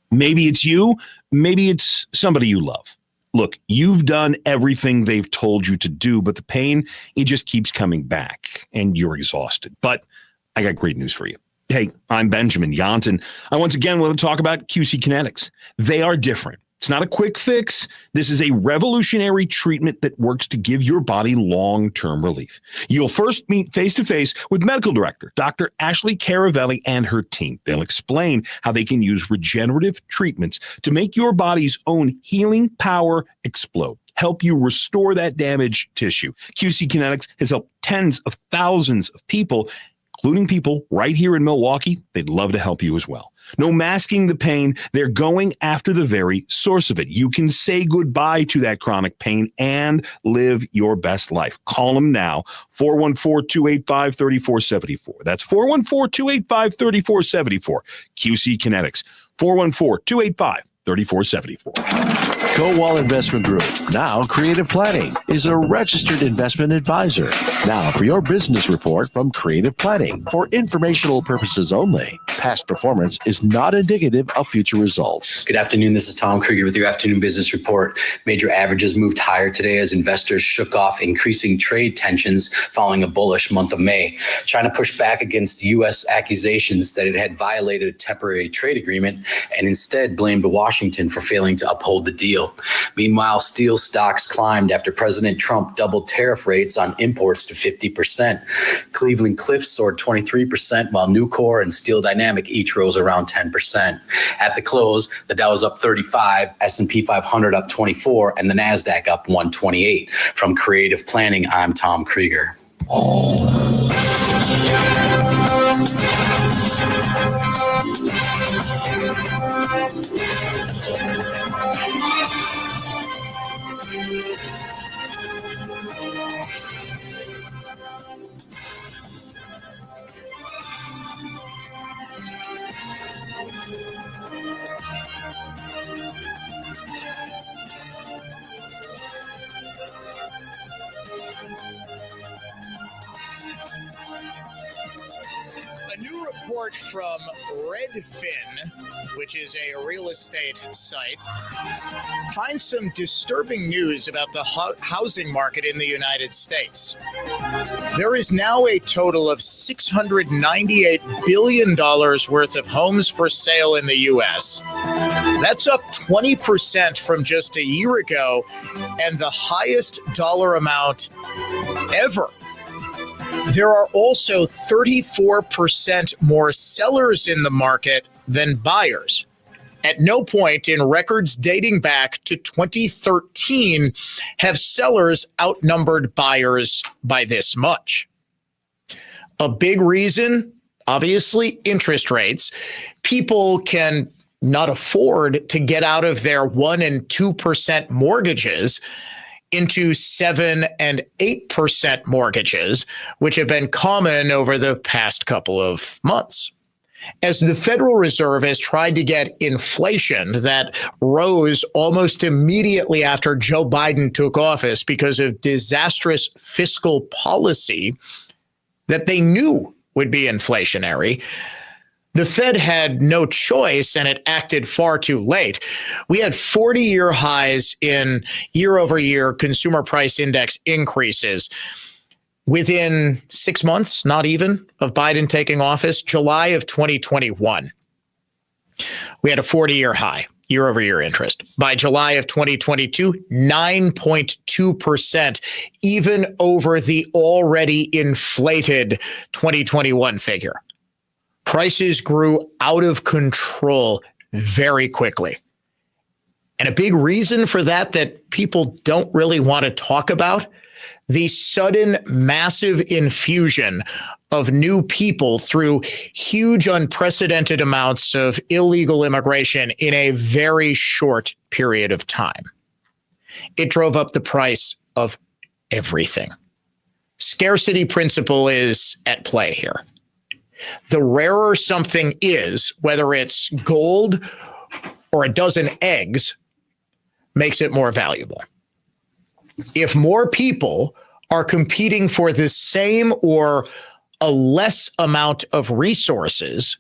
Maybe it's you, maybe it's somebody you love. Look, you've done everything they've told you to do, but the pain, it just keeps coming back and you're exhausted. But I got great news for you. Hey, I'm Benjamin Yont, and I once again want to talk about QC Kinetics. They are different. It's not a quick fix. This is a revolutionary treatment that works to give your body long-term relief. You'll first meet face-to-face with medical director, Dr. Ashley Caravelli and her team. They'll explain how they can use regenerative treatments to make your body's own healing power explode, help you restore that damaged tissue. QC Kinetics has helped tens of thousands of people, including people right here in Milwaukee. They'd love to help you as well. No masking the pain. They're going after the very source of it. You can say goodbye to that chronic pain and live your best life. Call them now, 414-285-3474. That's 414-285-3474. QC Kinetics, 414-285-3474. Kowal Investment Group, now Creative Planning, is a registered investment advisor. Now for your business report from Creative Planning. For informational purposes only, past performance is not indicative of future results. Good afternoon. This is Tom Krieger with your afternoon business report. Major averages moved higher today as investors shook off increasing trade tensions following a bullish month of May. China pushed back against U.S. accusations that it had violated a temporary trade agreement and instead blamed Washington for failing to uphold the deal. Meanwhile, steel stocks climbed after President Trump doubled tariff rates on imports to 50%. Cleveland Cliffs soared 23%, while Nucor and Steel Dynamic each rose around 10%. At the close, the Dow was up 35, S&P 500 up 24, and the NASDAQ up 128. From Creative Planning, I'm Tom Krieger. A new report from Redfin, which is a real estate site, finds some disturbing news about the housing market in the United States. There is now a total of $698 billion worth of homes for sale in the U.S. That's up 20% from just a year ago and the highest dollar amount ever. There are also 34% more sellers in the market than buyers. At no point in records dating back to 2013 have sellers outnumbered buyers by this much. A big reason, obviously, interest rates. People can not afford to get out of their 1% and 2% mortgages into 7% and 8% mortgages, which have been common over the past couple of months. As the Federal Reserve has tried to get inflation that rose almost immediately after Joe Biden took office because of disastrous fiscal policy that they knew would be inflationary, the Fed had no choice, and it acted far too late. We had 40-year highs in year-over-year consumer price index increases within 6 months, not even, of Biden taking office, July of 2021. We had a 40-year high, year-over-year interest. By July of 2022, 9.2%, even over the already inflated 2021 figure. Prices grew out of control very quickly. And a big reason for that people don't really want to talk about, the sudden massive infusion of new people through huge unprecedented amounts of illegal immigration in a very short period of time. It drove up the price of everything. Scarcity principle is at play here. The rarer something is, whether it's gold or a dozen eggs, makes it more valuable. If more people are competing for the same or a less amount of resources,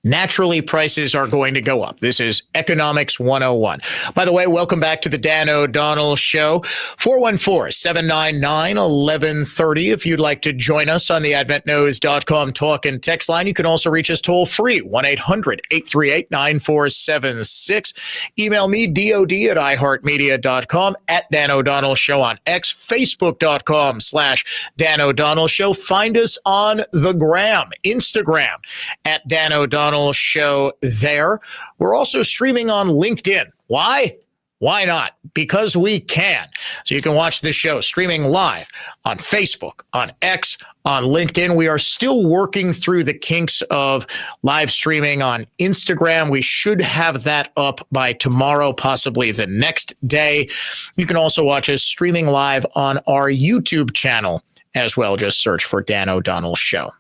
Naturally, prices are going to go up. This is Economics 101. By the way, welcome back to the Dan O'Donnell Show. 414-799-1130. If you'd like to join us on the adventknows.com talk and text line, you can also reach us toll free, 1-800-838-9476. Email me, DOD@iHeartMedia.com, at Dan O'Donnell Show on X, Facebook.com/Dan O'Donnell Show. Find us on the gram, Instagram, at Dan O'Donnell Show there. We're also streaming on LinkedIn. Why? Why not? Because we can. So you can watch this show streaming live on Facebook, on X, on LinkedIn. We are still working through the kinks of live streaming on Instagram. We should have that up by tomorrow, possibly the next day. You can also watch us streaming live on our YouTube channel as well. Just search for Dan O'Donnell Show.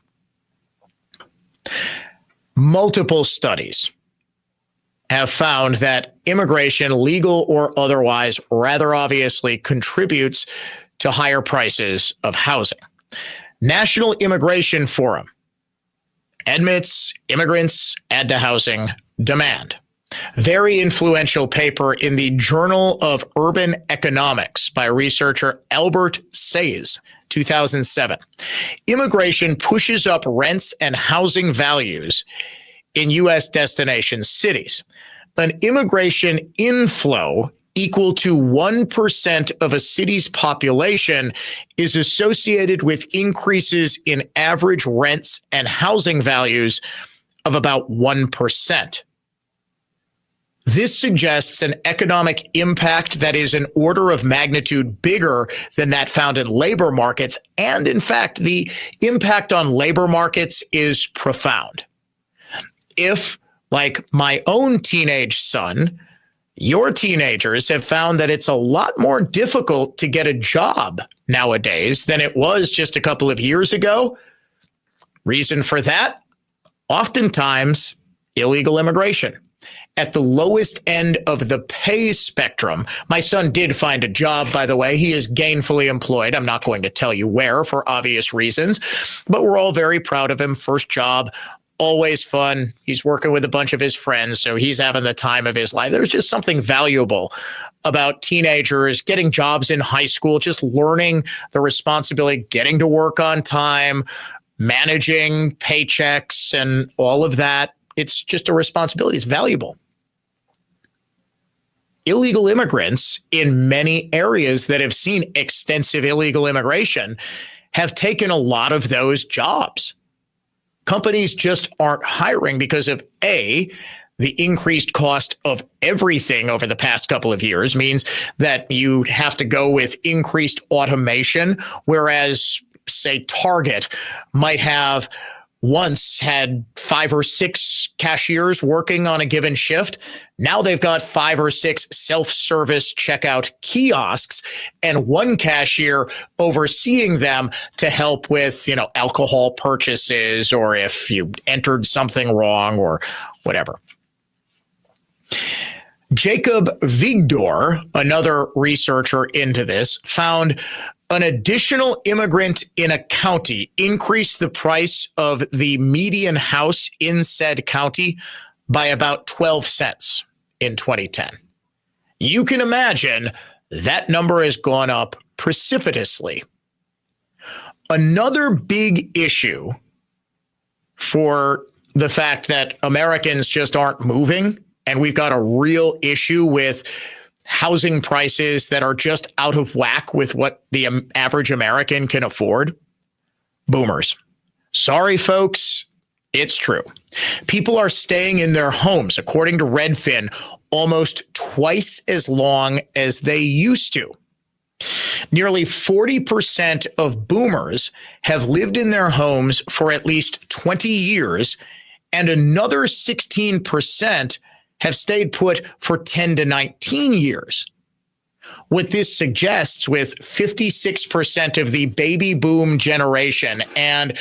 Multiple studies have found that immigration, legal or otherwise, rather obviously contributes to higher prices of housing. National Immigration Forum admits immigrants add to housing demand. Very influential paper in the Journal of Urban Economics by researcher Albert Sayes, 2007. Immigration pushes up rents and housing values in U.S. destination cities. An immigration inflow equal to 1% of a city's population is associated with increases in average rents and housing values of about 1%. This suggests an economic impact that is an order of magnitude bigger than that found in labor markets. And in fact, the impact on labor markets is profound. If, like my own teenage son, your teenagers have found that it's a lot more difficult to get a job nowadays than it was just a couple of years ago, reason for that? Oftentimes, illegal immigration. At the lowest end of the pay spectrum, my son did find a job, by the way. He is gainfully employed. I'm not going to tell you where for obvious reasons, but we're all very proud of him. First job, always fun. He's working with a bunch of his friends, so he's having the time of his life. There's just something valuable about teenagers getting jobs in high school, just learning the responsibility, getting to work on time, managing paychecks and all of that. It's just a responsibility. It's valuable. Illegal immigrants in many areas that have seen extensive illegal immigration have taken a lot of those jobs. Companies just aren't hiring because of A, the increased cost of everything over the past couple of years means that you have to go with increased automation, whereas, say, Target might have once had 5 or 6 cashiers working on a given shift. Now they've got 5 or 6 self-service checkout kiosks and one cashier overseeing them to help with, alcohol purchases or if you entered something wrong or whatever. Jacob Vigdor, another researcher into this, found an additional immigrant in a county increased the price of the median house in said county by about 12 cents in 2010. You can imagine that number has gone up precipitously. Another big issue for the fact that Americans just aren't moving, and we've got a real issue with housing prices that are just out of whack with what the average American can afford. Boomers. Sorry, folks. It's true. People are staying in their homes, according to Redfin, almost twice as long as they used to. Nearly 40% of boomers have lived in their homes for at least 20 years, and another 16% have stayed put for 10 to 19 years. What this suggests with 56% of the baby boom generation, and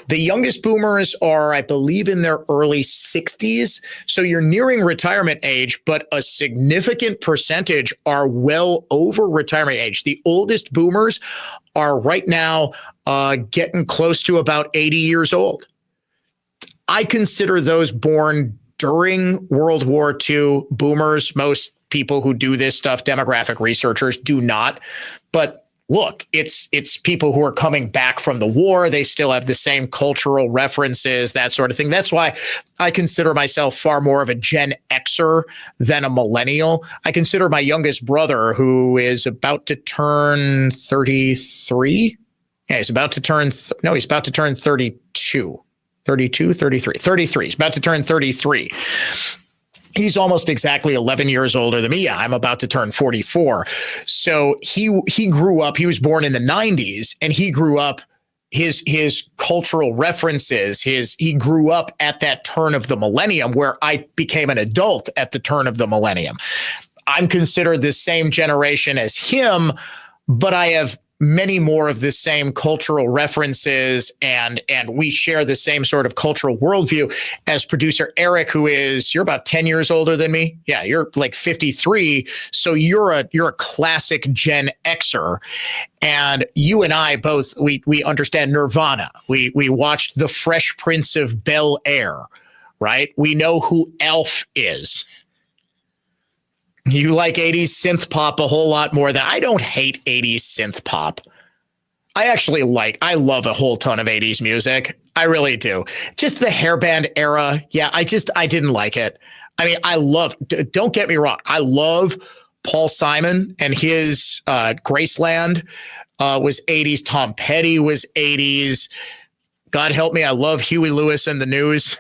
the youngest boomers are, I believe, in their early 60s. So you're nearing retirement age, but a significant percentage are well over retirement age. The oldest boomers are right now getting close to about 80 years old. I consider those born during World War II boomers. Most people who do this stuff, demographic researchers, do not. But look, it's people who are coming back from the war. They still have the same cultural references, that sort of thing. That's why I consider myself far more of a Gen Xer than a millennial. I consider my youngest brother, who is about to turn 33. Yeah, he's about to turn 32. 33. He's about to turn 33. He's almost exactly 11 years older than me. Yeah, I'm about to turn 44. So he grew up, he was born in the 90s, and he grew up, his cultural references, he grew up at that turn of the millennium, where I became an adult at the turn of the millennium. I'm considered the same generation as him, but I have many more of the same cultural references, and we share the same sort of cultural worldview as producer Eric, who is, you're about 10 years older than me. Yeah, you're like 53. So you're a classic Gen Xer. And you and I both, we understand Nirvana. We watched The Fresh Prince of Bel-Air, right? We know who Elf is. You like 80s synth pop a whole lot more than I don't hate 80s synth pop. I love a whole ton of 80s music. I really do. Just the hairband era. Yeah, I didn't like it. I mean, don't get me wrong. I love Paul Simon and his Graceland was 80s. Tom Petty was 80s. God help me, I love Huey Lewis and the News.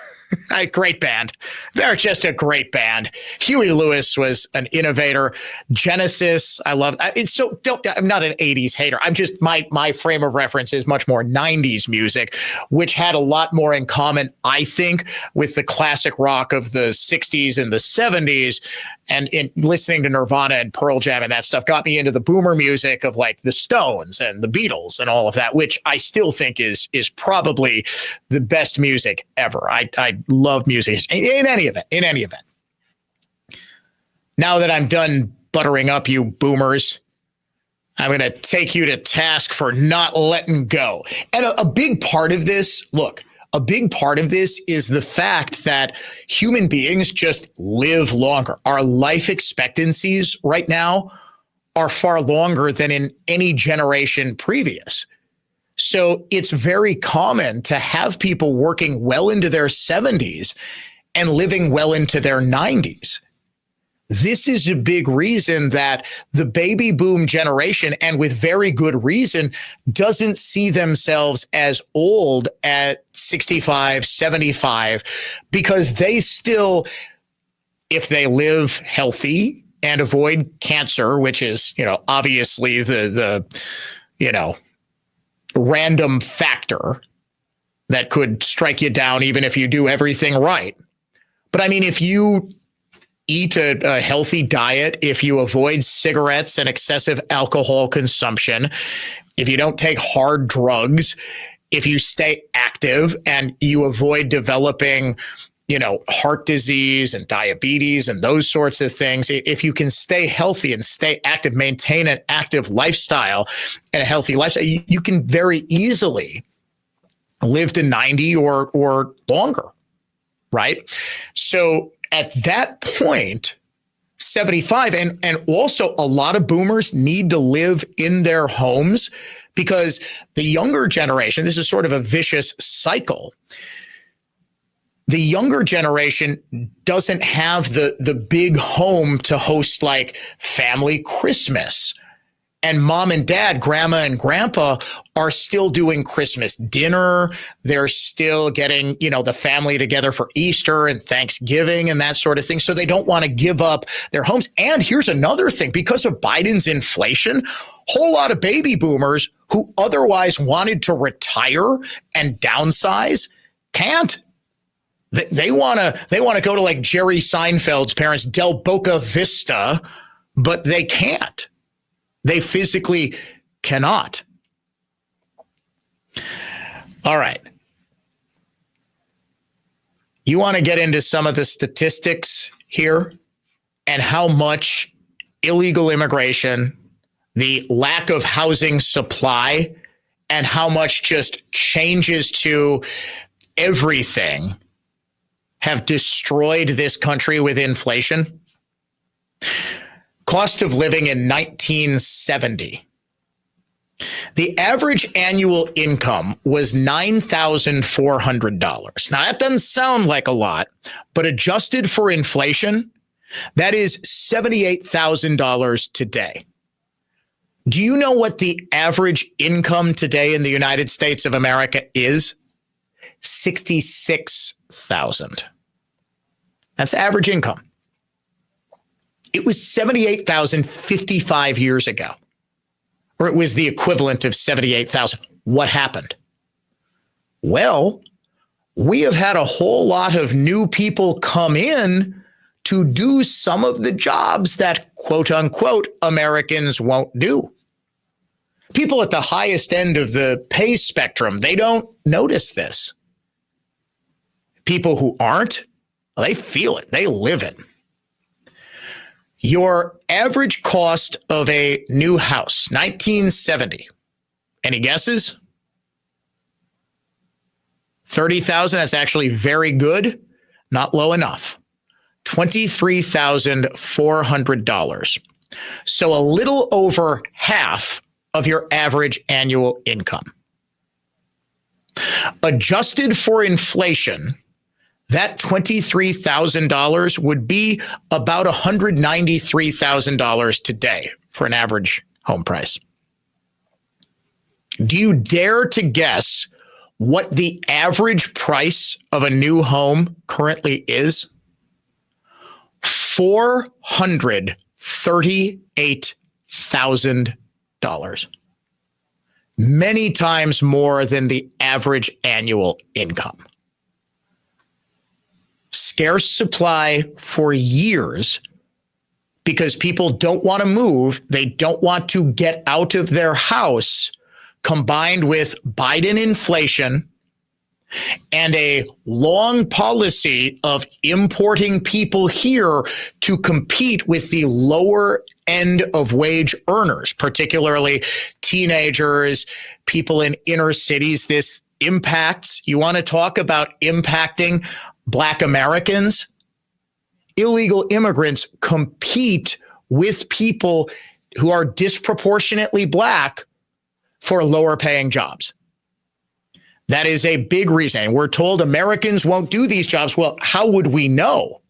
Great band. They're just a great band. Huey Lewis was an innovator. Genesis, I love. I'm not an 80s hater. I'm just, my frame of reference is much more 90s music, which had a lot more in common, I think, with the classic rock of the 60s and the 70s. And in listening to Nirvana and Pearl Jam and that stuff got me into the boomer music of like the Stones and the Beatles and all of that, which I still think is probably the best music ever. I love music in any event. Now that I'm done buttering up you boomers, I'm going to take you to task for not letting go. And a big part of this, is the fact that human beings just live longer. Our life expectancies right now are far longer than in any generation previous. So it's very common to have people working well into their 70s and living well into their 90s. This is a big reason that the baby boom generation, and with very good reason, doesn't see themselves as old at 65, 75, because they still, if they live healthy and avoid cancer, which is, obviously the random factor that could strike you down even if you do everything right. But I mean, if you eat a healthy diet, if you avoid cigarettes and excessive alcohol consumption, if you don't take hard drugs, if you stay active and you avoid developing, heart disease and diabetes and those sorts of things, if you can stay healthy and stay active, maintain an active lifestyle and a healthy lifestyle, you can very easily live to 90 or longer, right? So at that point, 75, and also a lot of boomers need to live in their homes because the younger generation, this is sort of a vicious cycle. The younger generation doesn't have the big home to host like family Christmas. And mom and dad, grandma and grandpa are still doing Christmas dinner. They're still getting, the family together for Easter and Thanksgiving and that sort of thing. So they don't want to give up their homes. And here's another thing, because of Biden's inflation, a whole lot of baby boomers who otherwise wanted to retire and downsize can't. They want to go to like Jerry Seinfeld's parents, Del Boca Vista, but they can't. They physically cannot. All right. You want to get into some of the statistics here and how much illegal immigration, the lack of housing supply, and how much just changes to everything have destroyed this country with inflation? Cost of living in 1970. The average annual income was $9,400. Now, that doesn't sound like a lot, but adjusted for inflation, that is $78,000 today. Do you know what the average income today in the United States of America is? $66,000. That's average income. It was $78,000 55 years ago, or it was the equivalent of $78,000. What happened? Well, we have had a whole lot of new people come in to do some of the jobs that, quote unquote, Americans won't do. People at the highest end of the pay spectrum, they don't notice this. People who aren't, well, they feel it. They live it. Your average cost of a new house, 1970. Any guesses? $30,000. That's actually very good. Not low enough. $23,400. So a little over half of your average annual income. Adjusted for inflation, that $23,000 would be about $193,000 today for an average home price. Do you dare to guess what the average price of a new home currently is? $438,000. Many times more than the average annual income. Scarce supply for years because people don't want to move. They don't want to get out of their house, combined with Biden inflation and a long policy of importing people here to compete with the lower end of wage earners, particularly teenagers, people in inner cities. This impacts, you want to talk about impacting Black Americans? Illegal immigrants compete with people who are disproportionately Black for lower paying jobs. That is a big reason. We're told Americans won't do these jobs. Well, how would we know?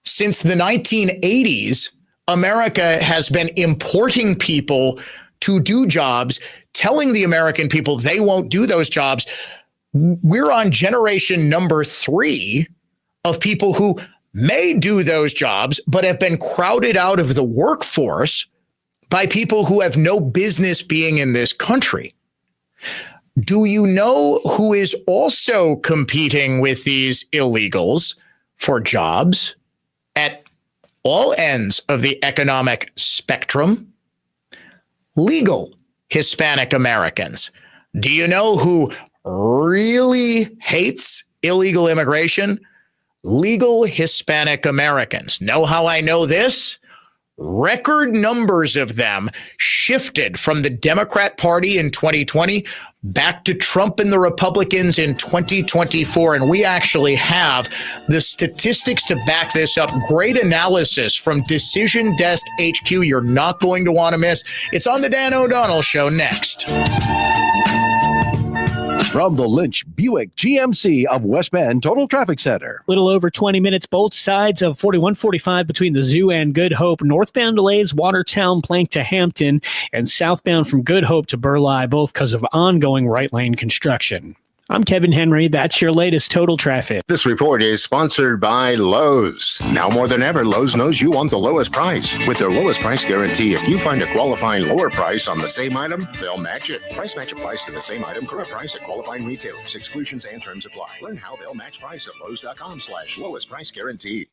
Since the 1980s, America has been importing people to do jobs, telling the American people they won't do those jobs. We're on generation number 3 of people who may do those jobs, but have been crowded out of the workforce by people who have no business being in this country. Do you know who is also competing with these illegals for jobs at all ends of the economic spectrum? Legal Hispanic Americans. Do you know who really hates illegal immigration? Legal Hispanic Americans. Know how I know this? Record numbers of them shifted from the Democrat Party in 2020 back to Trump and the Republicans in 2024. And we actually have the statistics to back this up. Great analysis from Decision Desk HQ. You're not going to want to miss. It's on the Dan O'Donnell Show next. From the Lynch Buick GMC of West Bend Total Traffic Center. Little over 20 minutes, both sides of 4145 between the Zoo and Good Hope. Northbound delays, Watertown, Plank to Hampton, and southbound from Good Hope to Burleigh, both because of ongoing right lane construction. I'm Kevin Henry. That's your latest total traffic. This report is sponsored by Lowe's. Now more than ever, Lowe's knows you want the lowest price. With their lowest price guarantee, if you find a qualifying lower price on the same item, they'll match it. Price match applies to the same item, current price at qualifying retailers. Exclusions and terms apply. Learn how they'll match price at Lowes.com/lowest price guarantee.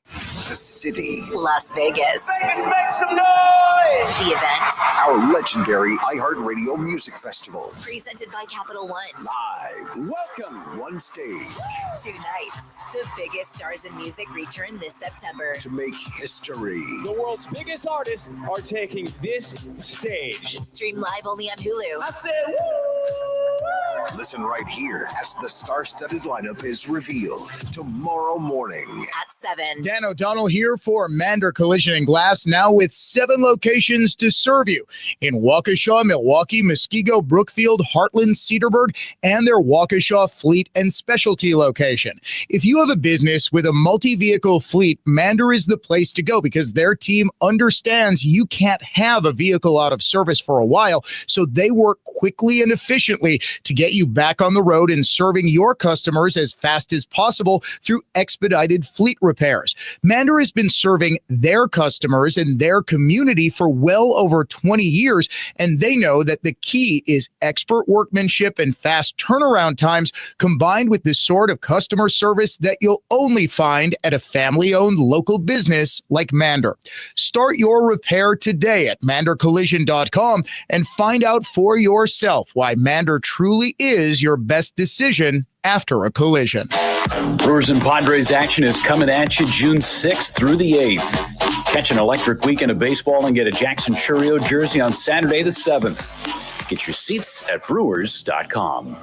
The city. Las Vegas. Vegas, make some noise! The event. Our legendary iHeartRadio Music Festival. Presented by Capital One. Live. Welcome. One stage. 2 nights. The biggest stars in music return this September. To make history. The world's biggest artists are taking this stage. Stream live only on Hulu. I said, woo! Listen right here as the star-studded lineup is revealed tomorrow morning at 7. Dan O'Donnell here for Mander Collision and Glass, now with 7 locations to serve you in Waukesha, Milwaukee, Muskego, Brookfield, Heartland, Cedarburg, and their Waukesha Fleet and Specialty location. If you have a business with a multi-vehicle fleet, Mander is the place to go because their team understands you can't have a vehicle out of service for a while, so they work quickly and efficiently to get you back on the road and serving your customers as fast as possible through expedited fleet repairs. Mander has been serving their customers and their community for well over 20 years, and they know that the key is expert workmanship and fast turnaround times combined with the sort of customer service that you'll only find at a family-owned local business like Mander. Start your repair today at mandercollision.com and find out for yourself why Mander truly is your best decision after a collision. Brewers and Padres action is coming at you June 6th through the 8th. Catch an electric weekend of baseball and get a Jackson Churio jersey on Saturday the 7th. Get your seats at brewers.com.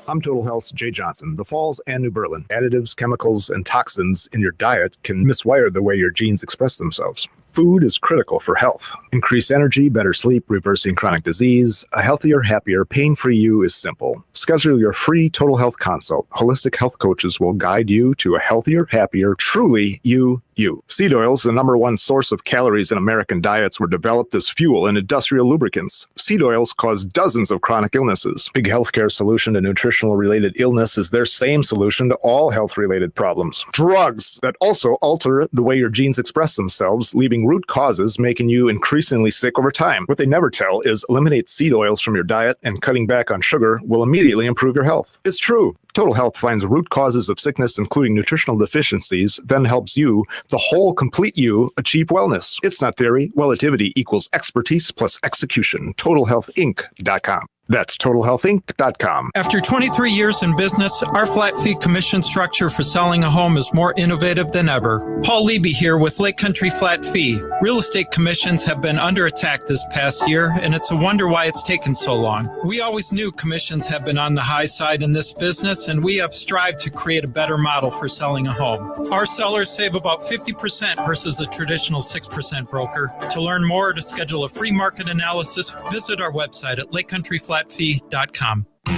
I'm Total Health's Jay Johnson. The Falls and New Berlin. Additives, chemicals, and toxins in your diet can miswire the way your genes express themselves. Food is critical for health. Increased energy, better sleep, reversing chronic disease. A healthier, happier, pain-free you is simple. Schedule your free Total Health consult. Holistic health coaches will guide you to a healthier, happier, truly you. Seed oils, the #1 source of calories in American diets, were developed as fuel in industrial lubricants. Seed oils cause dozens of chronic illnesses. Big Healthcare solution to nutritional-related illness is their same solution to all health-related problems. Drugs that also alter the way your genes express themselves, leaving root causes, making you increasingly sick over time. What they never tell is eliminate seed oils from your diet, and cutting back on sugar will immediately improve your health. It's true. Total Health finds root causes of sickness, including nutritional deficiencies, then helps you, the whole complete you, achieve wellness. It's not theory. Relativity equals expertise plus execution. TotalHealthInc.com. That's TotalHealthInc.com. After 23 years in business, our flat fee commission structure for selling a home is more innovative than ever. Paul Leby here with Lake Country Flat Fee. Real estate commissions have been under attack this past year, and it's a wonder why it's taken so long. We always knew commissions have been on the high side in this business, and we have strived to create a better model for selling a home. Our sellers save about 50% versus a traditional 6% broker. To learn more or to schedule a free market analysis, visit our website at lakecountryflatfee.com.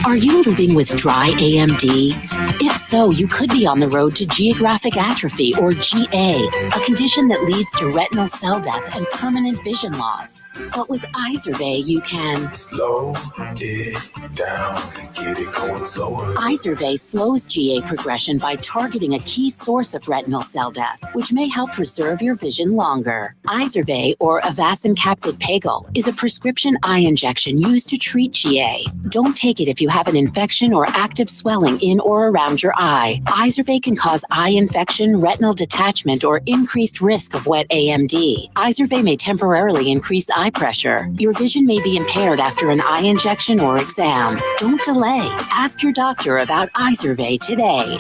Are you living with dry AMD? If so, you could be on the road to geographic atrophy, or GA, a condition that leads to retinal cell death and permanent vision loss. But with Izervay, you can slow it down and get it going slower. Izervay slows GA progression by targeting a key source of retinal cell death, which may help preserve your vision longer. Izervay, or Avastin Captid Pagel, is a prescription eye injection used to treat GA. Don't take it if you have an infection or active swelling in or around your eye. Izervay can cause eye infection, retinal detachment, or increased risk of wet AMD. Izervay may temporarily increase eye pressure. Your vision may be impaired after an eye injection or exam. Don't delay. Ask your doctor about Izervay today.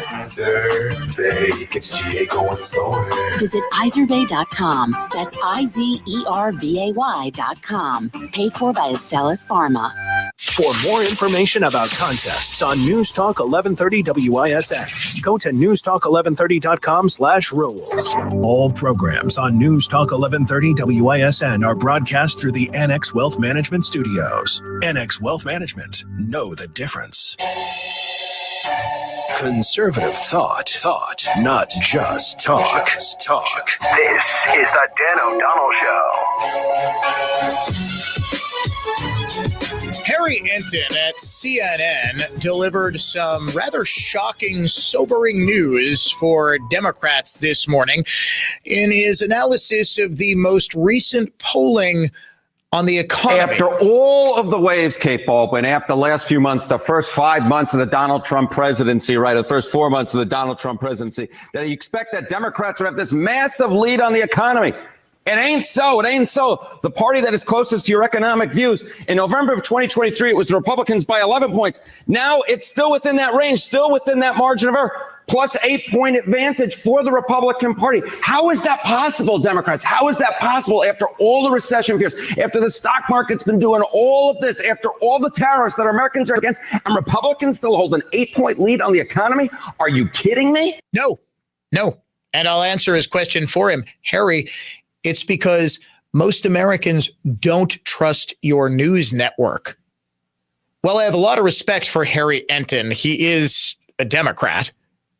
Izervay gets GA going slower. Visit Izervay.com. That's IZERVAY.com. Paid for by Astellas Pharma. For more information about contests on News Talk 1130 WISN, go to newstalk1130.com/rules. All programs on News Talk 1130 WISN are broadcast through the Annex Wealth Management Studios. Annex Wealth Management. Know the difference. Conservative thought, not just talk. This is the Dan O'Donnell Show. Harry Enton at CNN delivered some rather shocking, sobering news for Democrats this morning in his analysis of the most recent polling on the economy. After all of the waves, Kate Baldwin, after the last few months, the first 5 months of the Donald Trump presidency, right, the first 4 months of the Donald Trump presidency, that you expect that Democrats would have this massive lead on the economy. It ain't so. It ain't so. The party that is closest to your economic views, in November of 2023, it was the Republicans by 11 points. Now it's still within that range, still within that margin of error. plus 8-point advantage for the Republican Party. How is that possible, Democrats? How is that possible after all the recession fears, after the stock market's been doing all of this, after all the tariffs that Americans are against, and Republicans still hold an 8-point lead on the economy? Are you kidding me? No. And I'll answer his question for him. Harry, it's because most Americans don't trust your news network. Well, I have a lot of respect for Harry Enton. He is a Democrat,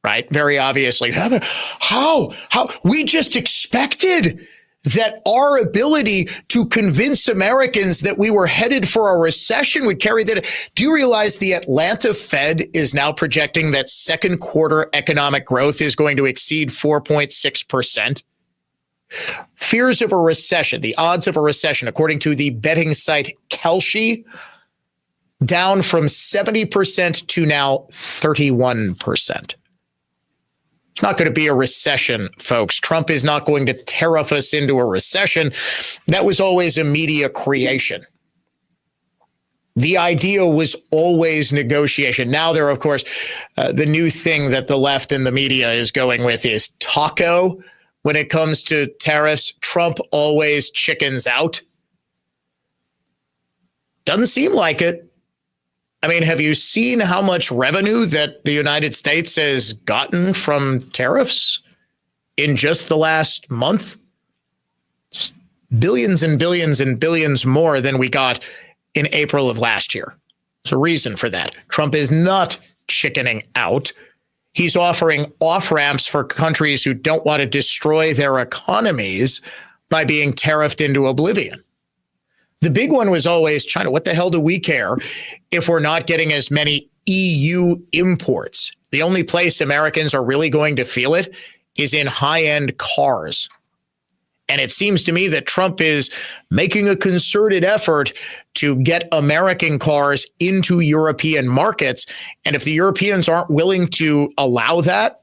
right? Very obviously. How? We just expected that our ability to convince Americans that we were headed for a recession would carry that. Do you realize the Atlanta Fed is now projecting that second quarter economic growth is going to exceed 4.6%? Fears of a recession, the odds of a recession, according to the betting site Kalshi, down from 70% to now 31%. It's not going to be a recession, folks. Trump is not going to tariff us into a recession. That was always a media creation. The idea was always negotiation. Now there, of course, the new thing that the left and the media is going with is taco. When it comes to tariffs, Trump always chickens out. Doesn't seem like it. I mean, have you seen how much revenue that the United States has gotten from tariffs in just the last month? It's billions and billions and billions more than we got in April of last year. There's a reason for that. Trump is not chickening out. He's offering off-ramps for countries who don't want to destroy their economies by being tariffed into oblivion. The big one was always China. What the hell do we care if we're not getting as many EU imports? The only place Americans are really going to feel it is in high-end cars. And it seems to me that Trump is making a concerted effort to get American cars into European markets. And if the Europeans aren't willing to allow that,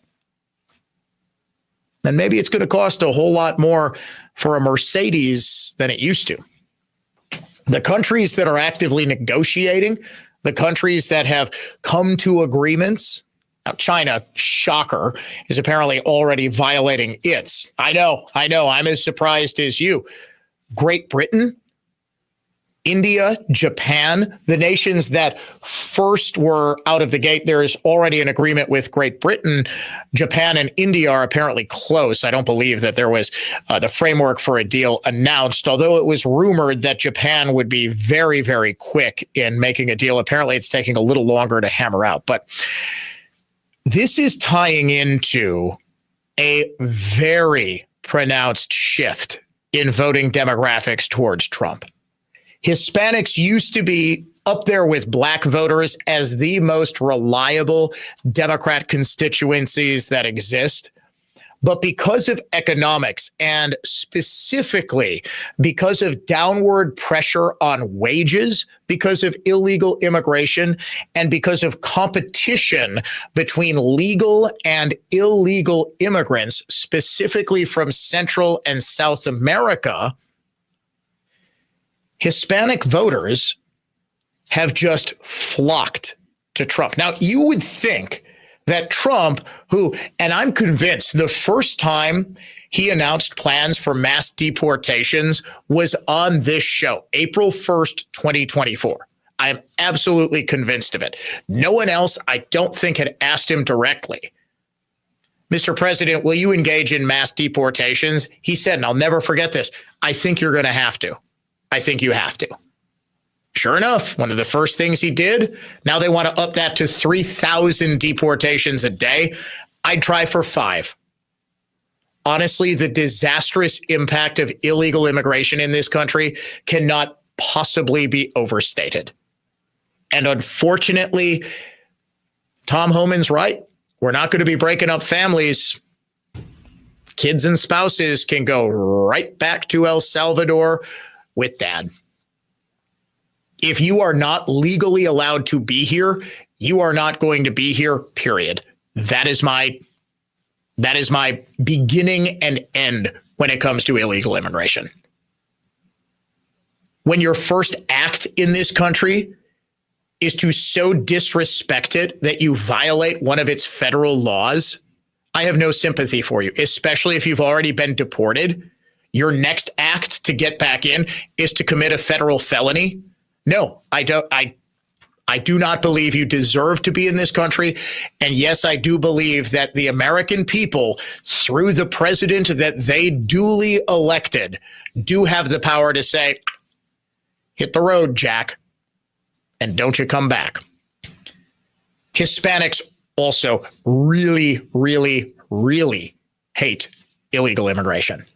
then maybe it's going to cost a whole lot more for a Mercedes than it used to. The countries that are actively negotiating, the countries that have come to agreements. Now, China, shocker, is apparently already violating its. I know. I'm as surprised as you. Great Britain, India, Japan, the nations that first were out of the gate, there is already an agreement with Great Britain. Japan and India are apparently close. I don't believe that there was the framework for a deal announced, although it was rumored that Japan would be very, very quick in making a deal. Apparently, it's taking a little longer to hammer out. But this is tying into a very pronounced shift in voting demographics towards Trump. Hispanics used to be up there with black voters as the most reliable Democrat constituencies that exist. But because of economics and specifically because of downward pressure on wages, because of illegal immigration, and because of competition between legal and illegal immigrants, specifically from Central and South America, Hispanic voters have just flocked to Trump. Now, you would think that Trump, who, and I'm convinced the first time he announced plans for mass deportations was on this show, April 1st, 2024. I'm absolutely convinced of it. No one else, I don't think, had asked him directly, Mr. President, will you engage in mass deportations? He said, and I'll never forget this, I think you're going to have to. I think you have to. Sure enough, one of the first things he did, now they want to up that to 3,000 deportations a day. I'd try for 5. Honestly, the disastrous impact of illegal immigration in this country cannot possibly be overstated. And unfortunately, Tom Homan's right. We're not going to be breaking up families. Kids and spouses can go right back to El Salvador with dad. If you are not legally allowed to be here, you are not going to be here, period. That is my beginning and end when it comes to illegal immigration. When your first act in this country is to so disrespect it that you violate one of its federal laws, I have no sympathy for you, especially if you've already been deported. Your next act to get back in is to commit a federal felony. No, I don't. I do not believe you deserve to be in this country. And yes, I do believe that the American people, through the president that they duly elected, do have the power to say, hit the road, Jack, and don't you come back. Hispanics also really, really, really hate illegal immigration.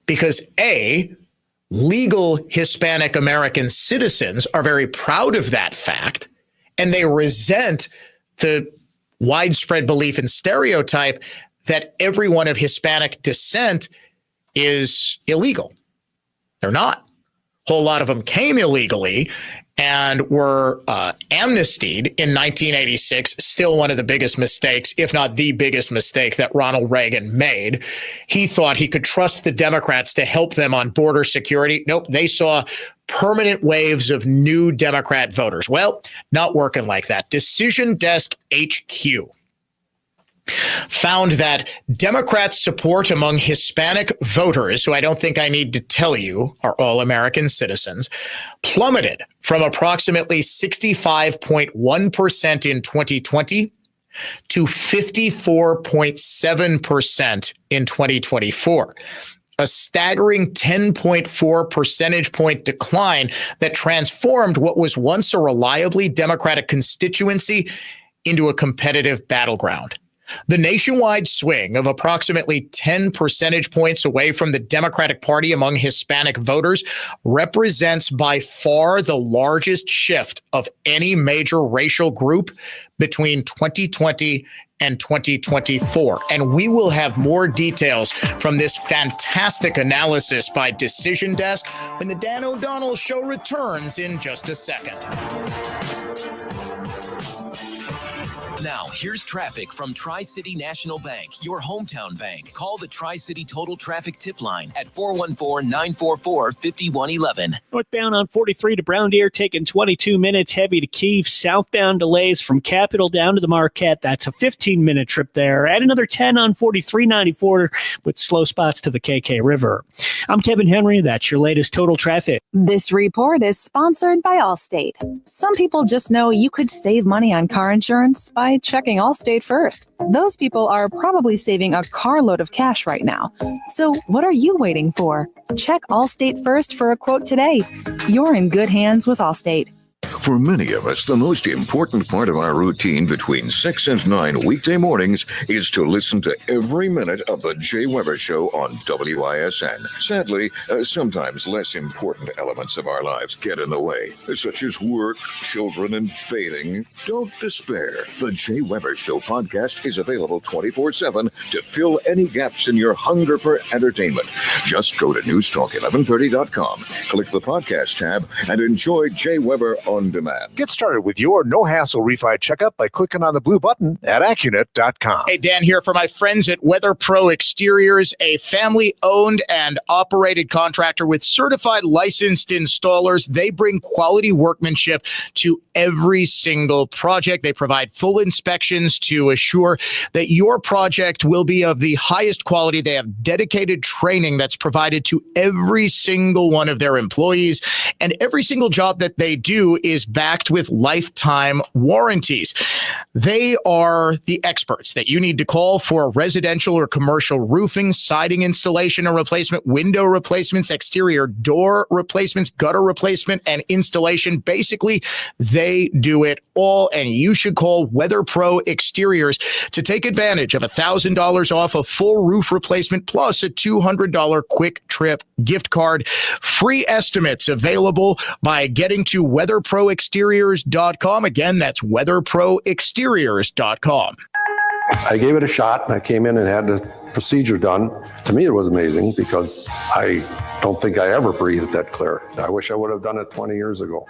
Because A, legal Hispanic American citizens are very proud of that fact, and they resent the widespread belief and stereotype that everyone of Hispanic descent is illegal. They're not. A whole lot of them came illegally and were amnestied in 1986, still one of the biggest mistakes, if not the biggest mistake that Ronald Reagan made. He thought he could trust the Democrats to help them on border security. Nope, they saw permanent waves of new Democrat voters. Well, not working like that. Decision Desk HQ found that Democrats' support among Hispanic voters, who I don't think I need to tell you are all American citizens, plummeted from approximately 65.1% in 2020 to 54.7% in 2024. A staggering 10.4 percentage point decline that transformed what was once a reliably Democratic constituency into a competitive battleground. The nationwide swing of approximately 10 percentage points away from the Democratic Party among Hispanic voters represents by far the largest shift of any major racial group between 2020 and 2024. And we will have more details from this fantastic analysis by Decision Desk when the Dan O'Donnell Show returns in just a second. Now, here's traffic from Tri-City National Bank, your hometown bank. Call the Tri-City Total Traffic Tip Line at 414-944-5111. Northbound on 43 to Brown Deer taking 22 minutes, heavy to Keefe. Southbound delays from Capitol down to the Marquette. That's a 15-minute trip there. Add another 10 on 4394 with slow spots to the KK River. I'm Kevin Henry. That's your latest total traffic. This report is sponsored by Allstate. Some people just know you could save money on car insurance by checking Allstate first. Those people are probably saving a carload of cash right now. So what are you waiting for? Check Allstate first for a quote today. You're in good hands with Allstate. For many of us, the most important part of our routine between 6 and 9 weekday mornings is to listen to every minute of the Jay Weber Show on WISN. Sadly, sometimes less important elements of our lives get in the way, such as work, children, and bathing. Don't despair. The Jay Weber Show podcast is available 24/7 to fill any gaps in your hunger for entertainment. Just go to newstalk1130.com, click the podcast tab, and enjoy Jay Weber on demand. Get started with your no-hassle refi checkup by clicking on the blue button at Accunet.com. Hey, Dan here for my friends at Weather Pro Exteriors, a family-owned and operated contractor with certified licensed installers. They bring quality workmanship to every single project. They provide full inspections to assure that your project will be of the highest quality. They have dedicated training that's provided to every single one of their employees, and every single job that they do is backed with lifetime warranties. They are the experts that you need to call for residential or commercial roofing, siding installation and replacement, window replacements, exterior door replacements, gutter replacement, and installation. Basically, they do it all, and you should call Weather Pro Exteriors to take advantage of $1,000 off a full roof replacement plus a $200 quick trip gift card. Free estimates available by getting to weatherproexteriors.com. Again, that's weatherproexteriors.com. I gave it a shot and I came in and had the procedure done. To me, it was amazing because I don't think I ever breathed that clear. I wish I would have done it 20 years ago.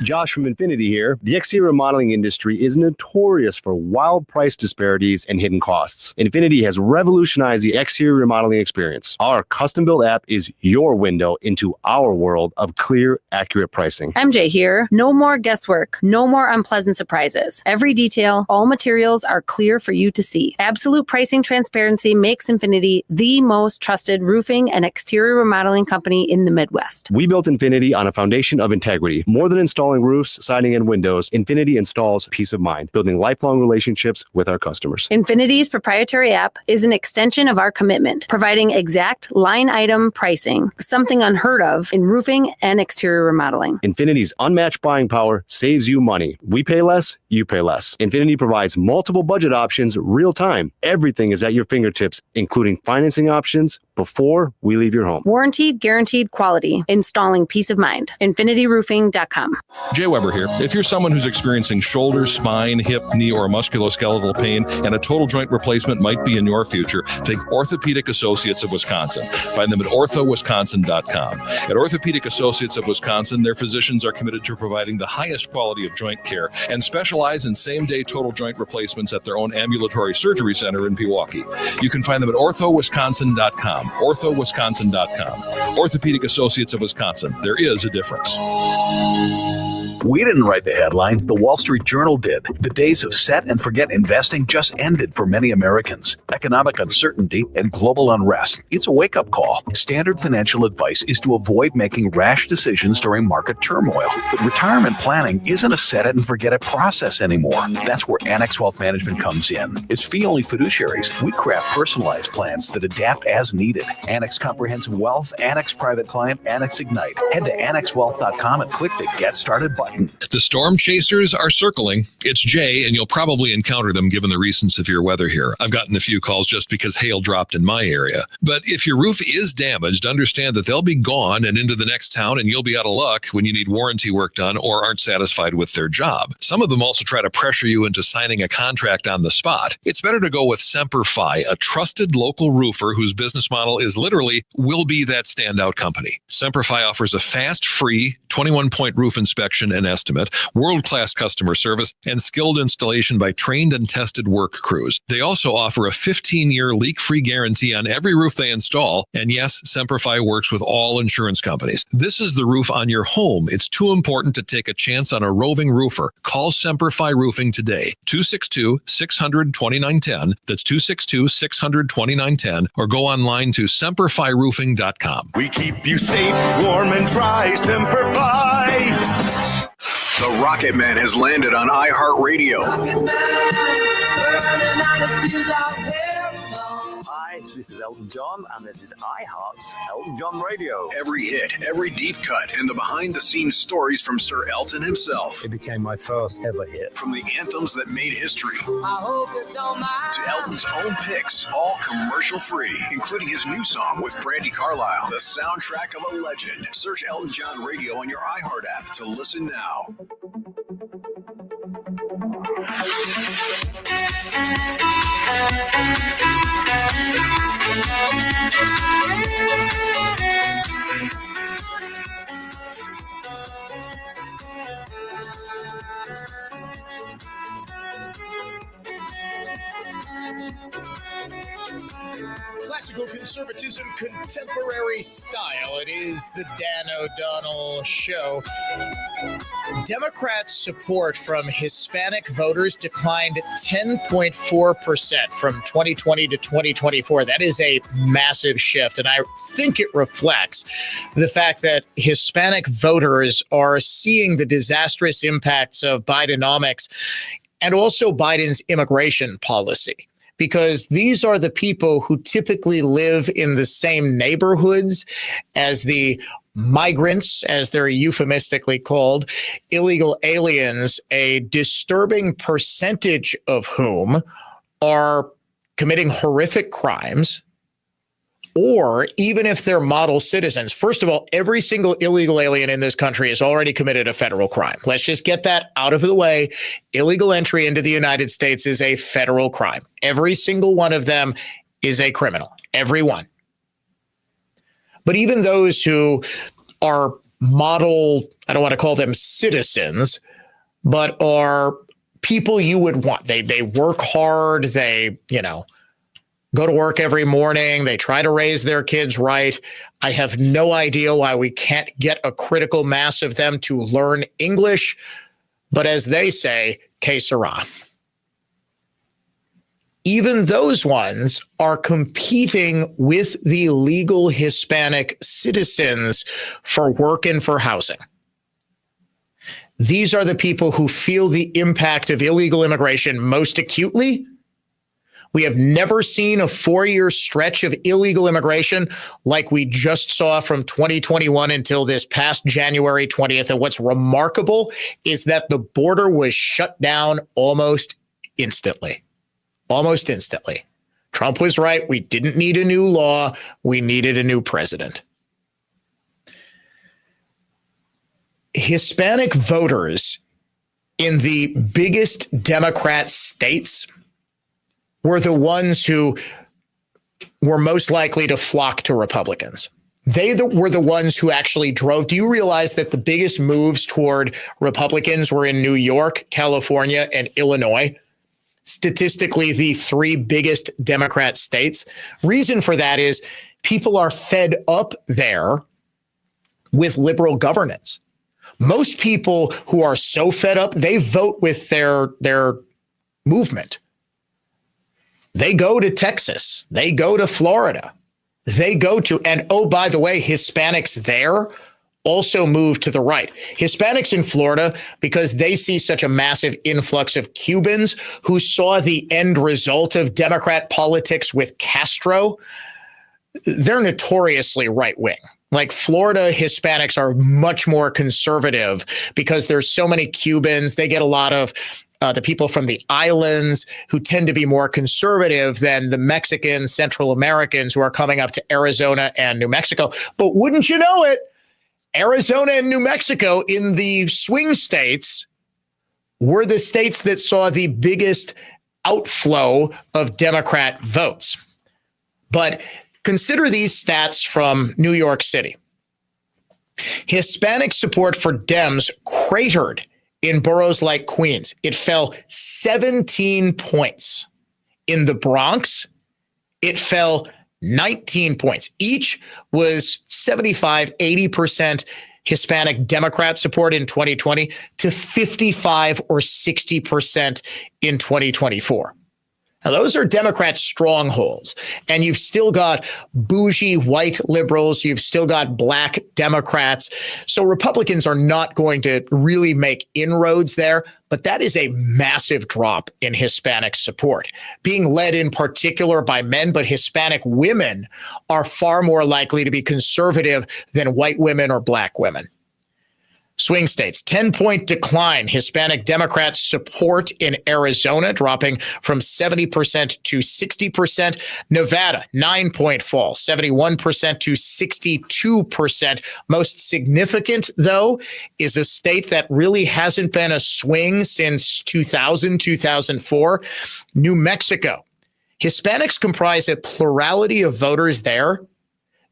Josh from Infinity here. The exterior remodeling industry is notorious for wild price disparities and hidden costs. Infinity has revolutionized the exterior remodeling experience. Our custom-built app is your window into our world of clear, accurate pricing. MJ here. No more guesswork. No more unpleasant surprises. Every detail, all materials are clear for you to see. Absolute pricing transparency makes Infinity the most trusted roofing and exterior remodeling company in the Midwest. We built Infinity on a foundation of integrity. More than installing roofs, siding, and windows, Infinity installs peace of mind, building lifelong relationships with our customers. Infinity's proprietary app is an extension of our commitment, providing exact line item pricing, something unheard of in roofing and exterior remodeling. Infinity's unmatched buying power saves you money. We pay less, you pay less. Infinity provides multiple budget options real time. Everything is at your fingertips, including financing options before we leave your home. Warranted, guaranteed quality. Installing peace of mind. InfinityRoofing.com. Jay Weber here. If you're someone who's experiencing shoulder, spine, hip, knee, or musculoskeletal pain and a total joint replacement might be in your future, think Orthopedic Associates of Wisconsin. Find them at orthowisconsin.com. At Orthopedic Associates of Wisconsin, their physicians are committed to providing the highest quality of joint care and specialize in same-day total joint replacements at their own ambulatory surgery center in Pewaukee. You can find them at orthowisconsin.com. orthowisconsin.com. Orthopedic Associates of Wisconsin. There is a difference. We didn't write the headline. The Wall Street Journal did. The days of set and forget investing just ended for many Americans. Economic uncertainty and global unrest. It's a wake-up call. Standard financial advice is to avoid making rash decisions during market turmoil. But retirement planning isn't a set it and forget it process anymore. That's where Annex Wealth Management comes in. As fee-only fiduciaries, we craft personalized plans that adapt as needed. Annex Comprehensive Wealth, Annex Private Client, Annex Ignite. Head to annexwealth.com and click the Get Started button. The storm chasers are circling. It's Jay, and you'll probably encounter them given the recent severe weather here. I've gotten a few calls just because hail dropped in my area. But if your roof is damaged, understand that they'll be gone and into the next town, and you'll be out of luck when you need warranty work done or aren't satisfied with their job. Some of them also try to pressure you into signing a contract on the spot. It's better to go with Semper Fi, a trusted local roofer whose business model is literally will be that standout company. Semper Fi offers a fast, free 21-point roof inspection and estimate, world-class customer service, and skilled installation by trained and tested work crews. They also offer a 15-year leak-free guarantee on every roof they install. And yes, Semper Fi works with all insurance companies. This is the roof on your home. It's too important to take a chance on a roving roofer. Call Semper Fi Roofing today, 262-600-2910. That's 262-600-2910, or go online to semperfiroofing.com. We keep you safe, warm, and dry. Semper Fi. The Rocket Man has landed on iHeartRadio. Hi, this is Elton John, and this is iHeart's Elton John Radio. Every hit, every deep cut, and the behind-the-scenes stories from Sir Elton himself. It became my first ever hit. From the anthems that made history I hope you don't mind. to Elton's own picks, all commercial-free, including his new song with Brandi Carlile, the soundtrack of a legend. Search Elton John Radio on your iHeart app to listen now. Classical conservatism, contemporary style. It is the Dan O'Donnell Show. Democrats' support from Hispanic voters declined 10.4% from 2020 to 2024. That is a massive shift, and I think it reflects the fact that Hispanic voters are seeing the disastrous impacts of Bidenomics and also Biden's immigration policy. Because these are the people who typically live in the same neighborhoods as the migrants, as they're euphemistically called, illegal aliens, a disturbing percentage of whom are committing horrific crimes, or even if they're model citizens. First of all, every single illegal alien in this country has already committed a federal crime. Let's just get that out of the way. Illegal entry into the United States is a federal crime. Every single one of them is a criminal. Every one. But even those who are model, I don't want to call them citizens, but are people you would want. They work hard. They, go to work every morning. They try to raise their kids right. I have no idea why we can't get a critical mass of them to learn English. But as they say, que sera. Even those ones are competing with the legal Hispanic citizens for work and for housing. These are the people who feel the impact of illegal immigration most acutely. We have never seen a 4-year stretch of illegal immigration like we just saw from 2021 until this past January 20th. And what's remarkable is that the border was shut down almost instantly. Almost instantly. Trump was right. We didn't need a new law. We needed a new president. Hispanic voters in the biggest Democrat states were the ones who were most likely to flock to Republicans. They were the ones who actually drove. Do you realize that the biggest moves toward Republicans were in New York, California, and Illinois? Statistically, the 3 biggest Democrat states. Reason for that is people are fed up there with liberal governance. Most people who are so fed up, they vote with their movement. They go to Texas. They go to Florida. They go to, and oh, by the way, Hispanics there also move to the right. Hispanics in Florida, because they see such a massive influx of Cubans who saw the end result of Democrat politics with Castro, they're notoriously right-wing. Like Florida Hispanics are much more conservative because there's so many Cubans. They get a lot of the people from the islands who tend to be more conservative than the Mexicans, Central Americans who are coming up to Arizona and New Mexico. But wouldn't you know it, Arizona and New Mexico in the swing states were the states that saw the biggest outflow of Democrat votes. But consider these stats from New York City. Hispanic support for Dems cratered in boroughs like Queens. It fell 17 points. In the Bronx, it fell 19 points. Each was 75, 80% Hispanic Democrat support in 2020 to 55 or 60% in 2024. Now, those are Democrat strongholds. And you've still got bougie white liberals. You've still got black Democrats. So Republicans are not going to really make inroads there. But that is a massive drop in Hispanic support, being led in particular by men. But Hispanic women are far more likely to be conservative than white women or black women. Swing states, 10-point decline. Hispanic Democrats support in Arizona, dropping from 70% to 60%. Nevada, 9-point fall, 71% to 62%. Most significant, though, is a state that really hasn't been a swing since 2000, 2004, New Mexico. Hispanics comprise a plurality of voters there.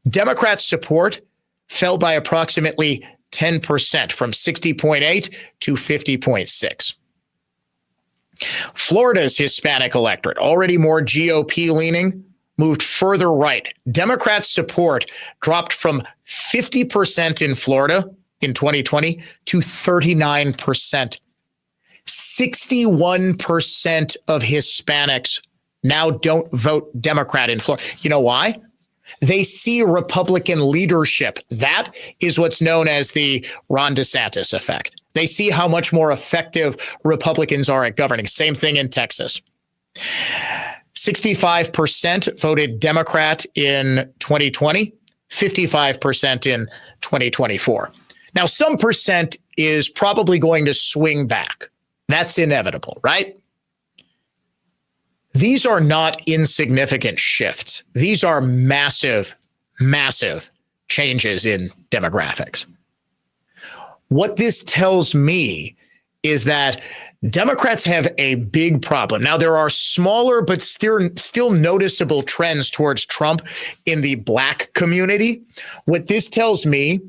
Democrat support fell by approximately 10% from 60.8 to 50.6. Florida's Hispanic electorate, already more GOP leaning, moved further right. Democrat support dropped from 50% in Florida in 2020 to 39%. 61% of Hispanics now don't vote Democrat in Florida. You know why? They see Republican leadership. That is what's known as the Ron DeSantis effect. They see how much more effective Republicans are at governing. Same thing in Texas. 65% voted Democrat in 2020, 55% in 2024. Now, some percent is probably going to swing back. That's inevitable, right? These are not insignificant shifts. These are massive, massive changes in demographics. What this tells me is that Democrats have a big problem. Now, there are smaller but still noticeable trends towards Trump in the black community. What this tells me,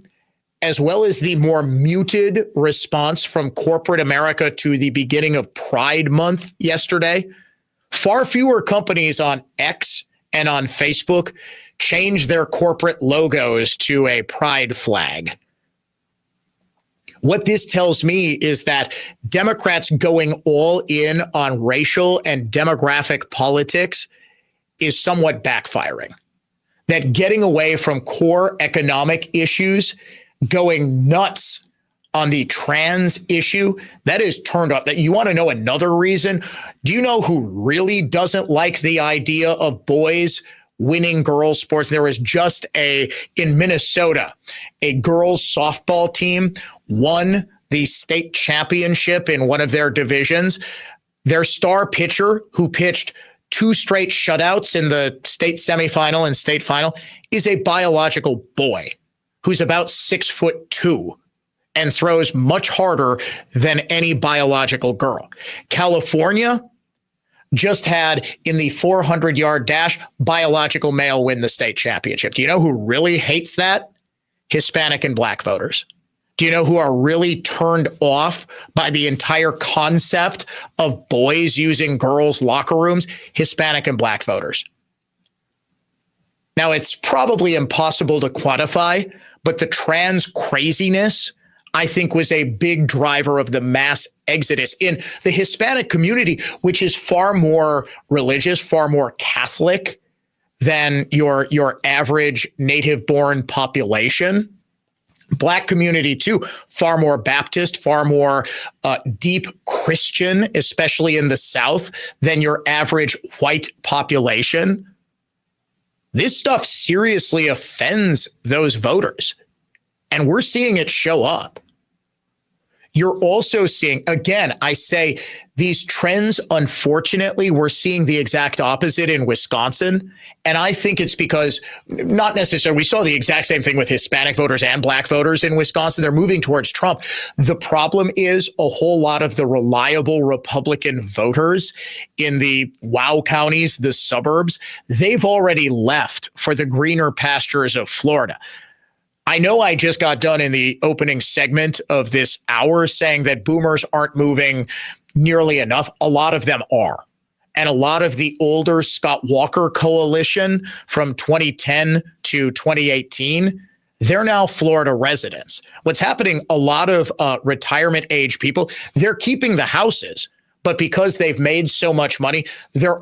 as well as the more muted response from corporate America to the beginning of Pride Month yesterday, far fewer companies on X and on Facebook changed their corporate logos to a pride flag. What this tells me is that Democrats going all in on racial and demographic politics is somewhat backfiring. That getting away from core economic issues, going nuts on the trans issue, that is turned up. That you want to know another reason? Do you know who really doesn't like the idea of boys winning girls sports? There was just in Minnesota, a girls softball team won the state championship in one of their divisions. Their star pitcher, who pitched 2 straight shutouts in the state semifinal and state final, is a biological boy who's about 6'2" and throws much harder than any biological girl. California just had, in the 400-yard dash, biological male win the state championship. Do you know who really hates that? Hispanic and black voters. Do you know who are really turned off by the entire concept of boys using girls' locker rooms? Hispanic and black voters. Now, it's probably impossible to quantify, but the trans craziness, I think, was a big driver of the mass exodus in the Hispanic community, which is far more religious, far more Catholic than your average native-born population. Black community, too, far more Baptist, far more deep Christian, especially in the South, than your average white population. This stuff seriously offends those voters, and we're seeing it show up. You're also seeing, again, I say these trends, unfortunately, we're seeing the exact opposite in Wisconsin. And I think it's because, not necessarily, we saw the exact same thing with Hispanic voters and black voters in Wisconsin. They're moving towards Trump. The problem is a whole lot of the reliable Republican voters in the WOW counties, the suburbs, they've already left for the greener pastures of Florida. I know I just got done in the opening segment of this hour saying that boomers aren't moving nearly enough. A lot of them are. And a lot of the older Scott Walker coalition from 2010 to 2018, they're now Florida residents. What's happening, a lot of retirement age people, they're keeping the houses. But because they've made so much money, they're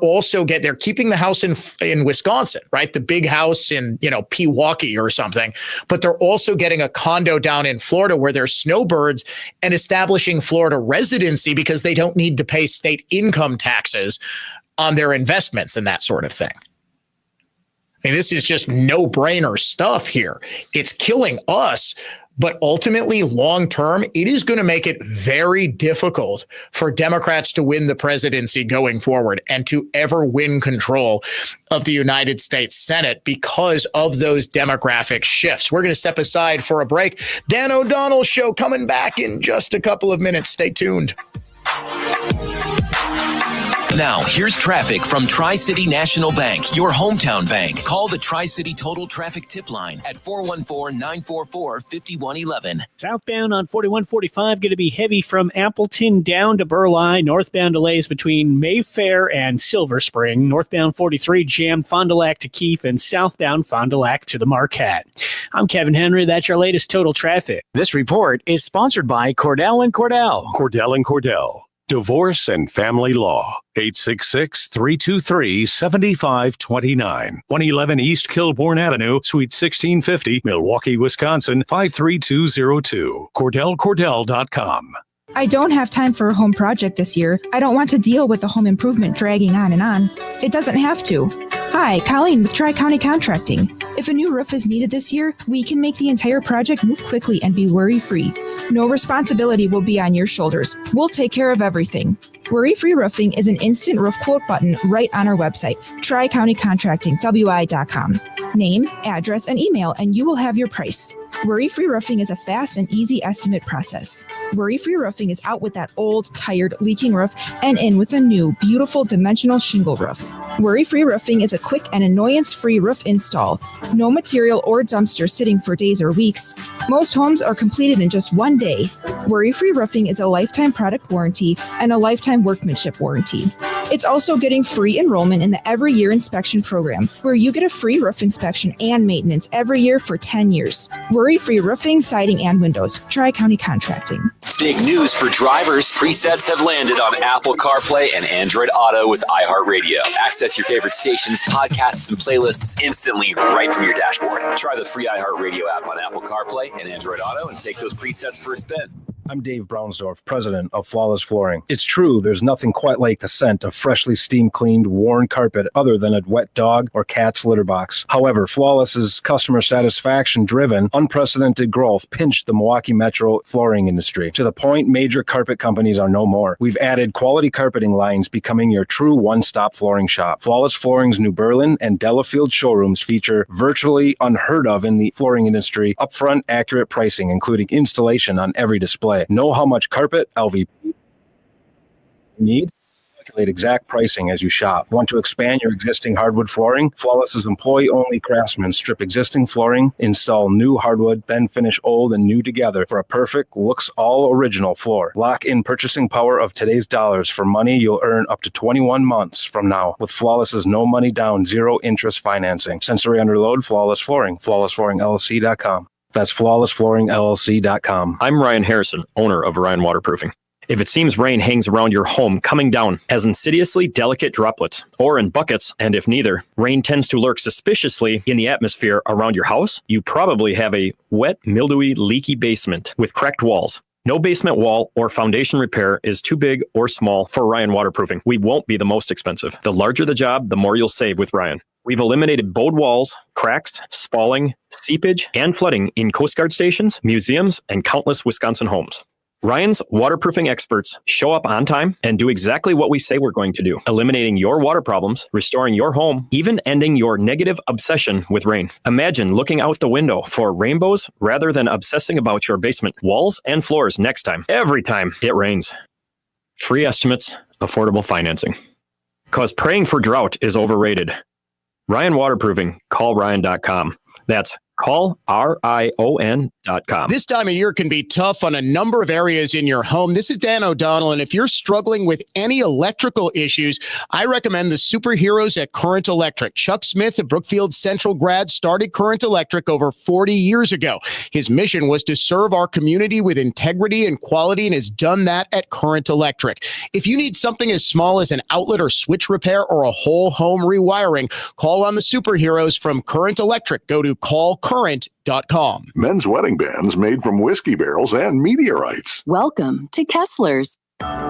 keeping the house in Wisconsin, right? The big house in, Pewaukee or something. But they're also getting a condo down in Florida where they're snowbirds and establishing Florida residency because they don't need to pay state income taxes on their investments and that sort of thing. I mean, this is just no-brainer stuff here. It's killing us. But ultimately, long term, it is going to make it very difficult for Democrats to win the presidency going forward and to ever win control of the United States Senate because of those demographic shifts. We're going to step aside for a break. Dan O'Donnell Show coming back in just a couple of minutes. Stay tuned. Now, here's traffic from Tri-City National Bank, your hometown bank. Call the Tri-City Total Traffic Tip Line at 414-944-5111. Southbound on 4145 going to be heavy from Appleton down to Burleigh. Northbound delays between Mayfair and Silver Spring. Northbound 43 jammed Fond du Lac to Keefe and southbound Fond du Lac to the Marquette. I'm Kevin Henry. That's your latest total traffic. This report is sponsored by Cordell & Cordell. Cordell & Cordell. Divorce and Family Law. 866-323-7529. 111 East Kilbourne Avenue, Suite 1650, Milwaukee, Wisconsin, 53202. CordellCordell.com. I don't have time for a home project this year. I don't want to deal with the home improvement dragging on and on. It doesn't have to. Hi, Colleen with Tri-County Contracting. If a new roof is needed this year, we can make the entire project move quickly and be worry-free. No responsibility will be on your shoulders. We'll take care of everything. Worry-free roofing is an instant roof quote button right on our website, TriCountyContractingWI.com. Name, address, and email, and you will have your price. Worry-free roofing is a fast and easy estimate process. Worry-free roofing is out with that old, tired, leaking roof and in with a new, beautiful dimensional shingle roof. Worry-free roofing is a quick and annoyance-free roof install. No material or dumpster sitting for days or weeks. Most homes are completed in just one day. Worry-free roofing is a lifetime product warranty and a lifetime workmanship warranty. It's also getting free enrollment in the Every Year Inspection Program, where you get a free roof inspection and maintenance every year for 10 years. Worry-free roofing, siding, and windows. Tri-County Contracting. Big news for drivers. Presets have landed on Apple CarPlay and Android Auto with iHeartRadio. Access your favorite stations, podcasts, and playlists instantly right from your dashboard. Try the free iHeartRadio app on Apple CarPlay and Android Auto and take those presets for a spin. I'm Dave Brownsdorf, president of Flawless Flooring. It's true, there's nothing quite like the scent of freshly steam-cleaned, worn carpet other than a wet dog or cat's litter box. However, Flawless's customer satisfaction-driven, unprecedented growth pinched the Milwaukee metro flooring industry to the point major carpet companies are no more. We've added quality carpeting lines, becoming your true one-stop flooring shop. Flawless Flooring's New Berlin and Delafield showrooms feature virtually unheard of in the flooring industry, upfront, accurate pricing, including installation on every display. Know how much carpet, LVP, you need? Calculate exact pricing as you shop. Want to expand your existing hardwood flooring? Flawless's employee-only craftsmen strip existing flooring, install new hardwood, then finish old and new together for a perfect, looks all original floor. Lock in purchasing power of today's dollars for money you'll earn up to 21 months from now with Flawless's no money down, zero interest financing. Sensory under load, Flawless Flooring. FlawlessFlooringLLC.com. That's FlawlessFlooringLLC.com. I'm Ryan Harrison, owner of Ryan Waterproofing. If it seems rain hangs around your home coming down as insidiously delicate droplets, or in buckets, and if neither, rain tends to lurk suspiciously in the atmosphere around your house, you probably have a wet, mildewy, leaky basement with cracked walls. No basement wall or foundation repair is too big or small for Ryan Waterproofing. We won't be the most expensive. The larger the job, the more you'll save with Ryan. We've eliminated bowed walls, cracks, spalling, seepage, and flooding in Coast Guard stations, museums, and countless Wisconsin homes. Ryan's waterproofing experts show up on time and do exactly what we say we're going to do, eliminating your water problems, restoring your home, even ending your negative obsession with rain. Imagine looking out the window for rainbows rather than obsessing about your basement walls and floors next time, every time it rains. Free estimates, affordable financing. Because praying for drought is overrated. Ryan Waterproofing, call Ryan.com. That's call RION.com. This time of year can be tough on a number of areas in your home. This is Dan O'Donnell, and if you're struggling with any electrical issues, I recommend the superheroes at Current Electric. Chuck Smith, a Brookfield Central grad, started Current Electric over 40 years ago. His mission was to serve our community with integrity and quality, and has done that at Current Electric. If you need something as small as an outlet or switch repair or a whole home rewiring, call on the superheroes from Current Electric. Go to callcurrent.com. Men's wedding bands made from whiskey barrels and meteorites. Welcome to Kessler's.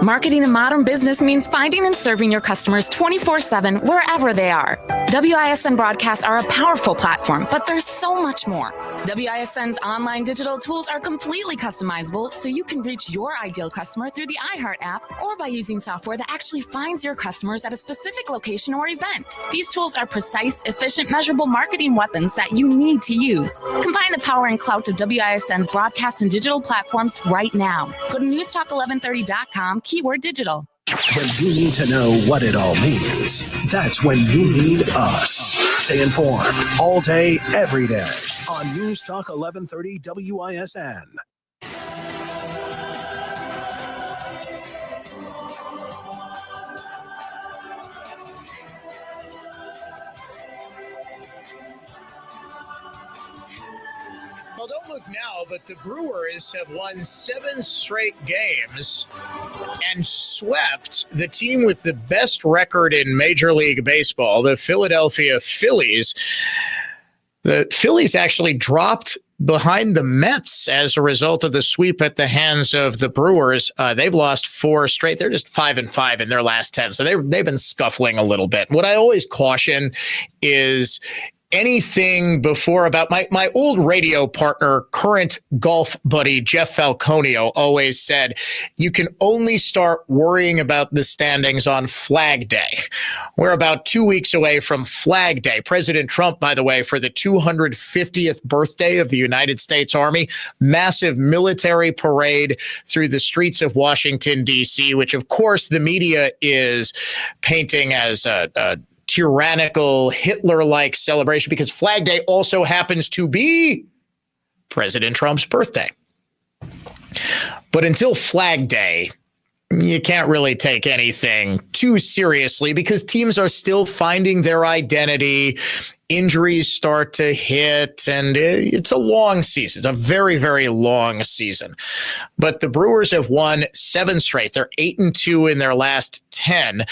Marketing in modern business means finding and serving your customers 24/7 wherever they are. WISN broadcasts are a powerful platform, but there's so much more. WISN's online digital tools are completely customizable, so you can reach your ideal customer through the iHeart app or by using software that actually finds your customers at a specific location or event. These tools are precise, efficient, measurable marketing weapons that you need to use. Combine the power and clout of WISN's broadcast and digital platforms right now. Go to newstalk1130.com. Keyword digital. When you need to know what it all means, that's when you need us. Stay informed all day, every day on News Talk 1130 WISN. Well, don't look now, but the Brewers have won 7 straight games and swept the team with the best record in Major League Baseball, the Philadelphia Phillies. The Phillies actually dropped behind the Mets as a result of the sweep at the hands of the Brewers. They've lost 4 straight. They're just 5-5 in their last 10. So they've been scuffling a little bit. What I always caution is anything before about my old radio partner, current golf buddy, Jeff Falconio, always said, you can only start worrying about the standings on Flag Day. We're about 2 weeks away from Flag Day. President Trump, by the way, for the 250th birthday of the United States Army, massive military parade through the streets of Washington, D.C., which, of course, the media is painting as a tyrannical Hitler-like celebration because Flag Day also happens to be President Trump's birthday. But until Flag Day, you can't really take anything too seriously because teams are still finding their identity. Injuries start to hit, and it's a long season. It's a very, very long season. But the Brewers have won 7 straight. They're 8-2 in their last 10.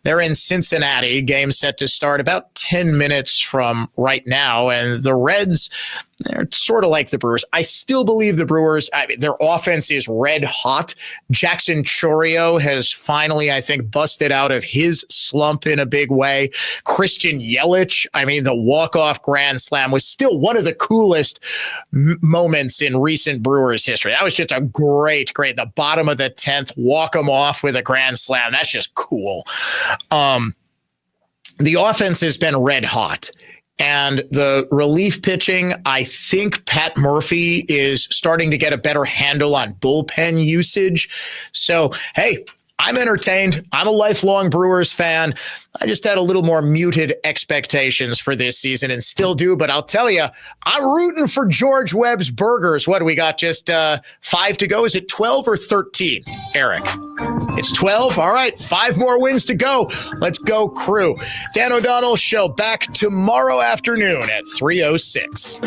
They're in Cincinnati, game set to start about 10 minutes from right now. And the Reds, they're sort of like the Brewers. I still believe the Brewers, their offense is red hot. Jackson Chourio has finally, I think, busted out of his slump in a big way. Christian Yelich, the walk-off grand slam was still one of the coolest moments in recent Brewers history. That was just a great, the bottom of the 10th, walk them off with a grand slam. That's just cool. The offense has been red hot. And the relief pitching, I think Pat Murphy is starting to get a better handle on bullpen usage. So, hey, I'm entertained. I'm a lifelong Brewers fan. I just had a little more muted expectations for this season and still do. But I'll tell you, I'm rooting for George Webb's Burgers. What do we got? Just 5 to go? Is it 12 or 13, Eric? It's 12. All right. 5 more wins to go. Let's go, Crew. Dan O'Donnell Show back tomorrow afternoon at 3:06.